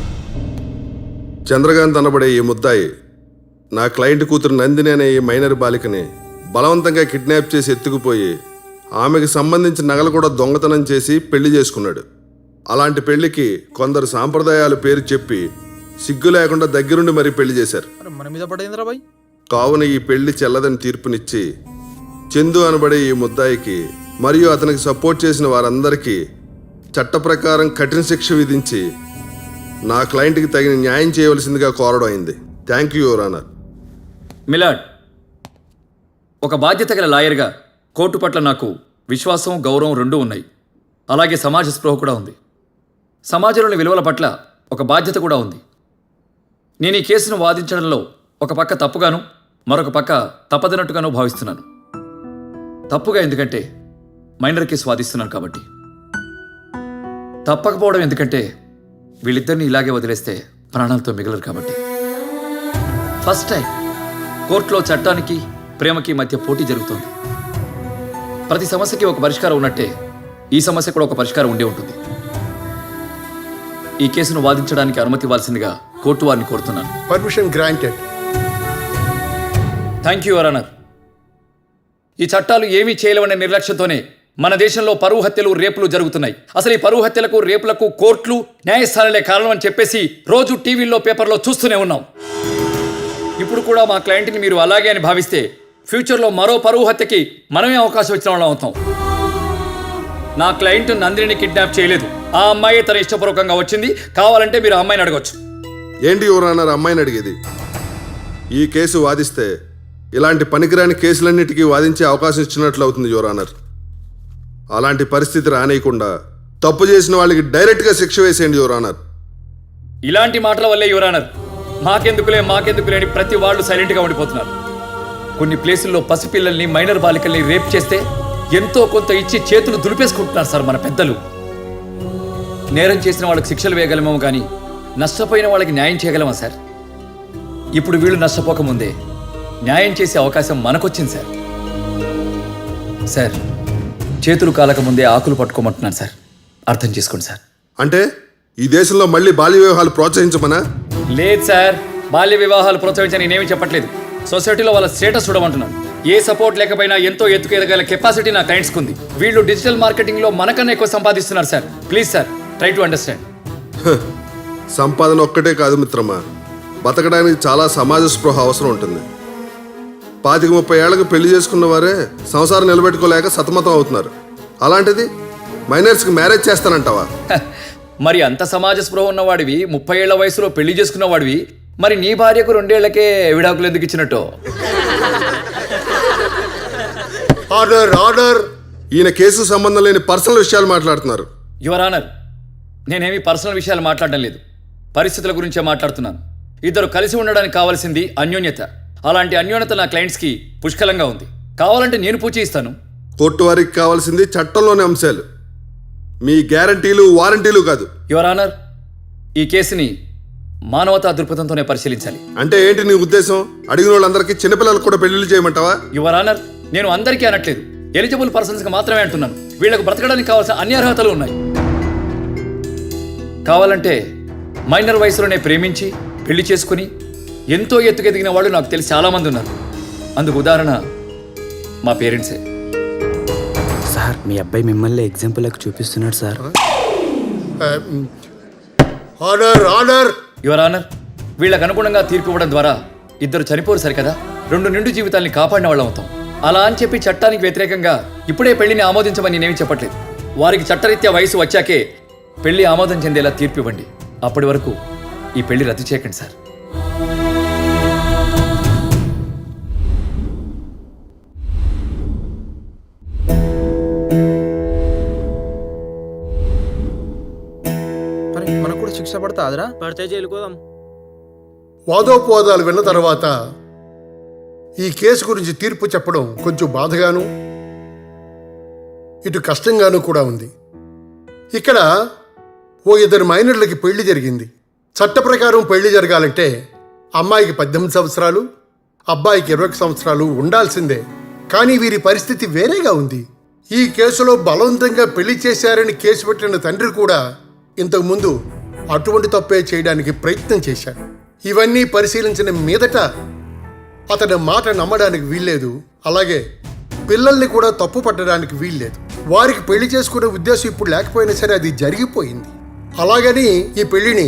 చంద్రకాంత్ అనబడే ఈ ముద్దాయి నా క్లయింట్ కూతురు నందిని అనే ఈ మైనర్ బాలికని బలవంతంగా కిడ్నాప్ చేసి ఎత్తుకుపోయి ఆమెకి సంబంధించిన నగలు కూడా దొంగతనం చేసి పెళ్లి చేసుకున్నాడు. అలాంటి పెళ్లికి కొందరు సాంప్రదాయాలు పేరు చెప్పి సిగ్గు లేకుండా దగ్గరుండి మరీ పెళ్లి చేశారు. మన మీద పడేంద్రా బాయ్. కావున ఈ పెళ్లి చెల్లదని తీర్పునిచ్చి చందు అనబడే ఈ ముద్దాయికి మరియు అతనికి సపోర్ట్ చేసిన వారందరికీ చట్ట ప్రకారం కఠిన శిక్ష విధించి నా క్లయింట్కి తగిన న్యాయం చేయవలసిందిగా కోరడం అయింది. Thank you your honour. My lord, ఒక బాధ్యత గల లాయర్గా కోర్టు పట్ల నాకు విశ్వాసం, గౌరవం రెండూ ఉన్నాయి. అలాగే సమాజ స్పృహ కూడా ఉంది. సమాజంలోని విలువల పట్ల ఒక బాధ్యత కూడా ఉంది. నేను ఈ కేసును వాదించడంలో ఒక పక్క తప్పుగాను మరొక పక్క తప్పదనట్టుగాను భావిస్తున్నాను. తప్పుగా ఎందుకంటే మైనర్ కేసు వాదిస్తున్నాను కాబట్టి. తప్పకపోవడం ఎందుకంటే వీళ్ళిద్దరిని ఇలాగే వదిలేస్తే ప్రాణాలతో మిగలరు కాబట్టి. ఫస్ట్ టైం కోర్టులో చట్టానికి ప్రేమకి మధ్య పోటీ జరుగుతుంది. ప్రతి సమస్యకి ఒక పరిష్కారం ఉన్నట్టే ఈ సమస్య కూడా ఒక పరిష్కారం ఉండే ఉంటుంది. ఈ కేసును వాదించడానికి అనుమతి ఇవ్వాల్సిందిగా కోర్టు వారిని కోరుతున్నాను. Permission granted. Thank you your honour. ఈ చట్టాలు ఏమీ చేయలేవనే నిర్లక్ష్యంతోనే మన దేశంలో పరువు హత్యలు, రేపులు జరుగుతున్నాయి. అసలు ఈ పరువు హత్యలకు, రేపులకు కోర్టులు, న్యాయస్థానాలే కారణం అని చెప్పేసి రోజు టీవీల్లో, పేపర్లో చూస్తూనే ఉన్నాం. ఇప్పుడు కూడా మా క్లయింట్ని మీరు అలాగే అని భావిస్తే ఫ్యూచర్లో మరో పరువు హత్యకి మనమే అవకాశం ఇచ్చిన వాళ్ళం అవుతాం. నా క్లయింట్ నందినిని కిడ్నాప్ చేయలేదు. ఆ అమ్మాయి తన ఇష్టపూర్వకంగా వచ్చింది. కావాలంటే మీరు ఆ అమ్మాయిని అడగొచ్చు. ఏంటి యువర్ ఆనర్ అమ్మాయిని అడిగేది? ఈ కేసు వాదిస్తే ఇలాంటి పనికిరాని కేసులన్నిటికీ వాదించే అవకాశం ఇచ్చినట్లు అవుతుంది యువర్ ఆనర్. అలాంటి పరిస్థితి రానియకుండా తప్పు చేసిన వాళ్ళకి డైరెక్ట్గా శిక్ష వేసేయండి యువర్ ఆనర్. ఇలాంటి మాటల వల్లే యువర్ ఆనర్ మాకెందుకులే అని ప్రతి వాళ్ళు సైలెంట్గా ఉండిపోతున్నారు. కొన్ని ప్లేసుల్లో పసిపిల్లల్ని, మైనర్ బాలికల్ని రేప్ చేస్తే ఎంతో కొంత ఇచ్చి చేతులు దులిపేసుకుంటున్నారు సార్ మన పెద్దలు. నేరం చేసిన వాళ్ళకి శిక్షలు వేయగలమేమో కానీ నష్టపోయిన వాళ్ళకి న్యాయం చేయగలమా సార్? ఇప్పుడు వీళ్ళు నష్టపోకముందే న్యాయం చేసే అవకాశం మనకొచ్చింది సార్. సార్, చేతులు కాలకముందే ఆకులు పట్టుకోమంటున్నాను సార్. అర్థం చేసుకోండి సార్. అంటే ఈ దేశంలో మళ్ళీ బాల్య వివాహాలు ప్రోత్సహించమనా? లేదు సార్, బాల్య వివాహాలు ప్రోత్సహించని నేనేమి చెప్పట్లేదు. సొసైటీలో వాళ్ళ స్టేటస్ చూడమంటున్నాను. ఏ సపోర్ట్ లేకపోయినా ఎంతో ఎత్తుకు ఎదగల కెపాసిటీ నా క్లయింట్స్కి ఉంది. వీళ్ళు డిజిటల్ మార్కెటింగ్లో మనకన్నా ఎక్కువ సంపాదిస్తున్నారు sir. Please sir, try to understand. సంపాదన ఒక్కటే కాదు మిత్రమా, బతకడానికి చాలా సమాజ స్పృహ అవసరం ఉంటుంది. 25-30 ఏళ్లకు పెళ్లి చేసుకున్న వారే సంసారం నిలబెట్టుకోలేక సతమతం అవుతున్నారు. అలాంటిది మైనర్స్కి మ్యారేజ్ చేస్తానంటావా? మరి అంత సమాజ స్పృహ ఉన్నవాడివి, 30 ఏళ్ల వయసులో పెళ్లి చేసుకున్న వాడివి, మరి నీ భార్యకు 2 ఏళ్లకే విడాకులు ఎందుకు ఇచ్చినట్టు? Order order. ఈయన కేసు సంబంధం లేని పర్సనల్ విషయాలు మాట్లాడుతున్నారు. యువర్ ఆనర్, నేనేమి పర్సనల్ విషయాలు మాట్లాడడం లేదు, పరిస్థితుల గురించే మాట్లాడుతున్నాను. ఇద్దరు కలిసి ఉండడానికి కావాల్సింది అన్యోన్యత. అలాంటి అన్యోన్యత నా క్లయింట్స్కి పుష్కలంగా ఉంది. కావాలంటే నేను పూచి ఇస్తాను. కోర్టు వారికి కావాల్సింది చట్టంలోని అంశాలు, మీ గ్యారంటీలు, వారంటీలు కాదు. యువర్ ఆనర్, ఈ కేసుని మానవతా దృక్పథంతోనే పరిశీలించాలి. అంటే ఏంటి నీ ఉద్దేశం? అడిగిన వాళ్ళందరికీ చిన్నపిల్లలకు కూడా పెళ్లిళ్ళు చేయమంటావా? యువర్ ఆనర్, నేను అందరికీ అనట్లేదు, ఎలిజిబుల్ పర్సన్స్కి మాత్రమే అంటున్నాను. వీళ్లకు బ్రతకడానికి కావాల్సిన అన్ని అర్హతలు ఉన్నాయి. కావాలంటే మైనర్ వయసులోనే ప్రేమించి పెళ్లి చేసుకుని ఎంతో ఎత్తుకెదిగిన వాళ్ళు నాకు తెలిసి చాలామంది ఉన్నారు. అందుకు ఉదాహరణ మా పేరెంట్సే. సార్, మీ అబ్బాయి మిమ్మల్ని ఎగ్జాంపుల్కి చూపిస్తున్నాడు sir. Order order. Your honour, వీళ్ళకు అనుగుణంగా తీర్పు ఇవ్వడం ద్వారా ఇద్దరు చనిపోరు సరికదా, 2 నిండు జీవితాల్ని కాపాడిన వాళ్ళం అవుతాం. అలా అని చెప్పి చట్టానికి వ్యతిరేకంగా ఇప్పుడే పెళ్లిని ఆమోదించమని నేనేమి చెప్పట్లేదు. వారికి చట్టరీత్యా వయసు వచ్చాకే పెళ్లి ఆమోదం చెందేలా తీర్పు ఇవ్వండి. అప్పటి వరకు ఈ పెళ్లి రద్దు చేయకండి సార్. మనకు కూడా శిక్ష పడతాదిరా? పడితే జైలుకోదాం. వాదోపవాదాలు విన్న తర్వాత ఈ కేసు గురించి తీర్పు చెప్పడం కొంచెం బాధగాను, ఇటు కష్టంగాను కూడా ఉంది. ఇక్కడ ఓ 2 మైనర్లకి పెళ్లి జరిగింది. చట్ట ప్రకారం పెళ్లి జరగాలంటే అమ్మాయికి 18 సంవత్సరాలు, అబ్బాయికి 20 సంవత్సరాలు ఉండాల్సిందే. కానీ వీరి పరిస్థితి వేరేగా ఉంది. ఈ కేసులో బలవంతంగా పెళ్లి చేశారని కేసు పెట్టిన తండ్రి కూడా ఇంతకుముందు అటువంటి తప్పే చేయడానికి ప్రయత్నం చేశాడు. ఇవన్నీ పరిశీలించిన మీదట అతని మాట నమ్మడానికి వీల్లేదు. అలాగే పిల్లల్ని కూడా తప్పు పట్టడానికి వీల్లేదు. వారికి పెళ్లి చేసుకునే ఉద్దేశం ఇప్పుడు లేకపోయినా సరే అది జరిగిపోయింది. అలాగని ఈ పెళ్లిని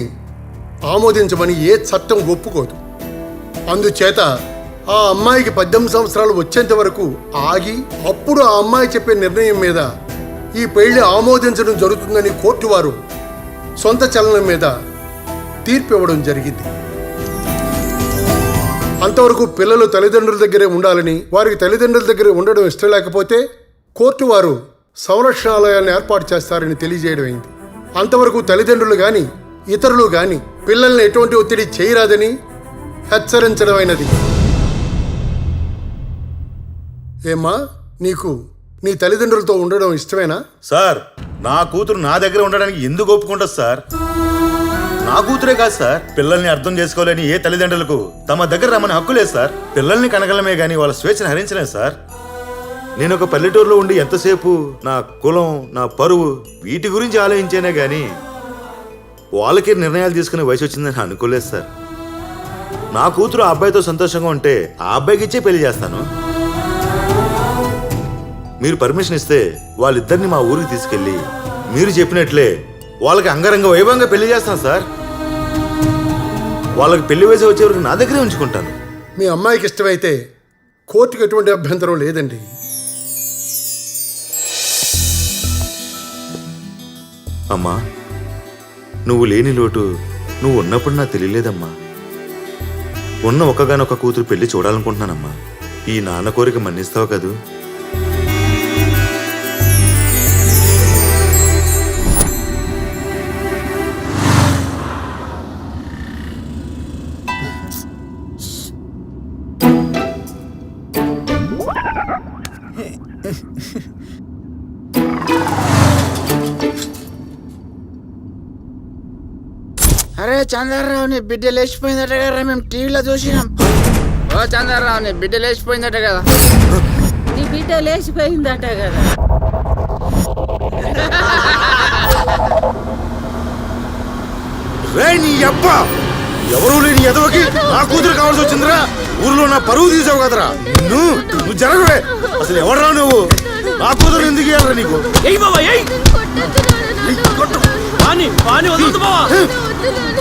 ఆమోదించమని ఏ చట్టం ఒప్పుకోదు. అందుచేత ఆ అమ్మాయికి 18 సంవత్సరాలు వచ్చేంత వరకు ఆగి అప్పుడు ఆ అమ్మాయి చెప్పే నిర్ణయం మీద ఈ పెళ్లి ఆమోదించడం జరుగుతుందని కోర్టు వారు సొంత చలనం మీద తీర్పు ఇవ్వడం జరిగింది. అంతవరకు పిల్లలు తల్లిదండ్రుల దగ్గరే ఉండాలని, వారికి తల్లిదండ్రుల దగ్గర ఉండడం ఇష్టం లేకపోతే కోర్టు వారు సంరక్షణాలయాన్ని ఏర్పాటు చేస్తారని తెలియజేయడం అయింది. అంతవరకు తల్లిదండ్రులు కానీ ఇతరులు కానీ పిల్లల్ని ఎటువంటి ఒత్తిడి చేయరాదని హెచ్చరించడం అయినది. ఏమ్మా, నీకు నీ తల్లిదండ్రులతో ఉండడం ఇష్టమేనా? సార్, నా కూతురు నా దగ్గర ఉండడానికి ఎందుకు ఒప్పుకుంటుంది సార్? నా కూతురే కాదు సార్, పిల్లల్ని అర్థం చేసుకోలేని ఏ తల్లిదండ్రులకు తమ దగ్గర రమ్మని హక్కు లేదు సార్. పిల్లల్ని కనగలమే గానీ వాళ్ళ స్వేచ్ఛను హరించలేదు సార్. నేను ఒక పల్లెటూరులో ఉండి ఎంతసేపు నా కులం, నా పరువు వీటి గురించి ఆలోచించేనే గానీ వాళ్ళకి నిర్ణయాలు తీసుకునే వయసు వచ్చిందని అనుకోలేదు సార్. నా కూతురు ఆ అబ్బాయితో సంతోషంగా ఉంటే ఆ అబ్బాయికి ఇచ్చే పెళ్లి చేస్తాను. మీరు పర్మిషన్ ఇస్తే వాళ్ళిద్దరిని మా ఊరికి తీసుకెళ్ళి మీరు చెప్పినట్లే వాళ్ళకి అంగరంగ వైభవంగా పెళ్లి చేస్తాను సార్. వాళ్ళకి పెళ్లి వయసు వచ్చే వరకు నా దగ్గరే ఉంచుకుంటాను. మీ అమ్మాయికి ఇష్టమైతే కోర్టుకు ఎటువంటి అభ్యంతరం లేదండి. అమ్మా, నువ్వు లేని లోటు నువ్వు ఉన్నప్పుడు నాకు తెలియలేదమ్మా. ఉన్న ఒక్కగానొక్క కూతురు పెళ్లి చూడాలనుకుంటున్నానమ్మా. ఈ నాన్న కోరిక మన్నిస్తావు కదూ? అరే చంద్రరావు, నీ బిడ్డ లేచిపోయిందట కదా, మేము టీవీలో చూసినాం. ఓ చంద్రరావు, నీ బిడ్డ లేచిపోయిందట కదా. నీ బిడ్డ లేచిపోయిందట కదా. నీ అబ్బా, ఎవరూ లేని ఎదవకి నా కూతురు కావాల్సి వచ్చిందిరా. ఊర్లో నా పరువు తీసావు కదరా. నువ్వు జరగవే. అసలు ఎవడరా నువ్వు? నా కూతురు ఎందుకు ఇవ్వాలరా నీకు?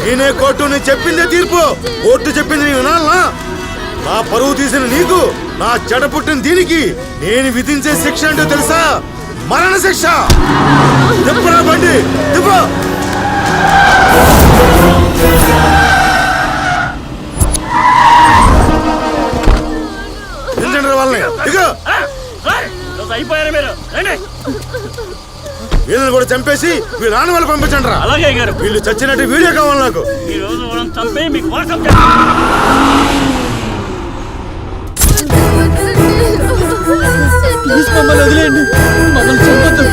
నేనే కోర్టు, నేను చెప్పిందే తీర్పు. కోర్టు చెప్పింది నీ వినాలనా? నా పరువు తీసిన నీకు, నా చెడ పుట్టిన దీనికి నేను విధించే శిక్ష అంటే తెలుసా? మరణ శిక్ష. తిప్పరా బండి, తిప్పు. వీళ్ళని కూడా చంపేసి వీళ్ళ నాన్న వాళ్ళు పంపించండి రా. అలాగే గారు, వీళ్ళు చచ్చినట్టు వీడియో కావాలి నాకు. ఈ రోజు మనం చంపి మీకు వాట్సాప్ ప్లీజ్ మమ్మల్ని వదిలేయండి, మమ్మల్ని చంపొద్దు.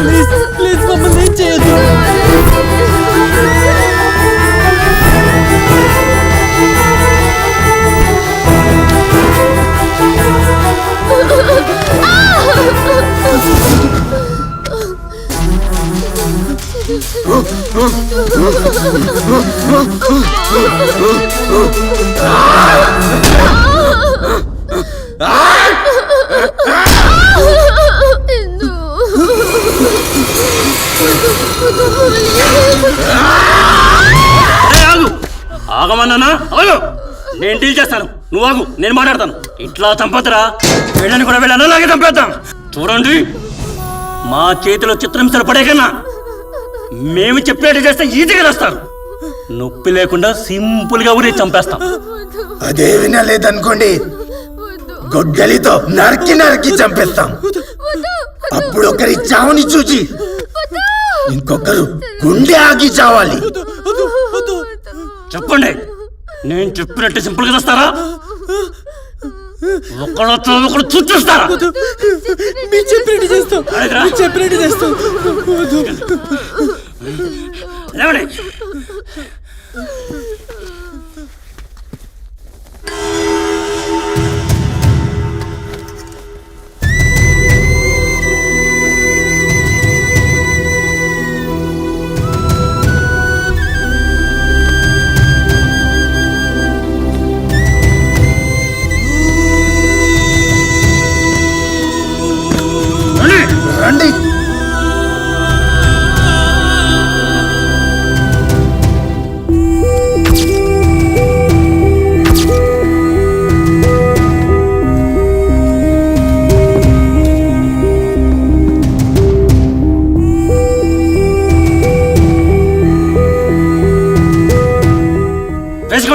ప్లీజ్ ప్లీజ్ మమ్మల్ని ఏం చేయొద్దు. ఆగమన్నానా? నేను డీల్ చేస్తాను, నువ్వు ఆగు, నేను మాట్లాడతాను. ఇట్లా చంపొద్దురా, వీళ్ళని కూడా వీళ్ళని అలాగే చంపేద్దాం. చూడండి, మా చేతిలో చిత్రహింసలు పడే కన్నా మేము చెప్పేట్టు చేస్తే ఈజీగా వస్తారు. నొప్పి లేకుండా సింపుల్ గా ఊరి చంపేస్తాం. అదే వినలేదనుకోండి, గొడ్డలితో నరికి నరికి చంపేస్తాం. అప్పుడు ఒకరి చావుని చూసి ఇంకొకరు గుండె ఆగి చావాలి. చెప్పండి, నేను చెప్పినట్టు సింపుల్ గా చేస్తారా? ఒకళ్ళతో ఒకళ్ళు చూస్తారా? మీరు చెప్పినట్టు చేస్తాం, చెప్పినట్టు చేస్తాం. లేవండి.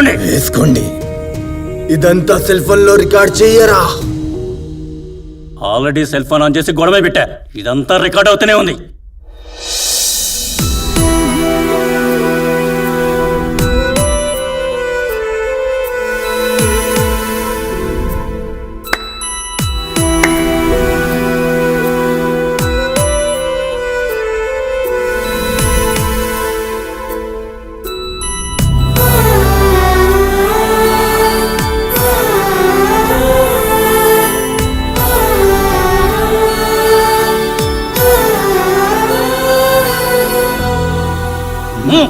వేసుకోండి. వేసుకోండి. ఇదంతా సెల్ ఫోన్ లో రికార్డ్ చెయ్యరా? ఆల్రెడీ సెల్ ఫోన్ ఆన్ చేసి గొడవ పెట్టా. ఇదంతా రికార్డ్ అవుతూనే ఉంది.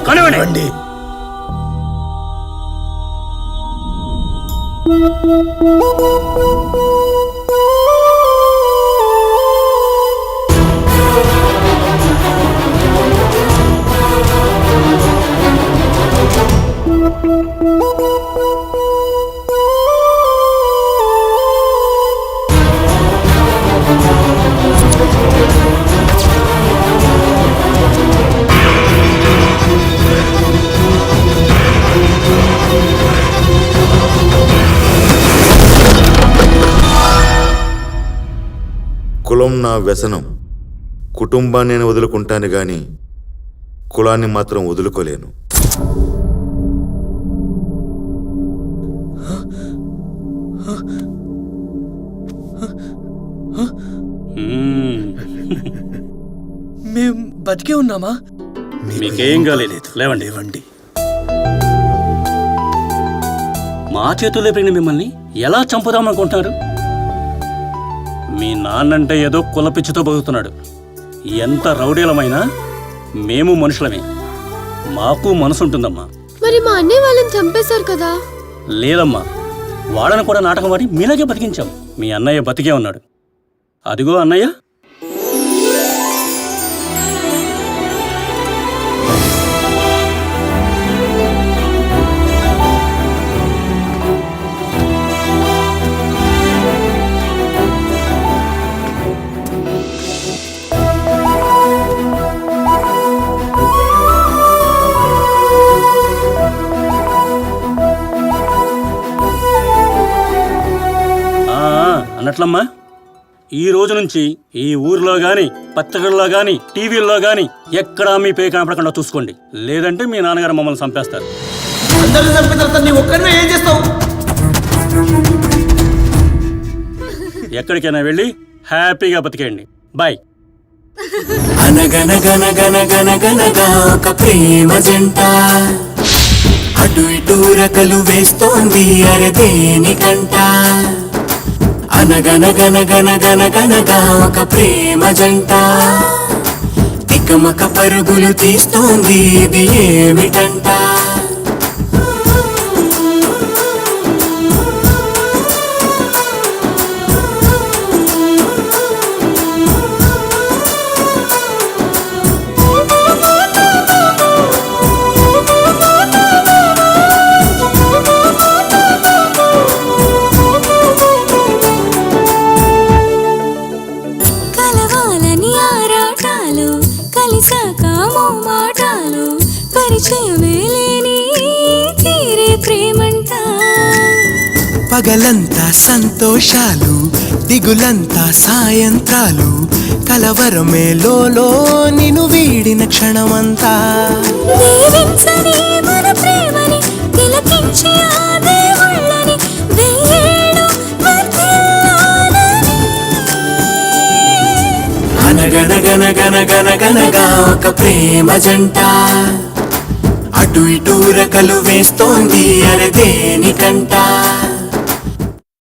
కనివ్వండి. కులం నా వ్యసనం. కుటుంబాన్ని నేను వదులుకుంటాను గాని కులాన్ని మాత్రం వదులుకోలేను. మేం బతికే ఉన్నామా? మీకేం కాలేదు. లేవండి. ఇవ్వండి. మా చేతుల్లో పెరిగిన మిమ్మల్ని ఎలా చంపుదామనుకుంటున్నారు? మీ నాన్నంటే ఏదో కులపిచ్చితో బతుకుతున్నాడు. ఎంత రౌడీలమైనా మేము మనుషులమే. మాకు మనసు ఉంటుందమ్మా. మరి మా అన్నయ్య వాళ్ళని చంపేశారు కదా? లేదమ్మా, వాళ్ళని కూడా నాటకం ఆడి మీలాగే బతికించాం. మీ అన్నయ్య బతికే ఉన్నాడు. అదిగో అన్నయ్య. అన్నట్లమ్మా, ఈ రోజు నుంచి ఈ ఊర్లో గాని, పత్రికల్లో గాని, టీవీల్లో గాని ఎక్కడా మీ పేరు కనపడకుండా చూసుకోండి. లేదంటే మీ నాన్నగారు మమ్మల్ని చంపేస్తారు. ఎక్కడికైనా వెళ్ళి హ్యాపీగా బతికేయండి. బాయ్. అనగనగనగనగనగనగా ఒక ప్రేమ జంట అటు ఇటు రకలు వేస్తోంది అరే దేనికంట. అనగనగనగనగనగనగా ఒక ప్రేమ జంట తికమక పరుగులు తీస్తోంది ఇది ఏమిటంట. పగలంతా సంతోషాలు, దిగులంతా సాయంత్రాలు, కలవరమే లోలో నిన్ను వీడిన క్షణమంతా. అనగనగనగనగనగనగా ఒక ప్రేమ జంట అటు ఇటు రకలు వేస్తోంది అరే దేనికంట.